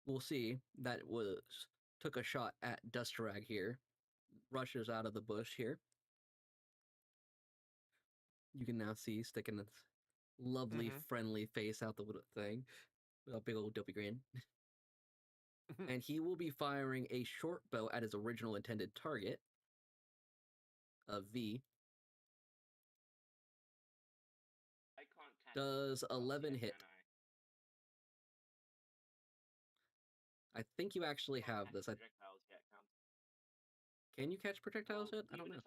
will see that took a shot at Dustrag here rushes out of the bush here. You can now see sticking its lovely, friendly face out the thing with a big old dopey grin. And he will be firing a short bow at his original intended target, a V. I can't catch Does the 11 yet, hit? can I? I think you actually Can't have catch this. projectiles yet, Can you catch projectiles well, yet? I don't know.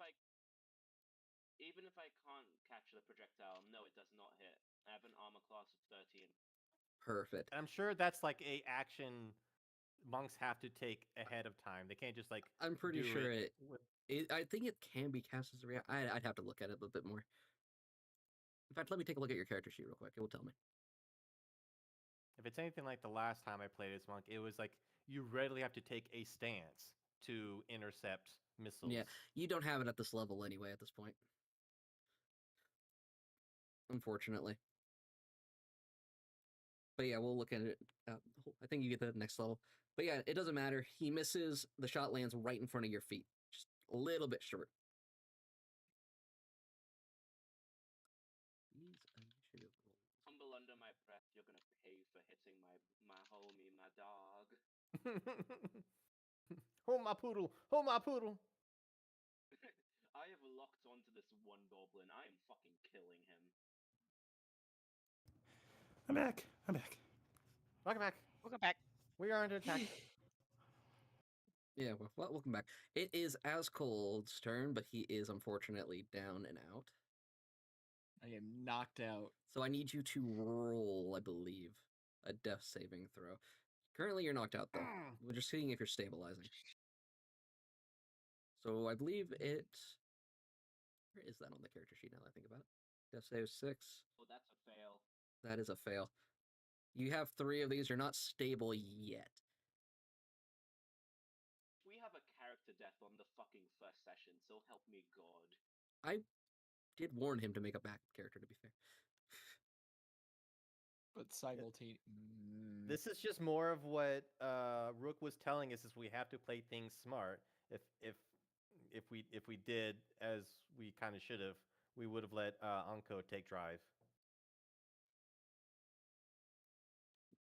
Even if I can't catch the projectile, no, it does not hit. I have an armor class of 13. Perfect. I'm sure that's like a action monks have to take ahead of time. They can't just like. I'm pretty do sure it. I think it can be cast as a reaction. I'd have to look at it a bit more. In fact, let me take a look at your character sheet real quick. It will tell me. If it's anything like the last time I played as monk, it was like you readily have to take a stance to intercept missiles. Yeah, you don't have it at this level anyway at this point. Unfortunately. But yeah, we'll look at it. I think you get the next level. But yeah, it doesn't matter. He misses. The shot lands right in front of your feet. Just a little bit short. These initiative rolls. Humble under my breath, you're gonna pay for hitting my homie, my dog. Oh my poodle! Oh my poodle! I have locked onto this one goblin. I am fucking killing him. I'm back. I'm back. Welcome back. Welcome back. We are under attack. Yeah, well, welcome back. It is Ascold's turn, but he is unfortunately down and out. I am knocked out. So I need you to roll, I believe, a death saving throw. Currently, you're knocked out, though. We're just seeing if you're stabilizing. So I believe it... Where is that on the character sheet now that I think about it? Death save 6. Oh, that's a fail. That is a fail. You have 3 of these. You're not stable yet. We have a character death on the fucking first session, so help me God. I did warn him to make a backup character, to be fair. But simultaneously. This is just more of what Rook was telling us: is we have to play things smart. if we did as we kind of should have, we would have let Anko take drive.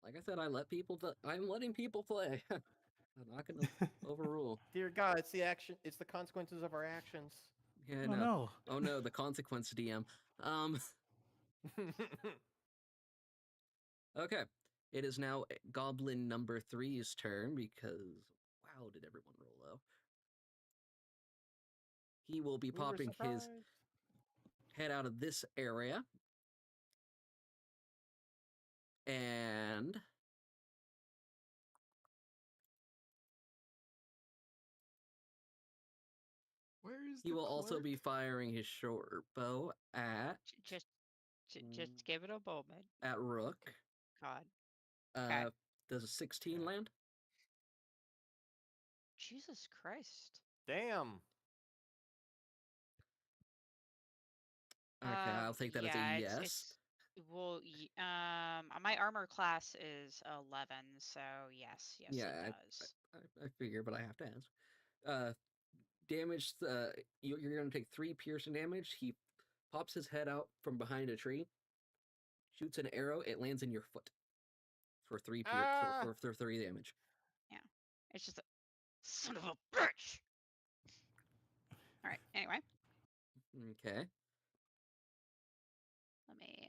Like I said, I'm letting people play. I'm not gonna overrule. Dear God, it's the action. It's the consequences of our actions. Yeah, Oh no. no. Oh no, the consequence DM. Okay. It is now Goblin number 3's turn because wow, did everyone roll low? He will be We were popping his surprised. head out of this area. And Where is he the will also clerk? be firing his short bow Just give it a moment. at Rook. God. Okay. Does a 16 land? Jesus Christ. Damn. Okay, I'll take that as a Yeah, yes. it's well, my armor class is 11, so yes, Yeah, it does. I figure, but I have to ask. Damage. You're going to take 3 piercing damage. He pops his head out from behind a tree, shoots an arrow. It lands in your foot for 3 Ah! for 3 damage. Yeah, it's just a son of a bitch. All right. Anyway, Okay. let me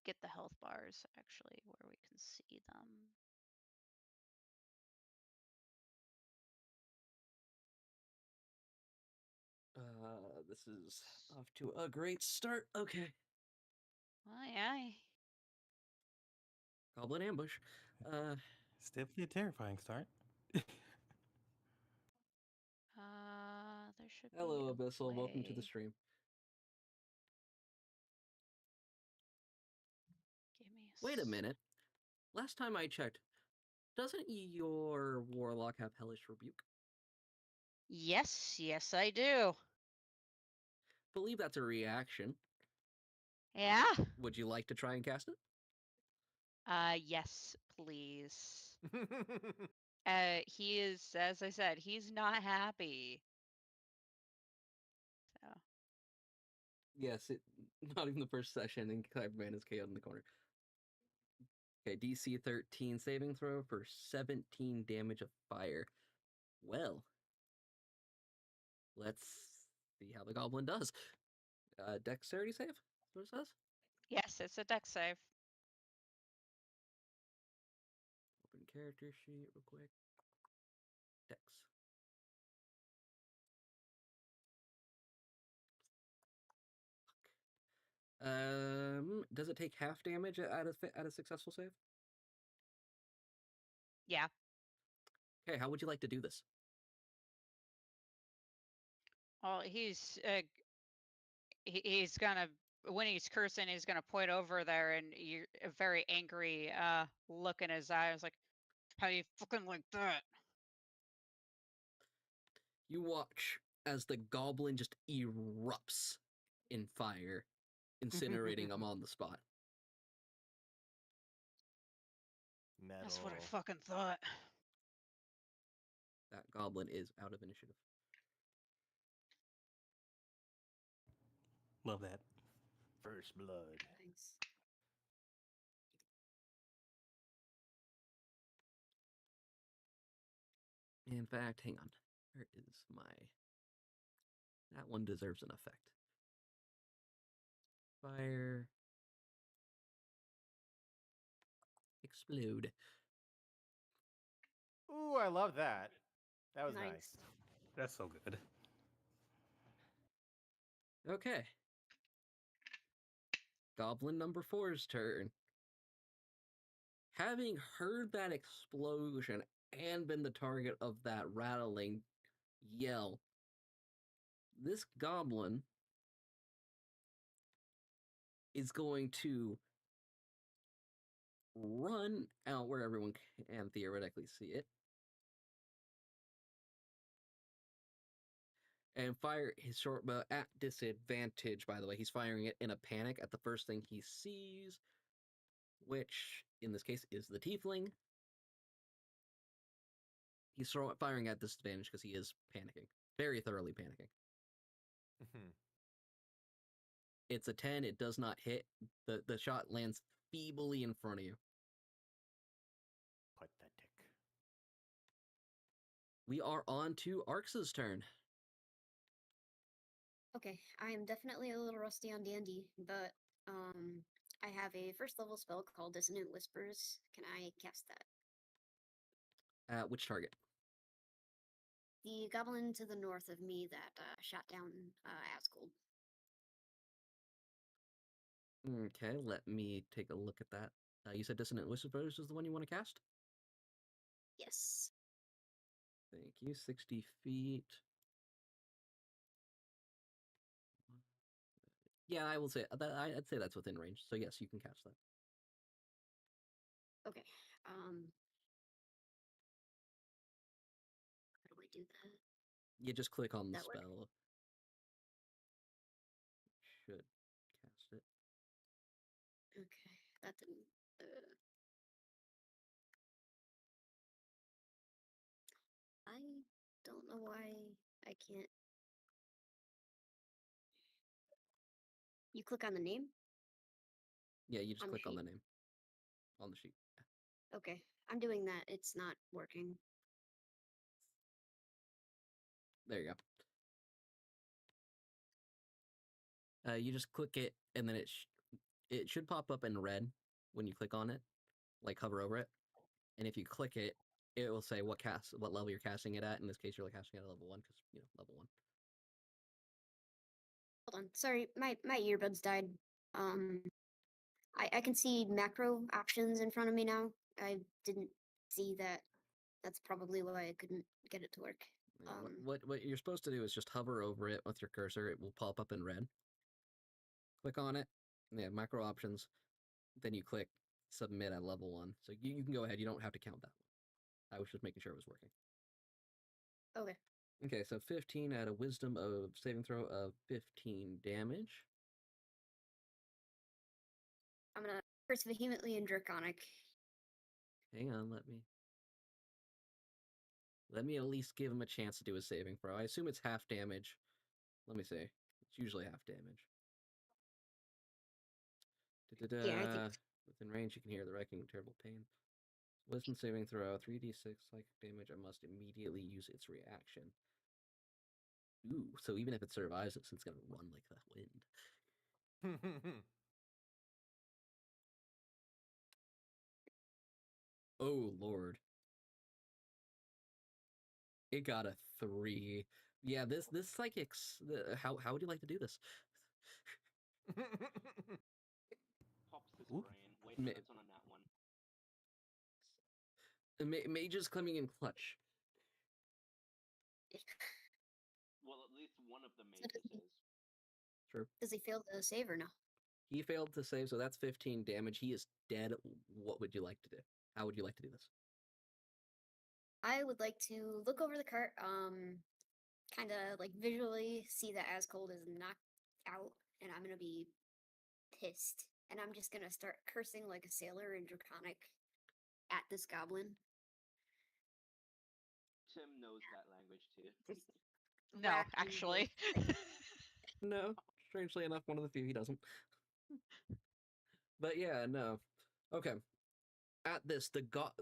get the health bars actually where we can see them. This is off to a great start. Okay. Aye, aye. Goblin ambush. It's definitely a terrifying start. There should Hello, be a Abyssal. Welcome to the way. stream. Give me Wait a minute. Last time I checked, doesn't your warlock have Hellish Rebuke? Yes, I do. Believe that's a reaction. Yeah. Would you like to try and cast it? Yes, please. He is, as I said, he's not happy. So. Yes, not even the first session, and Cyberman is KO'd in the corner. Okay, DC 13 saving throw for 17 damage of fire. Well, let's see how the goblin does. Dexterity save? That's what it says? Yes, it's a dex save. Open character sheet real quick. Dex. Does it take half damage at a successful save? Yeah. Okay, how would you like to do this? Well, he's gonna, when he's cursing, he's gonna point over there, and you're a very angry look in his eyes, like, how you fucking like that? You watch as the goblin just erupts in fire, incinerating him on the spot. Metal. That's what I fucking thought. That goblin is out of initiative. Love that. First blood. Thanks. In fact, hang on. Where is my... That one deserves an effect. Fire. Explode. Ooh, I love that. That was nice. Nice. That's so good. Okay. Goblin number 4's turn. Having heard that explosion and been the target of that rattling yell, this goblin is going to run out where everyone can theoretically see it and fire his short bow at disadvantage. By the way, he's firing it in a panic at the first thing he sees, which in this case is the tiefling. He's firing at disadvantage because he is panicking, very thoroughly panicking. Mhm. It's a 10. It does not hit. The shot lands feebly in front of you. Pathetic. We are on to Arx's turn. Okay, I am definitely a little rusty on D&D, but I have a first level spell called Dissonant Whispers. Can I cast that? Which target? The goblin to the north of me that shot down Asgold. Okay, let me take a look at that. You said Dissonant Whispers is the one you want to cast? Yes. Thank you. 60 feet. Yeah, I will say that. I'd say that's within range. So yes, you can cast that. Okay. How do I do that? You just click on the That work? spell. Should cast it. Okay, that didn't. I don't know why I can't. You click on the name Yeah, you just on the click on sheet? the name on the sheet. Okay, I'm doing that. It's not working. There you go. You just click it, and then it should pop up in red when you click on it, like hover over it. And if you click it, it will say what level you're casting it at. In this case, you're casting it at level 1 because level 1. Hold on. Sorry, my earbuds died. Um, I can see macro options in front of me now. I didn't see that. That's probably why I couldn't get it to work. Yeah, what you're supposed to do is just hover over it with your cursor. It will pop up in red. Click on it. And they have macro options. Then you click submit at level 1. So you can go ahead. You don't have to count that one. I was just making sure it was working. Okay. Okay, so 15 at a wisdom of saving throw of 15 damage. I'm gonna curse vehemently in Draconic. Hang on, let me at least give him a chance to do a saving throw. I assume it's half damage. Let me see. It's usually half damage. Yeah, I think so. Within range, you can hear the wrecking of terrible pain. Wisdom saving throw, 3d6 psychic damage. I must immediately use its reaction. Ooh, so even if it survives, it's gonna run like the wind. Oh lord. It got a 3. Yeah, this psychics. How would you like to do this? Pops his Ooh. brain. Wait, no, that's on a nat one. Mages coming in clutch. Well, at least one of the So mages is. Sure. Does he fail to save or no? He failed to save, so that's 15 damage. He is dead. What would you like to do? How would you like to do this? I would like to look over the cart, kind of like visually see that Ascold is knocked out, and I'm gonna be pissed, and I'm just gonna start cursing like a sailor in Draconic at this goblin. Tim knows that language too. Just No, whack him actually. with- No, strangely enough, one of the few he doesn't. But yeah, no. Okay. At this,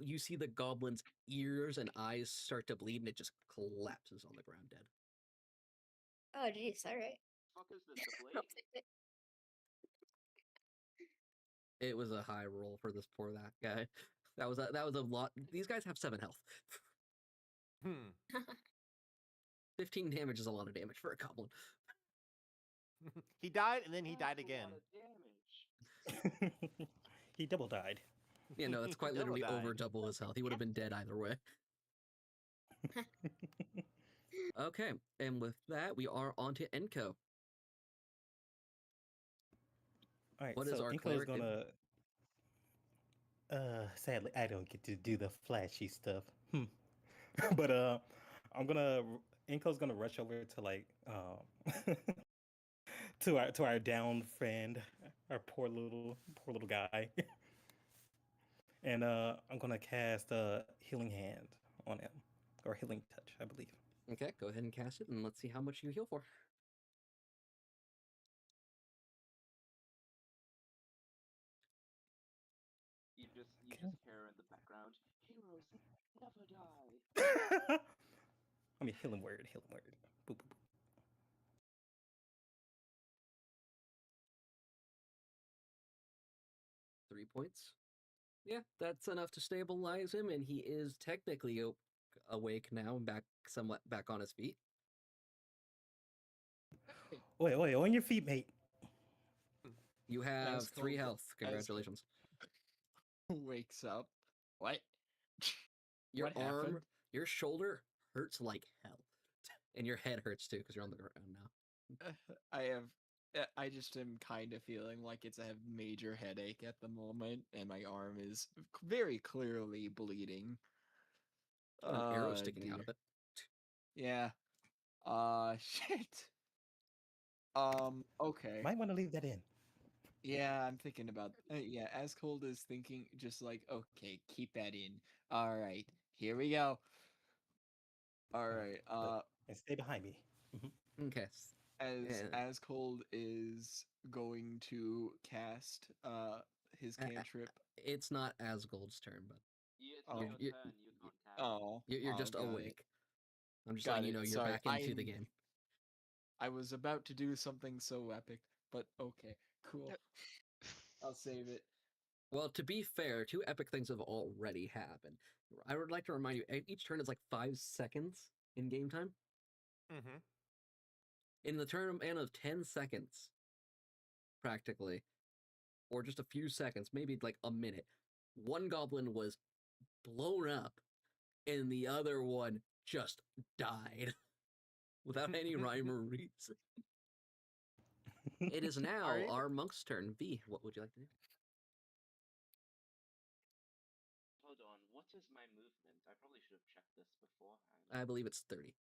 you see the goblin's ears and eyes start to bleed, and it just collapses on the ground dead. Oh, jeez. All right. Fuck is this, the I'll blade? take it. It was a high roll for this poor guy. That was a lot. These guys have 7 health. 15 damage is a lot of damage for a goblin. He died and then he died That's a again. lot of damage. He double died. Yeah, no, that's quite Double literally died. over double his health. He would have been dead either way. Okay, and with that, we are on to Enko. All right, What is so our Inko's cleric do? gonna. Sadly, I don't get to do the flashy stuff. But I'm gonna. Inko's gonna rush over to to our downed friend, our poor little guy, and I'm gonna cast Healing Hand on him. or healing touch, I believe. Okay, go ahead and cast it, and let's see how much you heal for. You just Okay. hear in the background, heroes never die. I mean, healing word, healing word. Boop, boop, boop. 3 points. Yeah, that's enough to stabilize him, and he is technically awake now and somewhat back on his feet. Wait, on your feet, mate. You have As 3 Cold- health. as- Congratulations. Wakes up. What? Your What arm, happened? your shoulder hurts like hell, and your head hurts too because you're on the ground now. I just am kind of feeling like it's a major headache at the moment, and my arm is very clearly bleeding. Got an arrow sticking out Dear. of it. Yeah. Shit. Okay. Might want to leave that in. Yeah, I'm thinking about. Yeah, as cold as thinking, just like, okay, keep that in. All right, here we go. All right. And stay behind me. Okay. As cold is going to cast his cantrip. It's not Asgold's turn, but It's Oh. not your You- turn, you can't cast. Oh, you're just got it. awake. I'm just Got letting you it. know you're Sorry, back into the game. I was about to do something so epic, but okay, cool. I'll save it. Well, to be fair, 2 epic things have already happened. I would like to remind you, each turn is like 5 seconds in game time. Mm-hmm. In the turn of 10 seconds, practically, or just a few seconds, maybe like a minute, one goblin was blown up, and the other one just died without any rhyme or reason. It is now Alright. our monk's turn. V, what would you like to do? Hold on, what is my movement? I probably should have checked this beforehand. I believe it's 30.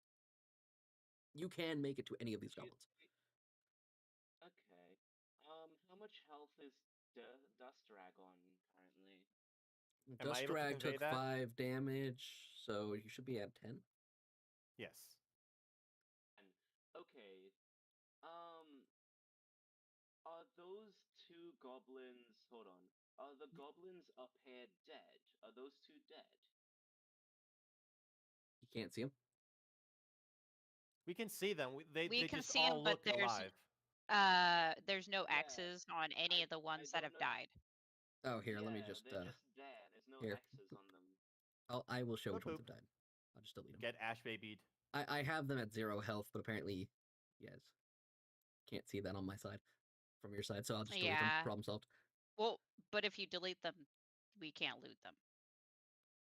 You can make it to any of these Shoot, goblins. Okay. How much health is Dust Drag on currently? Am I Dust able to Drag convey took that? 5 damage, so you should be at 10. Yes. And okay. Are those 2 goblins? Hold on. Are the goblins up here dead? Are those 2 dead? You can't see them. We can see them. They can just see 'em, all but look alive. there's no Yeah, X's on any of the ones that don't have know. died. Oh, here, Yeah, let me just, they're just there. There's no here. X's on them. I will show which Boop, ones boop. have died. I'll just delete them. Get ash babied. I have them at 0 health, but apparently you guys can't see that on my side from your side, so I'll just delete them. Yeah. Problem solved. Well, but if you delete them, we can't loot them.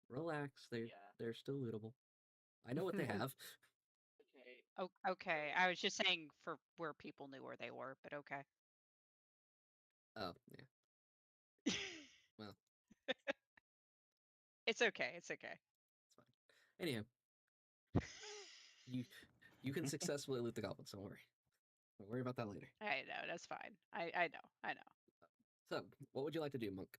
Relax, Yeah. they're still lootable. I know what they have. Okay. Oh, okay. I was just saying for where people knew where they were, but okay. Oh, yeah. Well. It's okay. It's okay. It's fine. Anyhow, you can successfully loot the goblins. Don't worry. Don't worry about that later. I know, that's fine. I know. So, what would you like to do, Monk?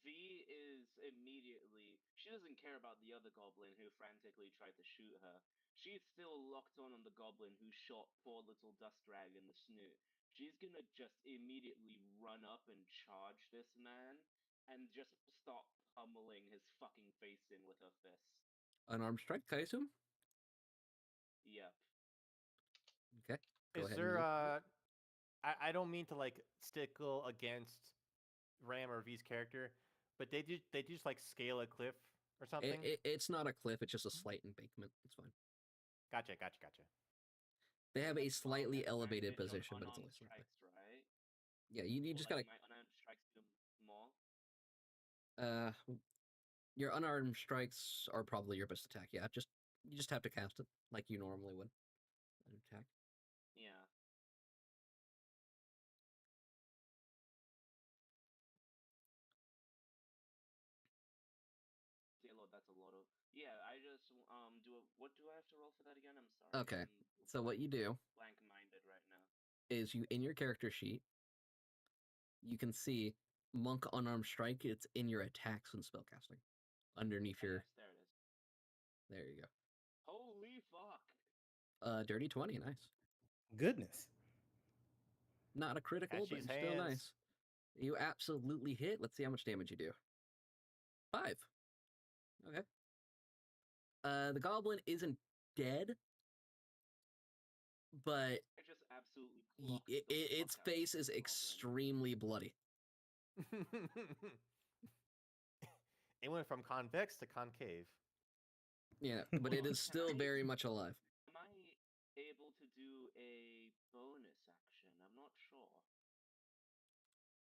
V is immediately. She doesn't care about the other goblin who frantically tried to shoot her. She's still locked on the goblin who shot poor little Dust Drag in the snoot. She's gonna just immediately run up and charge this man and just start pummeling his fucking face in with her fists. Unarmed strike, I assume? Yep. Okay. Go Is ahead there and I don't mean to like stickle against Ram or V's character, but they just like scale a cliff or something. it's not a cliff, it's just a slight embankment. It's fine. Gotcha. They have a That's not slightly an elevated advantage on position, but it's only unarmed slightly. strikes, right? Yeah, you Or just like gotta my unarmed strikes do more. your unarmed strikes are probably your best attack. Yeah, you just have to cast it like you normally would. An attack. Yeah. Dear Lord, that's a lot of. Yeah, I just what do I have to roll for that again? I'm sorry. Okay. I'm So what you do blank-minded right now. is you in your character sheet, you can see Monk unarmed strike. It's in your attacks and spellcasting, underneath Ah, your. yes, there it is. There you Holy fuck! go. Dirty 20, nice. Goodness. Not a critical, Catch but these still hands. nice. You absolutely hit. Let's see how much damage you do. 5. Okay. The goblin isn't dead, but I just absolutely clocked the its fuck out of face is this goblin. extremely bloody. It went from convex to concave. Yeah, but it Well, is can still I- very much alive. Am I able to do a bonus action? I'm not sure.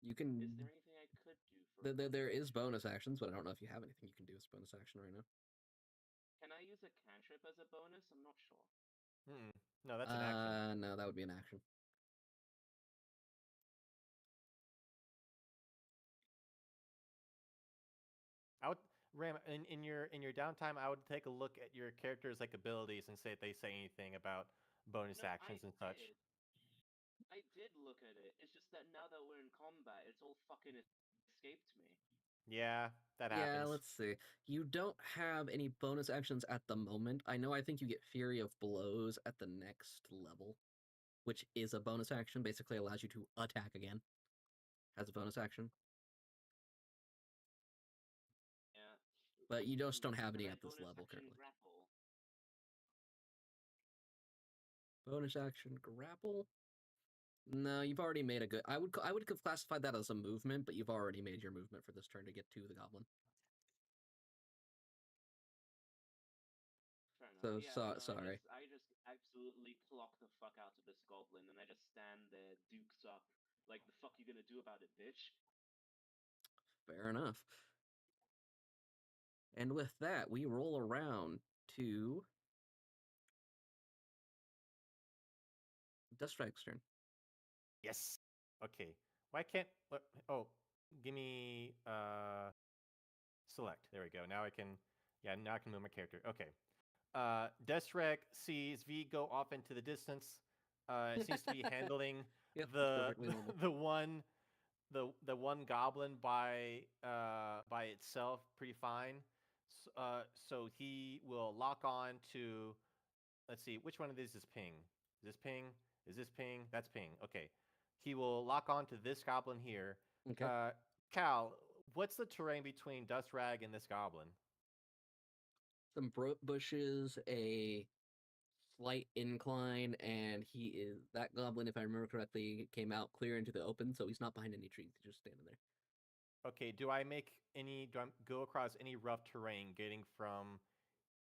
You can. Is there anything I could do for? There bonus is action? bonus actions, but I don't know if you have anything you can do as bonus action right now. Can I use a cantrip as a bonus? I'm not sure. No, that's an action. No, that would be an action. I would Ram in your downtime. I would take a look at your character's like abilities and see if they say anything about bonus No, actions and such. I did look at it. It's just that now that we're in combat, it's all fucking escaped me. Yeah, that Yeah, happens. let's see. You don't have any bonus actions at the moment. I know I think you get Fury of Blows at the next level, which is a bonus action. Basically allows you to attack again as a bonus action. Yeah. But you just don't have Can any I at this bonus level action currently. grapple? Bonus action grapple? No, you've already made a good. I would have classified that as a movement, but you've already made your movement for this turn to get to the goblin. Fair enough. So Yeah, no, sorry. I just absolutely clock the fuck out of this goblin, and I just stand there, dukes up, like the fuck you gonna do about it, bitch? Fair enough. And with that, we roll around to Duststrike's turn. Yes. Okay. Why can't? Oh, give me select. There we go. Now I can. Yeah, now I can move my character. Okay. Desrek sees V go off into the distance. It seems to be handling Yep, that's the perfectly normal. the one goblin by itself pretty fine. So he will lock on to. Let's see, which one of these is ping? Is this ping? Is this ping? That's ping. Okay. He will lock on to this goblin here. Okay. Cal, what's the terrain between Dust Rag and this goblin? Some bushes, a slight incline, and he is that goblin, if I remember correctly, came out clear into the open, so he's not behind any trees. He's just standing there. Okay, do I go across any rough terrain getting from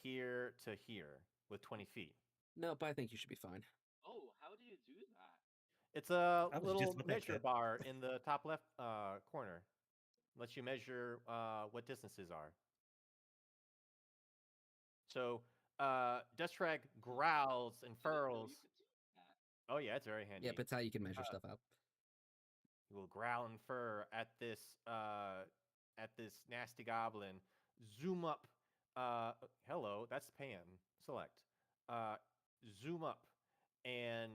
here to here with 20 feet? Nope, I think you should be fine. Oh, how do you do that? It's a I was little just looking at measure that. bar in the top left corner. Lets you measure what distances are. So Dustrag growls and I didn't know furls. you could do that. Oh yeah, it's very handy. Yep, it's how you can measure stuff out. He will growl and fur at this nasty goblin. Zoom up. Hello, that's Pan. Select. Zoom up and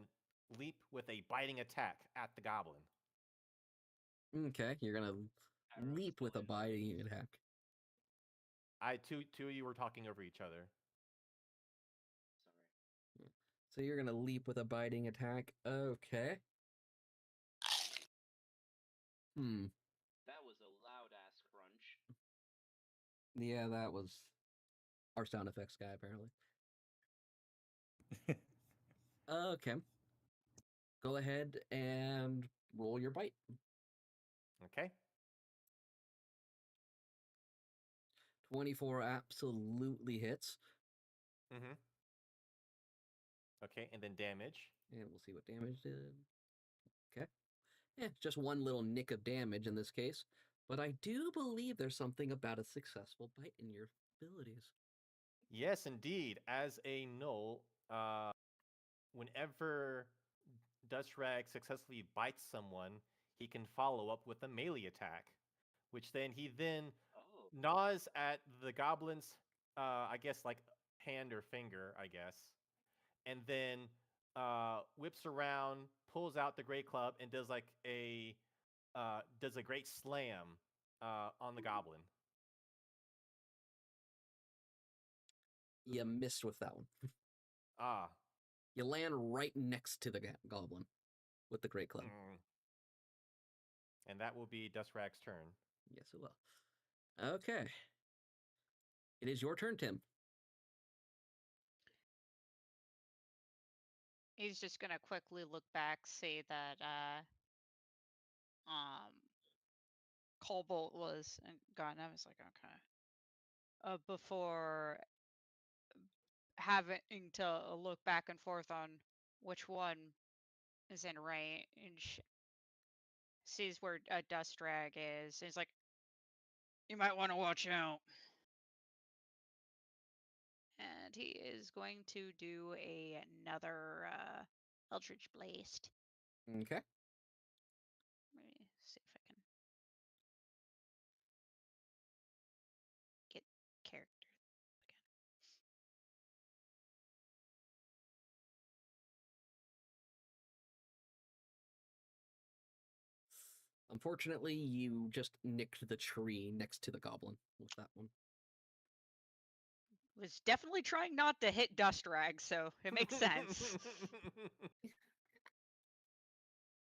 leap with a biting attack at the goblin. Okay, you're gonna Arrows leap with a flying out. biting attack. Two of you were talking over each other. Sorry. So you're gonna leap with a biting attack. Okay. That was a loud ass crunch. Yeah, that was our sound effects guy, apparently. Okay. Go ahead and roll your bite. Okay. 24 absolutely hits. Mm-hmm. Okay, and then damage. And we'll see what damage did. Okay. Yeah, just one little nick of damage in this case. But I do believe there's something about a successful bite in your abilities. Yes, indeed. As a null, whenever Dustrag successfully bites someone, he can follow up with a melee attack, which then he Oh. gnaws at the goblin's, I guess, like hand or finger, I guess, and then whips around, pulls out the great club, and does like a does a great slam on the goblin. You missed with that one. Ah. You land right next to the goblin with the great club. And that will be Dustrag's turn. Yes, it will. Okay. It is your turn, Tim. He's just gonna quickly look back, see that Cobalt was gone. I was like, okay. Before having to look back and forth on which one is in range, sees where Dustrag is. He's like, you might want to watch out. And he is going to do another Eldritch Blast. Okay. Let me see if I can get character again. Unfortunately, you just nicked the tree next to the goblin with that one. Was definitely trying not to hit Dustrag, so it makes sense.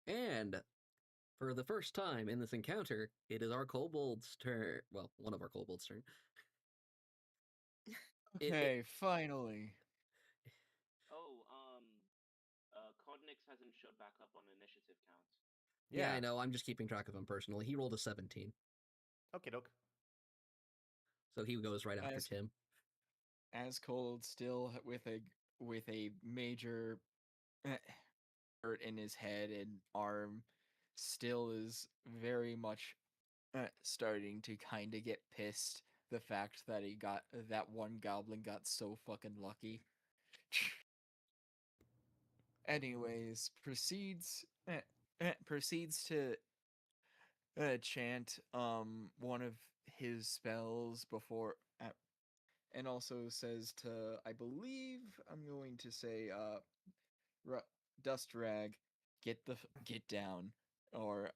And for the first time in this encounter, it is our kobold's turn. Well, one of our kobolds' turn. Okay, finally. Oh, Codnix hasn't showed back up on initiative count. Yeah, I know. I'm just keeping track of him personally. He rolled a 17. Okay, doke. So he goes right after Tim. As cold, still with a major hurt in his head and arm, still is very much starting to kind of get pissed. The fact that that one goblin got so fucking lucky. Anyways, proceeds to chant one of his spells before and also says to, I believe I'm going to say Dust Rag, get down, or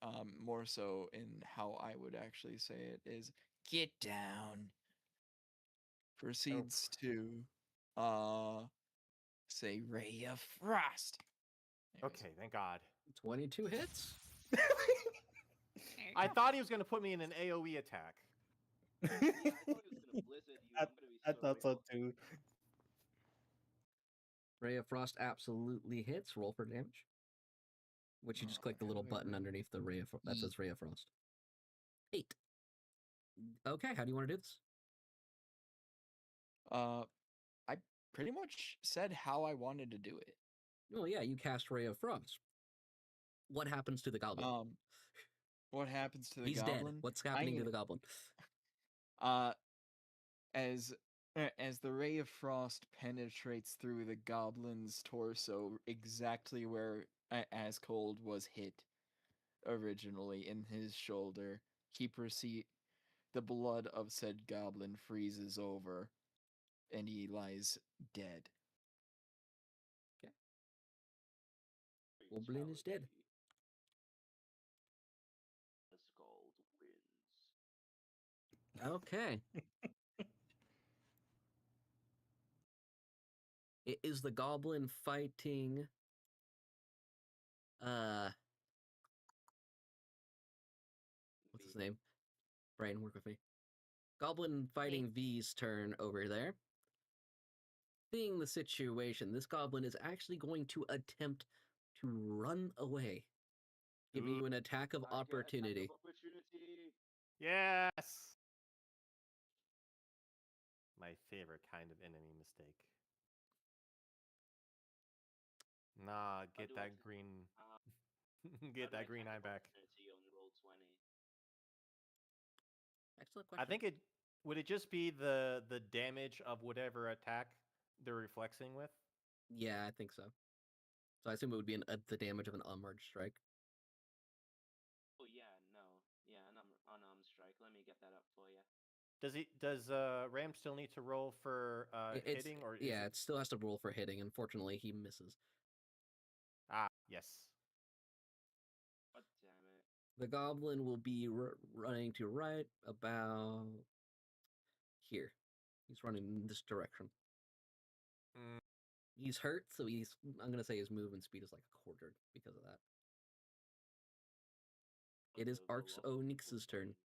more so in how I would actually say it is get down. Proceeds to say Ray of Frost. Anyways. Okay, thank God. 22 hits. I thought he was going to put me in an AoE attack. Yeah, I thought he was gonna blizzard you. I'm gonna be I thought so too. Ray of Frost absolutely hits. Roll for damage. Which you just click the little button underneath the Ray of that says Ray of Frost. 8. Okay, how do you want to do this? I pretty much said how I wanted to do it. Well, yeah, you cast Ray of Frost. What happens to the goblin? What happens to the He's goblin? dead. What's happening to the goblin? As the ray of frost penetrates through the goblin's torso, exactly where As Cold was hit originally in his shoulder, the blood of said goblin freezes over, and he lies dead. Okay. Goblin is dead. Gold wins. Okay. It is the goblin fighting what's his name? Brain, work with me. Goblin fighting V's turn over there. Seeing the situation, this goblin is actually going to attempt to run away, giving you an attack of opportunity. Yes! My favorite kind of enemy mistake. Nah, get that green... get that green eye back. Excellent question. I think it... Would it just be the damage of whatever attack they're reflexing with? Yeah, I think so. So I assume it would be the damage of an unarmed strike. Oh yeah, no. Yeah, an unarmed strike. Let me get that up for you. Does Ram still need to roll for hitting, or it still has to roll for hitting. Unfortunately, he misses. Ah, yes. God damn it. The goblin will be running to right about here. He's running in this direction. Mm. He's hurt, so I'm gonna say his movement speed is like a quarter because of that. It is Arx Onyx's turn.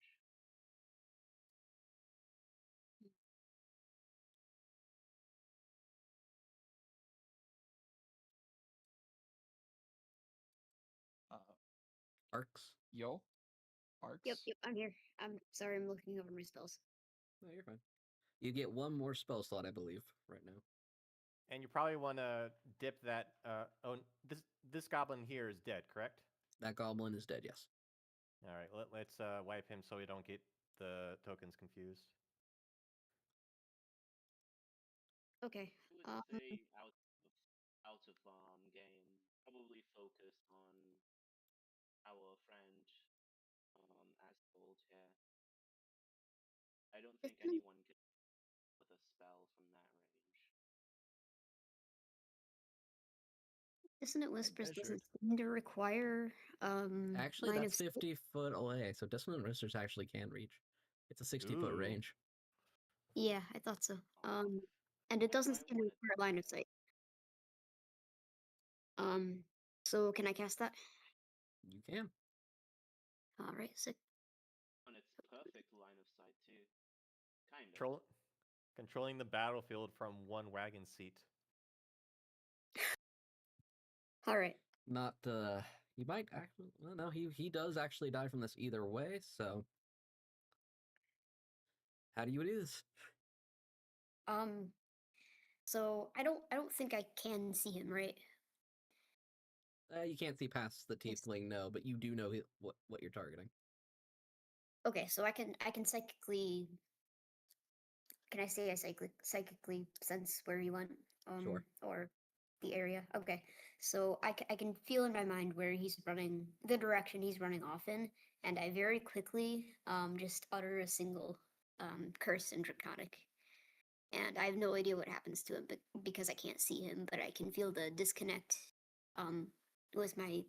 Arx. Yo, Arcs. Yep, I'm here. I'm sorry, I'm looking over my spells. No, you're fine. You get one more spell slot, I believe, right now. And you probably want to dip that. This goblin here is dead, correct? That goblin is dead, yes. All right, let's wipe him so we don't get the tokens confused. Okay. I would say out of game, probably focus on our friend Asgold here. I don't think Dissonant, anyone can with a spell from that range. Dissonant Whispers measured. doesn't seem to require Actually, line that's of sight. 50 foot away, so Dissonant Whispers actually can reach. It's a 60-foot Ooh. range. Yeah, I thought so. Oh. And it Well, doesn't I seem to wanted require line of sight. So can I cast that? You can. All right, sick. and it's perfect line of sight too. Kind of. Controlling the battlefield from one wagon seat. All right. Not, he might actually, well, no, he does actually die from this either way, so. How do you do this? So I don't think I can see him, right? You can't see past the Yes. tiefling, no, but you do know what you're targeting. Okay, so I can psychically. Can I say I psychically sense where he went? Sure. Or the area. Okay, so I can feel in my mind where he's running, the direction he's running off in, and I very quickly just utter a single curse in Draconic, and I have no idea what happens to him, but because I can't see him, but I can feel the disconnect with my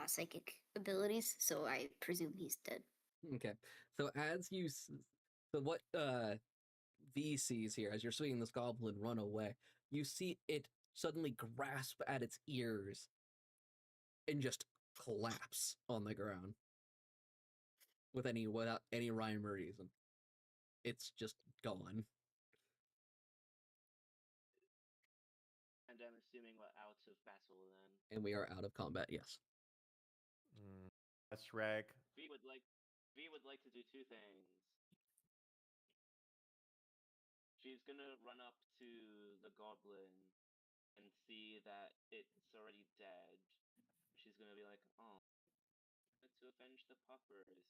psychic abilities, so I presume he's dead. Okay. So as you, so what V sees here, as you're seeing this goblin run away, you see it suddenly grasp at its ears and just collapse on the ground without any rhyme or reason. It's just gone. And I'm assuming we're out of battle then. And we are out of combat, yes. That's Reg. V would like to do two things. She's gonna run up to the goblin and see that it's already dead. She's gonna be like, "Oh, to avenge the puppers,"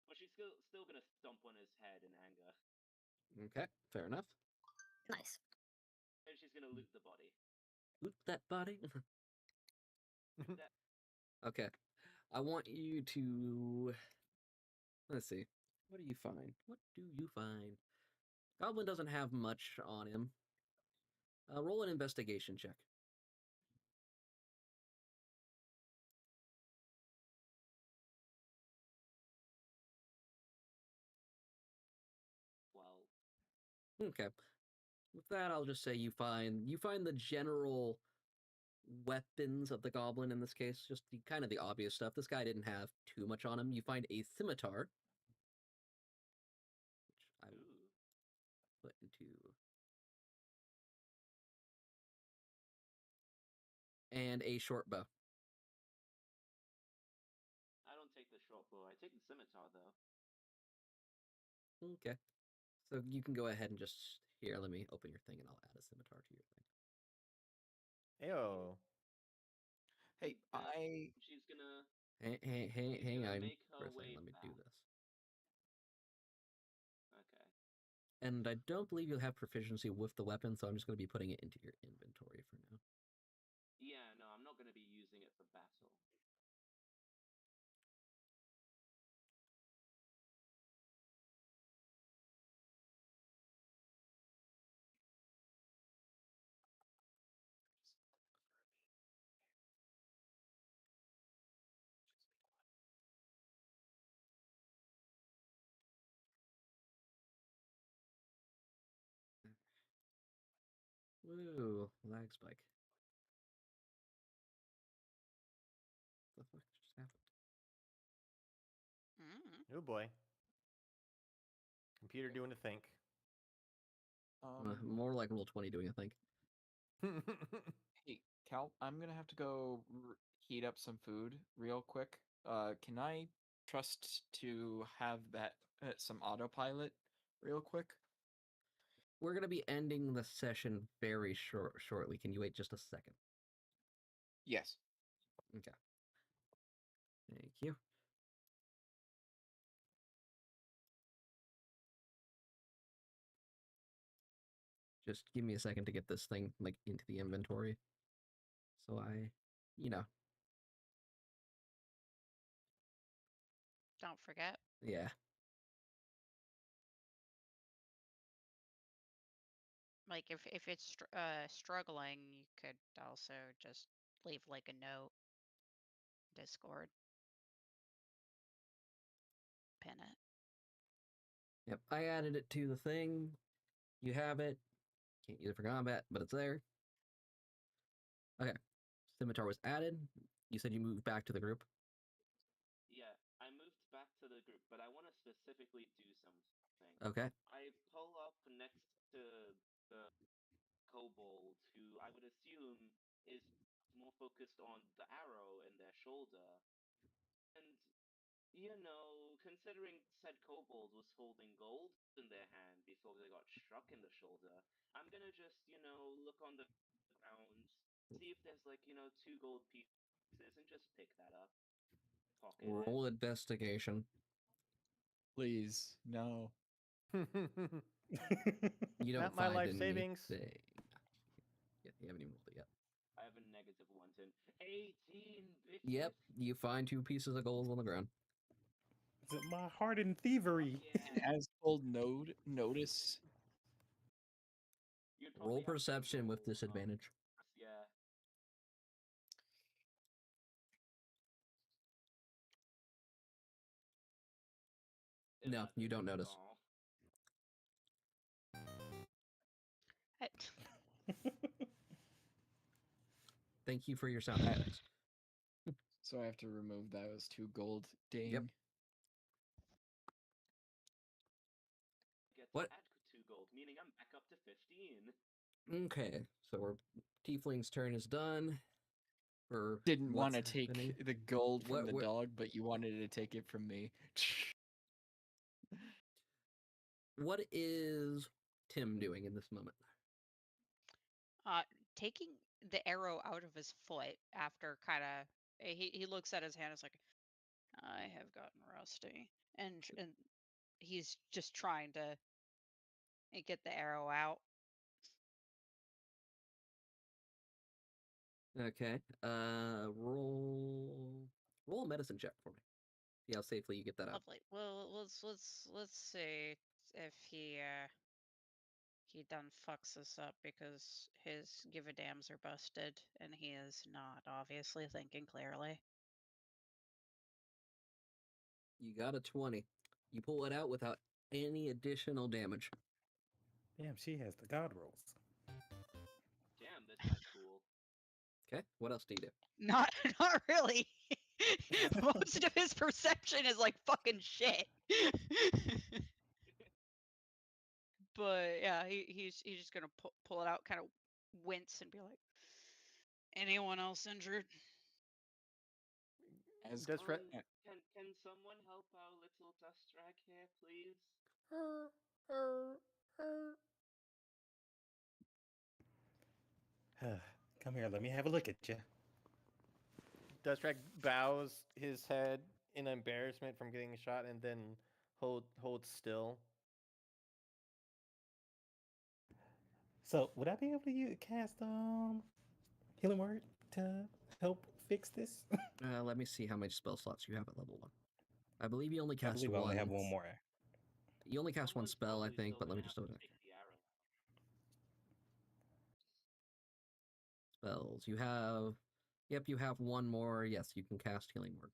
but she's still gonna stomp on his head in anger. Okay, fair enough. Nice. And she's gonna loot the body. Loot that body. Okay. I want you to, let's see. What do you find? What do you find? Goblin doesn't have much on him. Roll an investigation check. Well, Okay. With that, I'll just say you find the general weapons of the goblin in this case, just the kind of the obvious stuff. This guy didn't have too much on him. You find a scimitar, which I will ooh. put into, and a short bow. I don't take the short bow. I take the scimitar though. Okay. So you can go ahead and just, here, let me open your thing and I'll add a scimitar to your thing. Ew. Hey, She's gonna Hang on make for her a second. way Let me do back. this. Okay. And I don't believe you'll have proficiency with the weapon, so I'm just going to be putting it into your inventory for now. Yeah, no, I'm not gonna be using it for battle. Woo, lag spike. What the fuck just happened? Mm. Oh boy. Computer doing a think. More like roll 20 doing a think. Hey, Cal, I'm gonna have to go heat up some food real quick. Can I trust to have that some autopilot real quick? We're gonna be ending the session very shortly. Can you wait just a second? Yes. Okay. Thank you. Just give me a second to get this thing like into the inventory. So I. Don't forget. Yeah. Like if it's struggling, you could also just leave like a note. Discord. Pin it. Yep. I added it to the thing. You have it. Can't use it for combat, but it's there. Okay. Scimitar was added. You said you moved back to the group. Yeah, I moved back to the group, but I want to specifically do something. Okay. I pull up next to the kobold, who I would assume is more focused on the arrow in their shoulder. And, considering said kobold was holding gold in their hand before they got struck in the shoulder, I'm gonna just, look on the ground, see if there's like, 2 gold pieces, and just pick that up. Pocket it. Roll investigation. Please, no. You don't Not my find life anything. savings. Yeah, you haven't even rolled it yet. I have a negative 110. 18, bitches. Yep, you find 2 pieces of gold on the ground. Is it my hardened thievery? Yeah. As told notice. You'd Roll probably have to perception with roll, disadvantage. Yeah. No, you 11. don't notice. Aw. Thank you for your sound effects. So I have to remove those 2 gold. Dang. Yep. Get to What? add 2 gold, meaning I'm back up to 15. Okay, so our tiefling's turn is done. For Didn't want what's to take happening. the gold from the What- dog, but you wanted to take it from me. What is Tim doing in this moment? Taking the arrow out of his foot after kind of he looks at his hand. It's like, I have gotten rusty, and he's just trying to get the arrow out. Okay. Roll a medicine check for me. See how safely you get that out. Lovely. Well, let's see if he done fucks us up because his give a dams are busted and he is not obviously thinking clearly. You got a 20. You pull it out without any additional damage. Damn, she has the god rolls. Damn, this is cool. Okay. What else do you do? Not really. Most of his perception is like fucking shit. But yeah, he's just gonna pull it out, kind of wince and be like, anyone else injured? As Does Fred? Can someone help our little dust rag here, please? Come here, let me have a look at you. Dustrak bows his head in embarrassment from getting shot and then holds still. So, would I be able to cast healing word to help fix this? Let me see how many spell slots you have at level 1. I believe you only I cast believe I one. only have one more. You only cast one Someone's spell, I probably think, still but let me gonna just have double to check. take the arrow. Spells. You have. Yep, you have one more. Yes, you can cast Healing Word.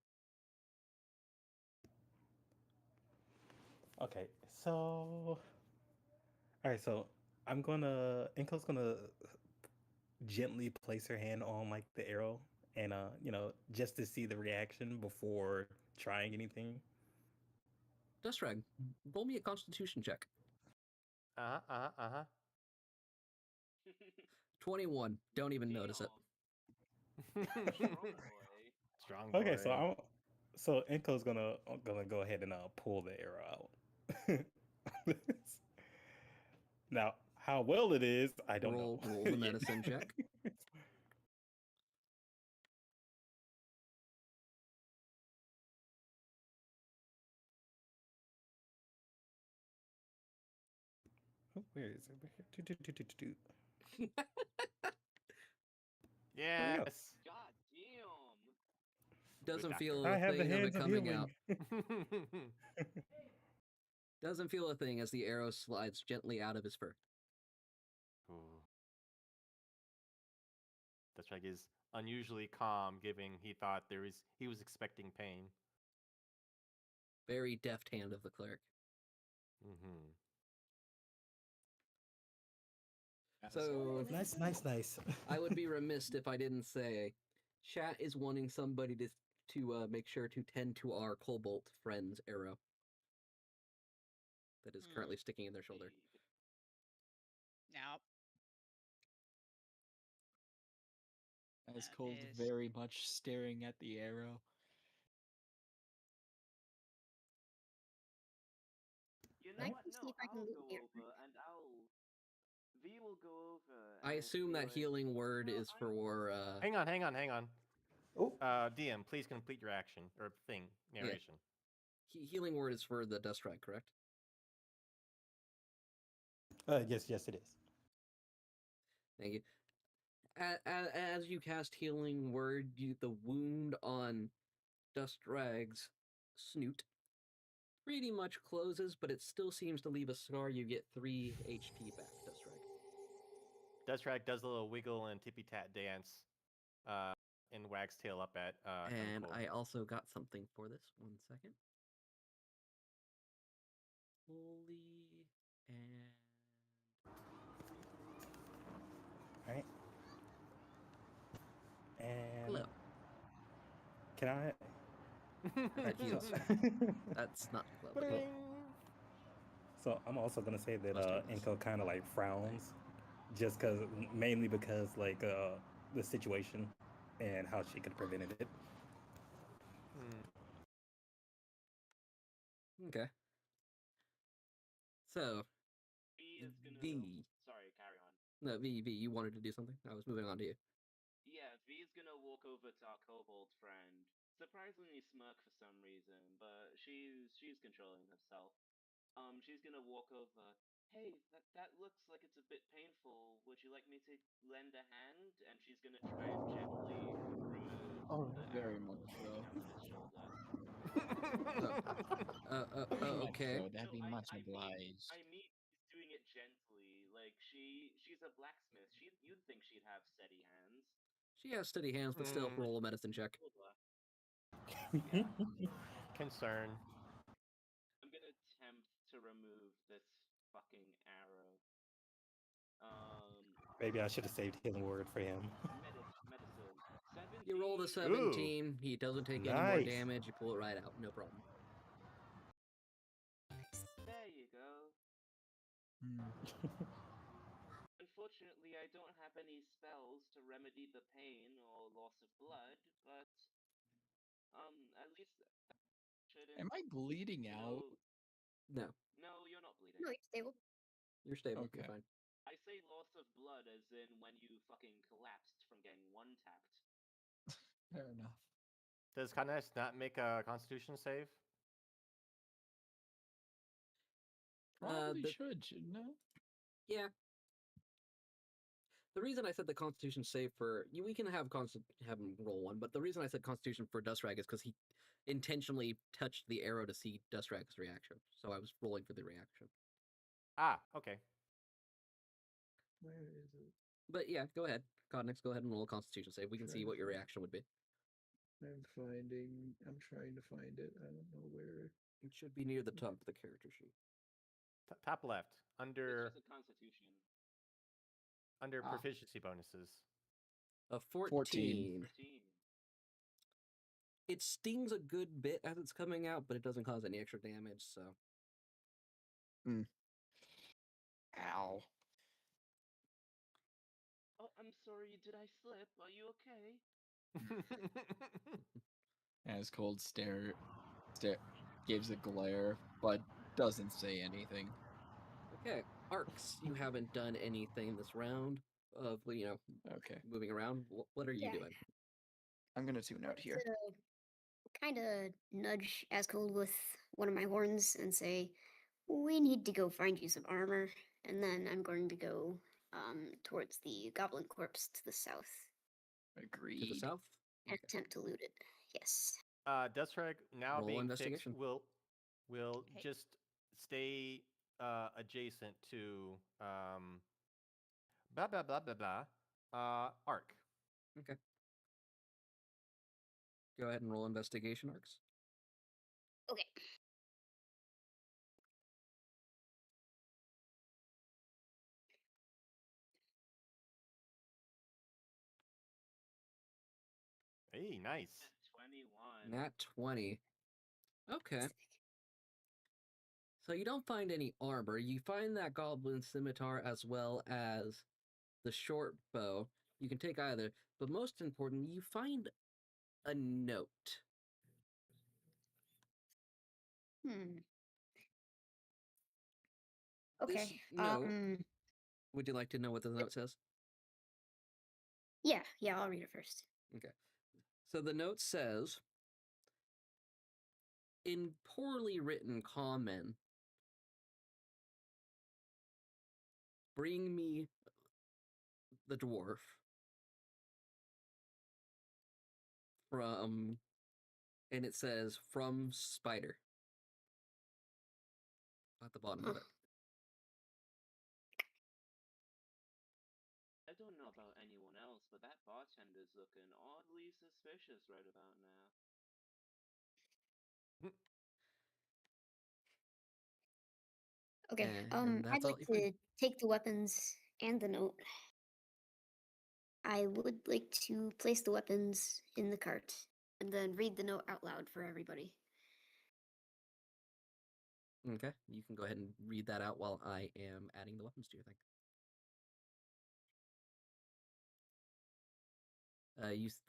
Okay, so. Alright, so I'm gonna. Inko's gonna gently place her hand on like the arrow and just to see the reaction before trying anything. Dustrag, roll me a Constitution check. Uh huh. 21. Don't even notice it. Strong boy. Strong Okay, boy. so Enko's gonna go ahead and pull the arrow out. Now, how well it is, I don't know. Roll the yet. medicine check. Oh, where is it? Yes. God damn. Doesn't Good feel I a have the thing of it hands of coming healing. out. Doesn't feel a thing as the arrow slides gently out of his fur. Ooh. Deathstrike is unusually calm, given he thought he was expecting pain. Very deft hand of the cleric. Mm-hmm. So Nice. I would be remiss if I didn't say, chat is wanting somebody to make sure to tend to our Cobalt friend's arrow that is currently sticking in their shoulder. Now, As that Cole's is- very much staring at the arrow. You I know what? can see No, if I can I'll loot go the arrow. over and I'll. V will go over. I and assume be that like, healing word "No, is for Hang on. Oh, DM, please complete your action or thing narration. healing word is for the dust rag, correct? yes, it is. Thank you. As you cast healing word, the wound on Dust Rag's snoot pretty much closes, but it still seems to leave a scar. You get 3 HP back, Dust Rag. Deathstrike does a little wiggle and tippy tat dance, and wags tail up at And Emco. I also got something for this. 1 second. Holy and All right. And glow. can I? That heals. That's not glow, but glow. So I'm also gonna say that Must do this. Enko kind of like frowns, just because mainly because like the situation and how she could have prevented it. Okay. So, V is gonna. V. Sorry, carry on. No, V, you wanted to do something? I was moving on to you. Yeah, V is gonna walk over to our kobold friend. Surprisingly smirk for some reason, but she's controlling herself. She's gonna walk over. Hey, that looks like it's a bit painful. Would you like me to lend a hand? And she's gonna try and gently remove the Very arrow much so. from his shoulder. Very much Okay. so. That'd be much I obliged. mean, she's doing it gently. Like she's a blacksmith. You'd think she'd have steady hands. She has steady hands, but still roll a medicine check. Yeah. Concern. I'm gonna attempt to remove this fucking arrow. Maybe I should have saved healing word for him. Medicine. 17. You roll the 17. He doesn't take any more damage. You pull it right out. No problem. There you go. Unfortunately, I don't have any spells to remedy the pain or loss of blood, but at least shouldn't. Am I bleeding out? No. No, you're not bleeding. No, you're stable. You're stable. Okay. You're fine. I say loss of blood as in when you fucking collapsed from getting one tapped. Fair enough. Does Kanesh not make a Constitution save? Probably shouldn't it? Yeah. The reason I said the Constitution save for we can have him roll one, but the reason I said Constitution for Dustrag is because he intentionally touched the arrow to see Dustrag's reaction. So I was rolling for the reaction. Ah, okay. Where is it? But yeah, go ahead. Codnix, go ahead and roll a Constitution save. We can see what your reaction would be. I'm trying to find it. I don't know where. It should be near the top of the character sheet. Top left, under. It's just a constitution. under Ah. proficiency bonuses. A 14. 14. 13. It stings a good bit as it's coming out, but it doesn't cause any extra damage, so. Ow. Oh, I'm sorry, did I slip? Are you okay? As Cold gives a glare, but doesn't say anything. Okay, Arcs, you haven't done anything this round of, Okay. moving around. What are you Yeah. doing? I'm gonna tune out here. Kind of nudge Ascold with one of my horns and say, "We need to go find you some armor." And then I'm going to go towards the goblin corpse to the south Agreed. To the south? and Okay. attempt to loot it. Yes. Deathstrike now Roll being investigation. fixed will Hey. just stay adjacent to blah blah blah blah blah arc. Okay. Go ahead and roll investigation, Arcs. Okay. Hey, nice. 21. Nat 20. Okay. So you don't find any armor. You find that goblin scimitar as well as the short bow. You can take either, but most important, you find a note. Hmm. This Okay. note, would you like to know what the note says? Yeah, I'll read it first. Okay. So the note says, in poorly written common, bring me the dwarf from, and it says, from Spider at the bottom of it. I don't know about anyone else, but that bartender's looking oddly suspicious right about now. Okay. And I'd that's all like you find. to take the weapons and the note. I would like to place the weapons in the cart and then read the note out loud for everybody. Okay, you can go ahead and read that out while I am adding the weapons to your thing.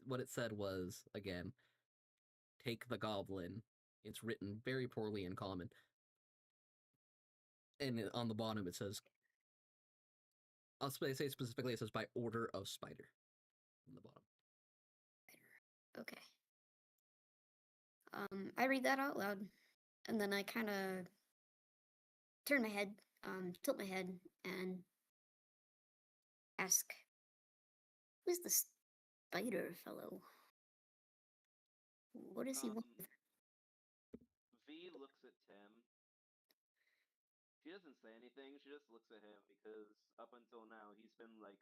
What it said was, again, take the goblin. It's written very poorly in common. And on the bottom it says, I'll say specifically, it says by order of Spider on the bottom. Okay. I read that out loud, and then I kind of turn my head, tilt my head, and ask, "Who's the spider fellow? What does he want?" V looks at Tim. She doesn't say anything, she just looks at him because up until now he's been like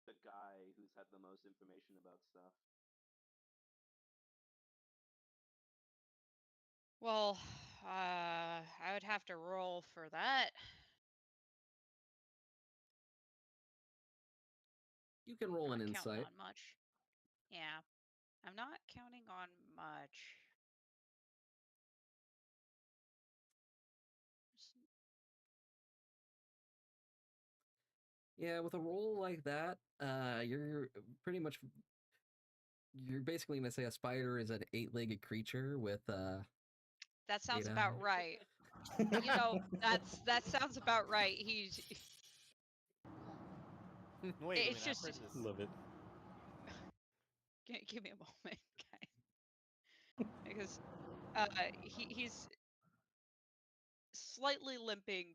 the guy who's had the most information about stuff. Well, I would have to roll for that. You can roll Not an counting insight. on much. Yeah, I'm not counting on much. Yeah, with a roll like that, you're pretty much, you're basically gonna say a spider is an 8-legged creature with That sounds 8 about eyes. right. You know, that sounds about right. He's Wait a it's minute, I've heard just this. Love it. give me a moment, guys, because he's slightly limping.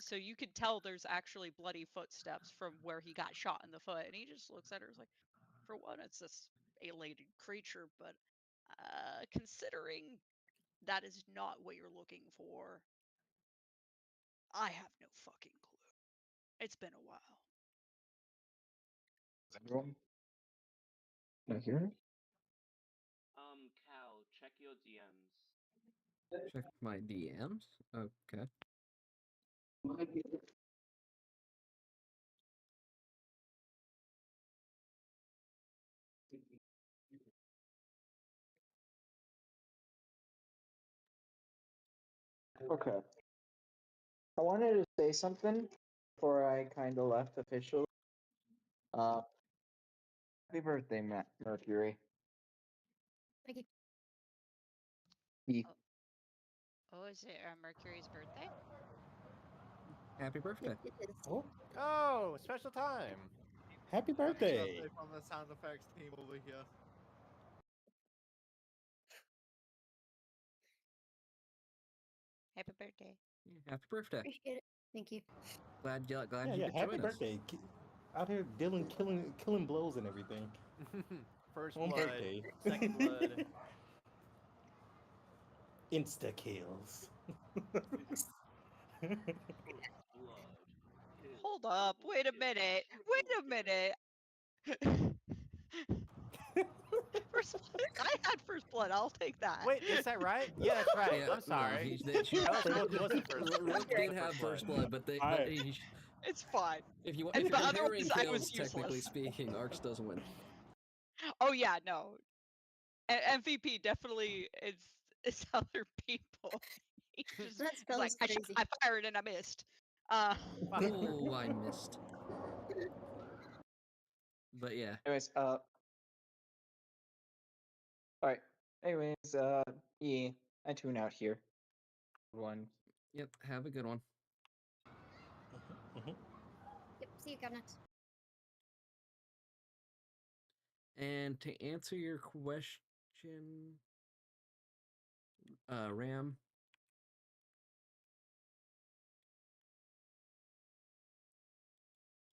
So you can tell there's actually bloody footsteps from where he got shot in the foot, and he just looks at her. He's like, for one, it's this alien creature, but considering that is not what you're looking for, I have no fucking clue. It's been a while. Is everyone? Can I hear? Cal, check your DMs. Check my DMs. Okay. Okay. I wanted to say something before I kind of left officially. Uh, Happy birthday, Mercury. Thank you. He- Oh, is it Mercury's birthday? Happy birthday. It is. Oh, Oh, special time. happy Happy birthday! birthday from the sound effects team over here. Happy birthday. Yeah, happy birthday. Appreciate it. Thank you. Glad Yeah, you yeah, could happy join us. birthday. Out here dealing, killing blows and everything. First On blood, birthday. second blood. Insta kills. First blood. Kill Hold up. double Wait a kill, minute. triple Wait a kill. minute. First blood. I had first blood. I'll take that. Wait, is that right? Yeah, that's right. Yeah, I'm sorry. she, Rook wasn't first. Rook wasn't did the have first blood, but Alright. It's fine. if And you're the other comparing ones, I kills, was technically useless. speaking, Arcs doesn't win. Oh yeah, no. MVP definitely it's other people. He just That he's like, spell is crazy. I fired and I missed. Oh, I missed. But yeah, Anyways, alright. Anyways, yeah, I tune out here. One. yep. Have a good one. Mhm. Yep. See you, Cabinet. And to answer your question, Ram,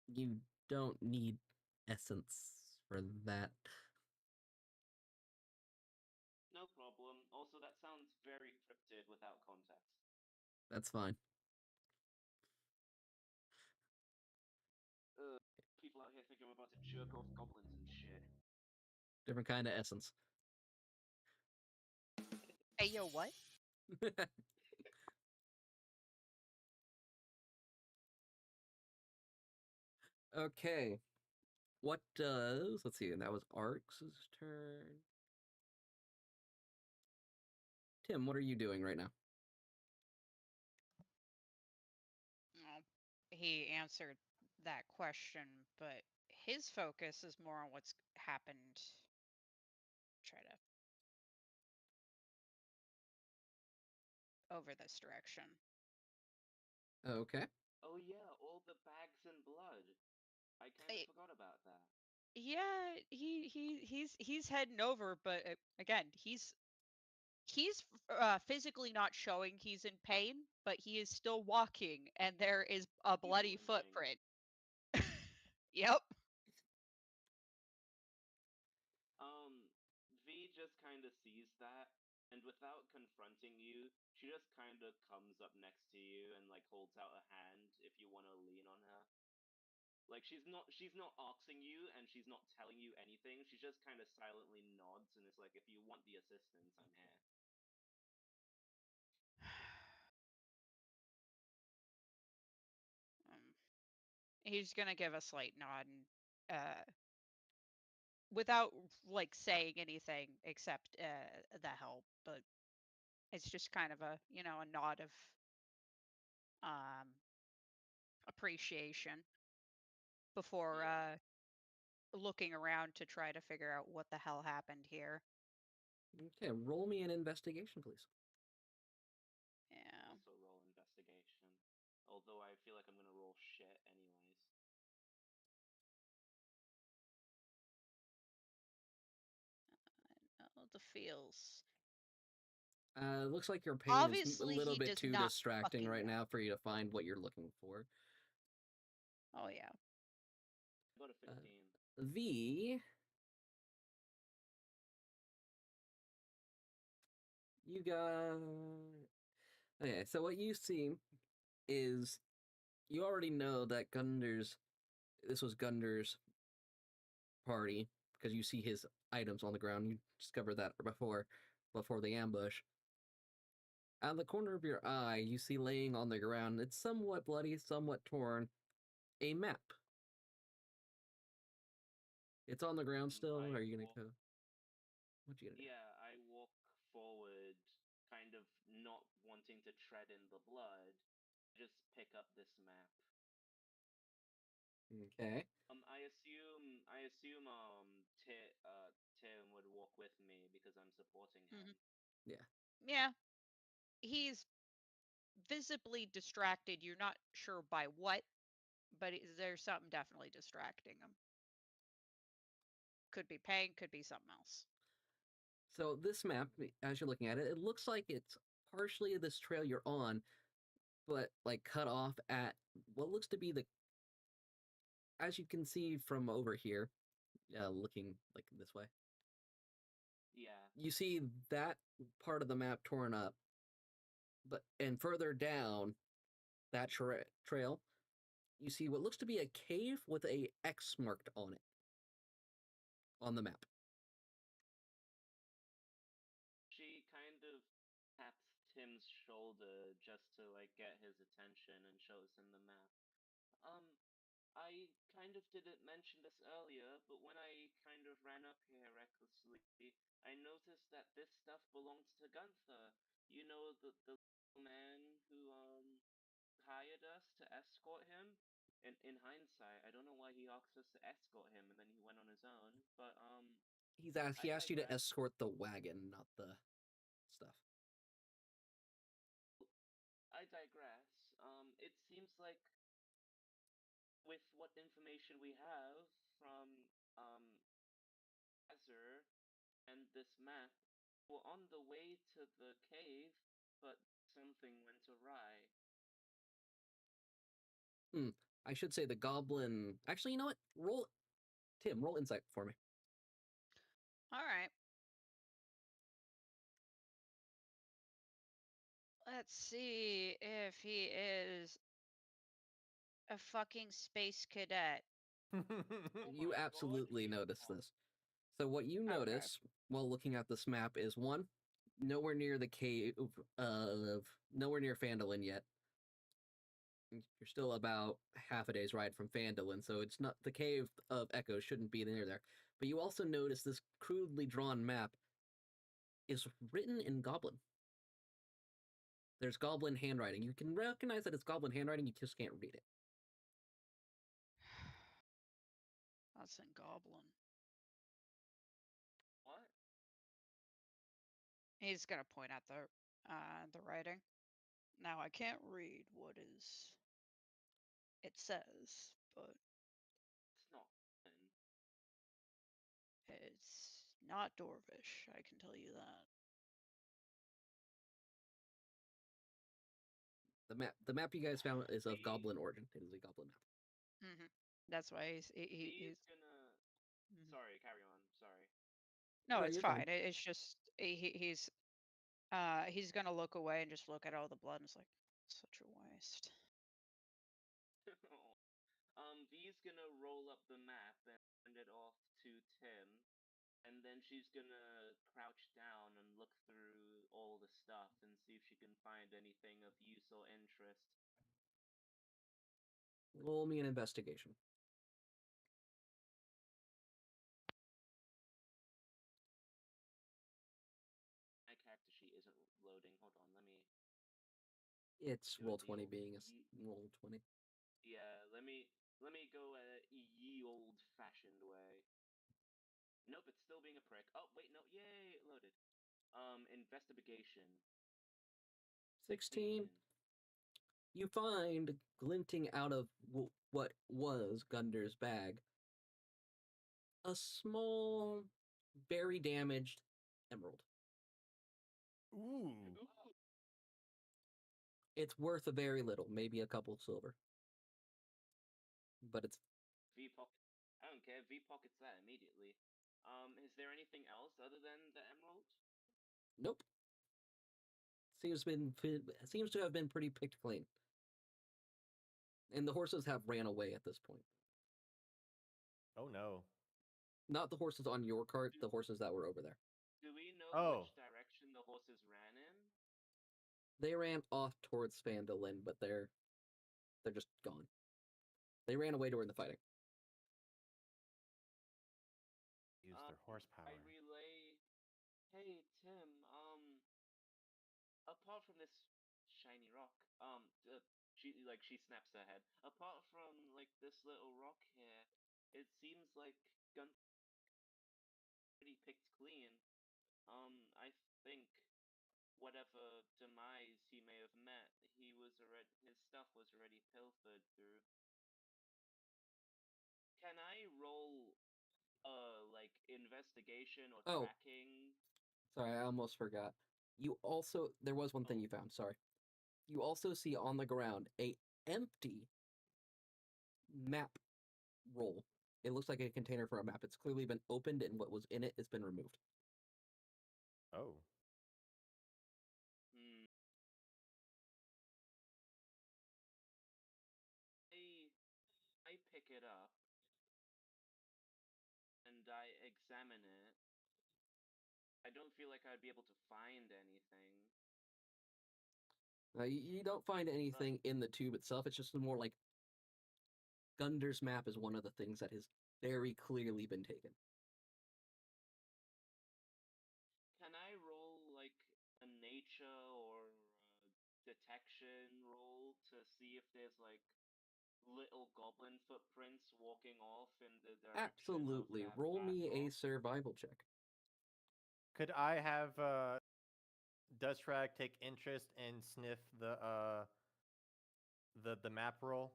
you don't need essence for that. No problem. Also, that sounds very cryptid without context. That's fine. People out here think I'm about to jerk off goblins and shit. Different kind of essence. Hey yo, what? Okay. What does, let's see, that was Arcs' turn. Tim, what are you doing right now? Oh, he answered that question, but his focus is more on what's happened. Try to over this direction. Okay. Oh yeah, all the bags and blood. I kind Hey. of forgot about that. Yeah, he's heading over, but again, he's physically not showing he's in pain, but he is still walking, and there is a bloody limping. footprint. Yep. V just kind of sees that, and without confronting you, she just kind of comes up next to you and like holds out a hand if you want to lean on her. Like she's not asking you and she's not telling you anything. She just kind of silently nods and is like, if you want the assistance, I'm here. He's gonna give a slight nod and without like saying anything except the help, but it's just kind of a a nod of um appreciation before looking around to try to figure out what the hell happened here. Okay, roll me an investigation, please. Yeah. Also roll investigation. Although I feel like I'm gonna roll shit anyways. The feels. Looks like your pain is a Obviously, little he bit does too not distracting fucking right know. now for you to find what you're looking for. Oh yeah. I got a 15. V, you got. Okay, so what you see is you already know that this was Gunder's party because you see his items on the ground. You discovered that before the ambush. Out of the corner of your eye, you see laying on the ground, it's somewhat bloody, somewhat torn, a map. It's on the ground still, or are you gonna go? What you gonna do? Yeah, I walk forward, kind kind of not wanting to tread in the blood, just pick up this map. Okay. Tim would walk with me because I'm supporting him. Mhm. Yeah, he's visibly distracted. You're not sure by what, but there's something definitely distracting him. Could be pain, could be something else. So this map, as you're looking at it, it looks like it's partially this trail you're on, but like cut off at what looks to be the, as you can see from over here, looking like this way. Yeah. You see that part of the map torn up, but and further down that trail, you see what looks to be a cave with a X marked on it on the map. She kind of taps Tim's shoulder just to like get his attention and shows him the map. I kind of didn't mention this earlier, but when I kind of ran up here recklessly, I noticed that this stuff belongs to Gunther. You know, the little man who hired us to escort him. In hindsight, I don't know why he asked us to escort him and then he went on his own. But He I asked you to digress. escort the wagon, not the stuff. I digress. It seems like with what information we have from Azure and this map, we're on the way to the cave, but something went awry. I should say the goblin. Actually, you know what? Roll insight for me. All right. Let's see if he is a fucking space cadet. You absolutely notice this. So what you notice while looking at this map is one, nowhere near the cave of nowhere near Phandalin yet. You're still about half a day's ride from Phandalin, so it's not the cave of Echoes shouldn't be near there. But you also notice this crudely drawn map is written in Goblin. There's Goblin handwriting. You can recognize that it's Goblin handwriting, you just can't read it. That's in Goblin. What? He's gonna point at the writing. Now I can't read what it says, but It's not. it's not Dorvish. I can tell you that. The map you guys found is of Goblin origin. It is a Goblin map. That's why He's gonna. Mhm. Sorry, carry on. Sorry. No, No, it's you're fine. fine. It's just he's gonna look away and just look at all the blood and it's like such a waste. V's gonna roll up the map and send it off to Tim, and then she's gonna crouch down and look through all the stuff and see if she can find anything of use or interest. Roll me an investigation. My character sheet isn't loading. Hold on, let me. It's Do it roll the 20 old being a ye- roll 20. Yeah, let me go ye old-fashioned way. Nope, it's still being a prick. Oh wait, no, yay, it loaded. Investigation. 16. You find glinting out of what was Gunder's bag a small, very damaged emerald. Ooh. It's worth a very little, maybe a couple silver. But it's V pocket. I don't care. V pockets that immediately. Is there anything else other than the emerald? nope. Seems to have been pretty picked clean. And the horses have ran away at this point. Oh no. Not the horses on your cart, the horses that were over there. Do we know Oh. which direction the horses ran in? They ran off towards Phandalin, but they're just gone. They ran away during the fighting. Use their horsepower. I relay. Hey Tim. apart from this shiny rock, she snaps her head. Apart from like this little rock here, it seems like Gun pretty picked clean. I think whatever demise he may have met, his stuff was already pilfered through. Can I roll like investigation or Oh. tracking? Sorry, I almost forgot. There was one thing you found, sorry. You also see on the ground a empty map roll. It looks like a container for a map. It's clearly been opened and what was in it has been removed. Oh. Hmm. I pick it up and I examine it. I don't feel like I'd be able to find anything. You don't find anything in the tube itself. It's just more like Gunder's map is one of the things that has very clearly been taken. Can I roll like a nature or detection roll to see if there's like little goblin footprints walking off in the direction Absolutely. of that Roll me a battle? survival check. Could I have Dustrag take interest and sniff the map roll?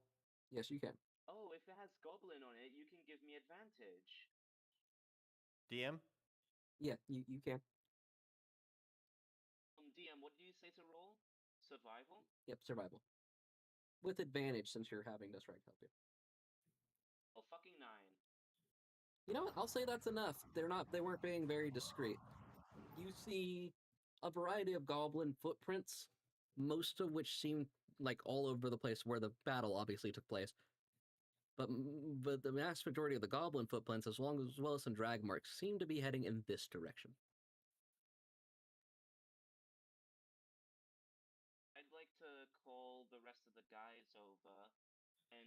Yes, you can. Oh, if it has goblin on it, you can give me advantage. DM? Yeah, you can. DM, what did you say to roll? Survival? Yep, survival. With advantage since you're having this right help you. Oh, fucking 9. You know what? I'll say that's enough. They weren't being very discreet. You see a variety of goblin footprints, most of which seem like all over the place where the battle obviously took place. But the vast majority of the goblin footprints, as well as some drag marks, seem to be heading in this direction. I'd like to call the rest of the guys over, and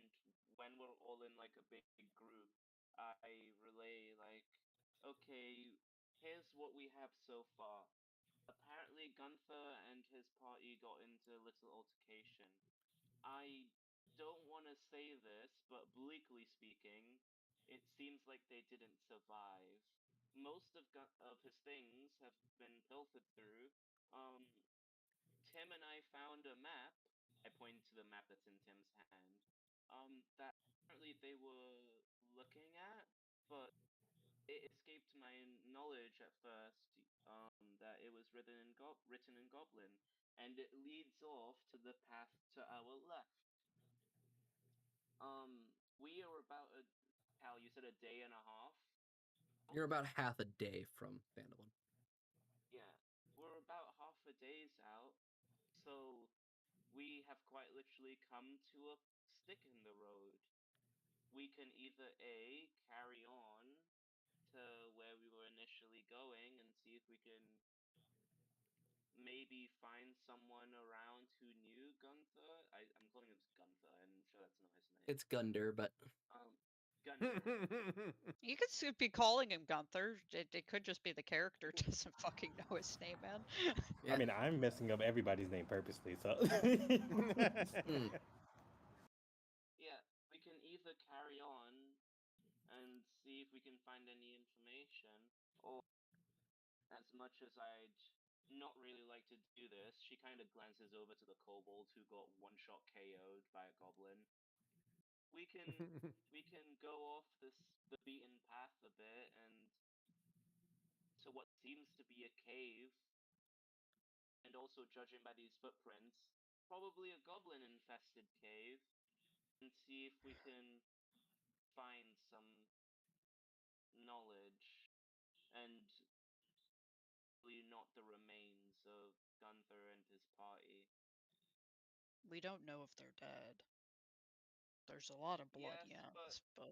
when we're all in like a big group, I relay like, okay, here's what we have so far. Apparently, Gunther and his party got into a little altercation. I don't want to say this, but bleakly speaking, it seems like they didn't survive. Most of his things have been pilfered through. Tim and I found a map. I pointed to the map that's in Tim's hand. That apparently they were looking at, but it escaped my knowledge at first. That it was written in Goblin, and it leads off to the path to our left. We are about Cal, you said a day and a half? You're about half a day from Vandalin. Yeah, we're about half a day's out, so we have quite literally come to a stick in the road. We can either A, carry on to where we were initially going and see if we can maybe find someone around who knew Gunther. I'm calling him Gunther, I'm sure that's not his name. It's Gunder, but Gunther. You could be calling him Gunther. It could just be the character doesn't fucking know his name, man. yeah. I mean, I'm messing up everybody's name purposely, so. Yeah, we can either carry on and see if we can find any information, or as much as I'd not really like to do this, she kind of glances over to the kobold who got one-shot KO'd by a goblin. We can go off the beaten path a bit and to what seems to be a cave, and also judging by these footprints, probably a goblin-infested cave, and see if we can find some knowledge and really not the remains of Gunther and his party. We don't know if they're dead. There's a lot of blood, Yes, but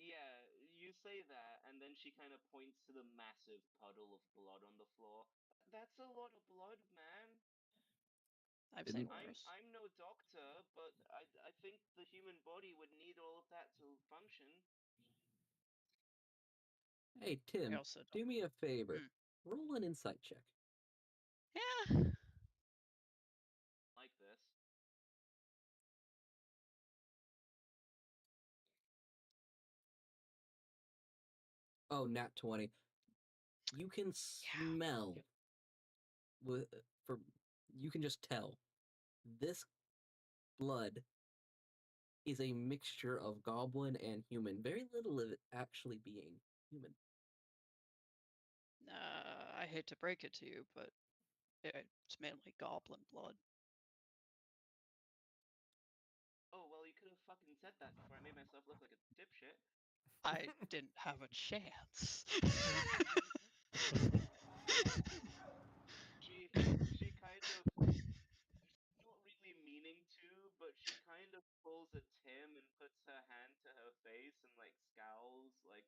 yeah, you say that, and then she kind of points to the massive puddle of blood on the floor. That's a lot of blood, man. I've Didn't- seen worse. I'm no doctor, but I think the human body would need all of that to function. Hey, Tim, also do me a favor. Hmm. Roll an insight check. Yeah. Oh, nat 20. You can smell with for you can just tell this blood is a mixture of goblin and human. Very little of it actually being human. I hate to break it to you, but it's mainly goblin blood. Oh, well, you could have fucking said that before I made myself look like a dipshit. I didn't have a chance. She kind of, not really meaning to, but she kind of pulls a Tim and puts her hand to her face and, like, scowls, like,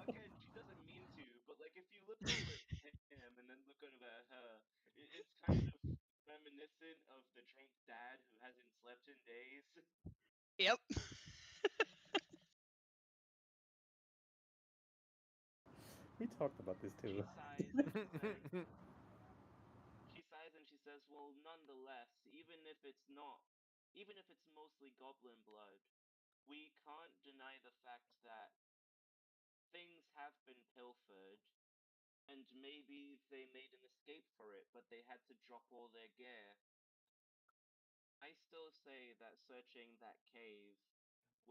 again, she doesn't mean to, but, like, if you look over at him and then look over at her, it's kind of reminiscent of the drunk dad who hasn't slept in days. Yep. We talked about this She too. sighs and she says, well, nonetheless, even if it's mostly goblin blood, we can't deny the fact that things have been pilfered, and maybe they made an escape for it, but they had to drop all their gear. I still say that searching that cave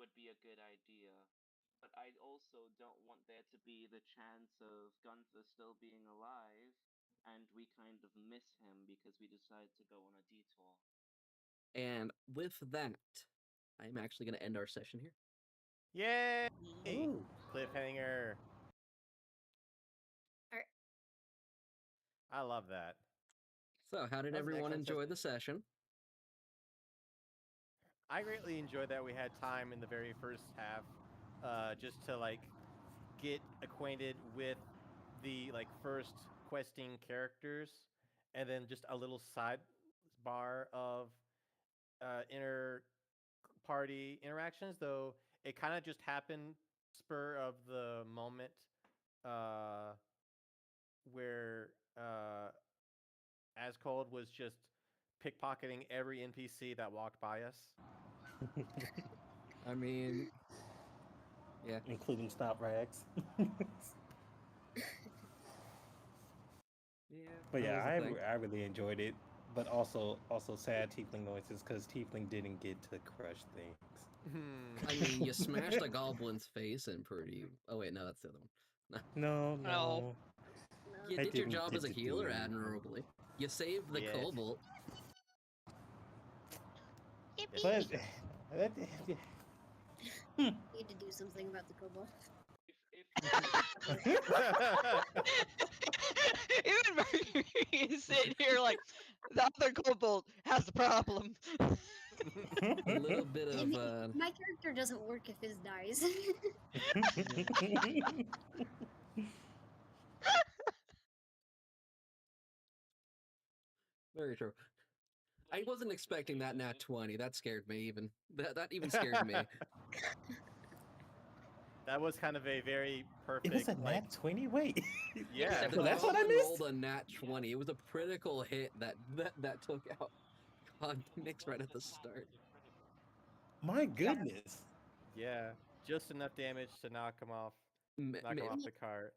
would be a good idea, but I also don't want there to be the chance of Gunther still being alive, and we kind of miss him because we decide to go on a detour. And with that, I'm actually going to end our session here. Yay! Ooh. Cliffhanger. Alright. I love that. So, how did That was an everyone excellent enjoy the session? I greatly enjoyed that we had time in the very first half, just to like get acquainted with the like first questing characters, and then just a little sidebar of inner party interactions. Though it kind of just happened spur of the moment, uh, where Ascold was just pickpocketing every NPC that walked by us. I mean, yeah. Including stop rags. Yeah. But that yeah, was the thing. I really enjoyed it. But also sad tiefling noises because tiefling didn't get to crush things. I mean, you smashed a goblin's face and pretty. Oh wait, no, that's the other one. No, No. no. You I did your didn't job get as a to do healer anything. admirably. You saved the Yes. cobalt. But that, Need to do something about the kobold. Even Murray is sitting here like, the other kobold has a problem. A little bit And of my character doesn't work if his dies. very true. I wasn't expecting that nat 20. That scared me even. That even scared me. That was kind of a very perfect. It was a like, nat 20? Wait. yeah. The So that's what I goblin missed? rolled a nat 20. It was a critical hit that took out God Nix right at the start. My goodness. Yeah, just enough damage to knock him off the cart.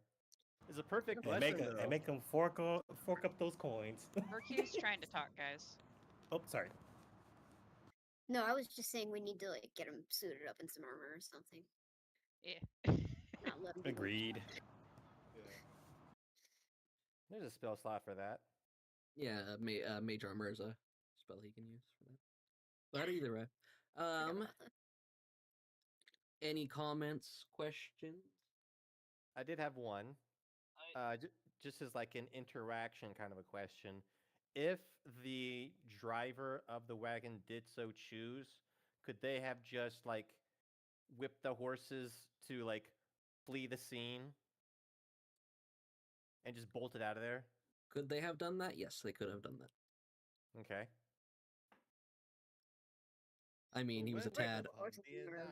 It's a perfect And lesson, though. make them fork up those coins. Murky's trying to talk, guys. Oh, sorry. No, I was just saying we need to like get him suited up in some armor or something. Yeah. Not let him be Agreed. There's a spell slot for that. Yeah, mage armor is a spell he can use for that. But either way, forgot about that. any comments, questions? I did have one. Just as like an interaction kind of a question. If the driver of the wagon did so choose, could they have just like whipped the horses to like flee the scene and just bolted out of there? Could they have done that? Yes, they could have done that. Okay. I mean, he was a tad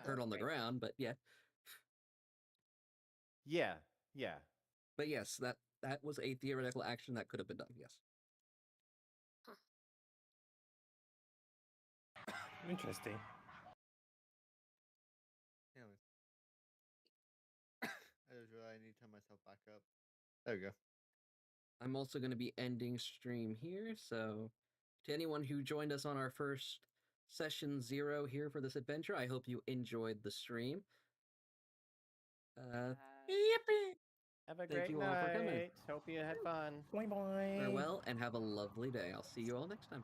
hurt on the ground, but yeah. Yeah. Yeah. But yes, that was a theoretical action that could have been done. Yes. Interesting. myself back up. There we go. I'm also going to be ending stream here, so to anyone who joined us on our first session 0 here for this adventure, I hope you enjoyed the stream. Have a Thank great you all for coming. night. Hope you had fun. Boing boing. Farewell and have a lovely day. I'll see you all next time.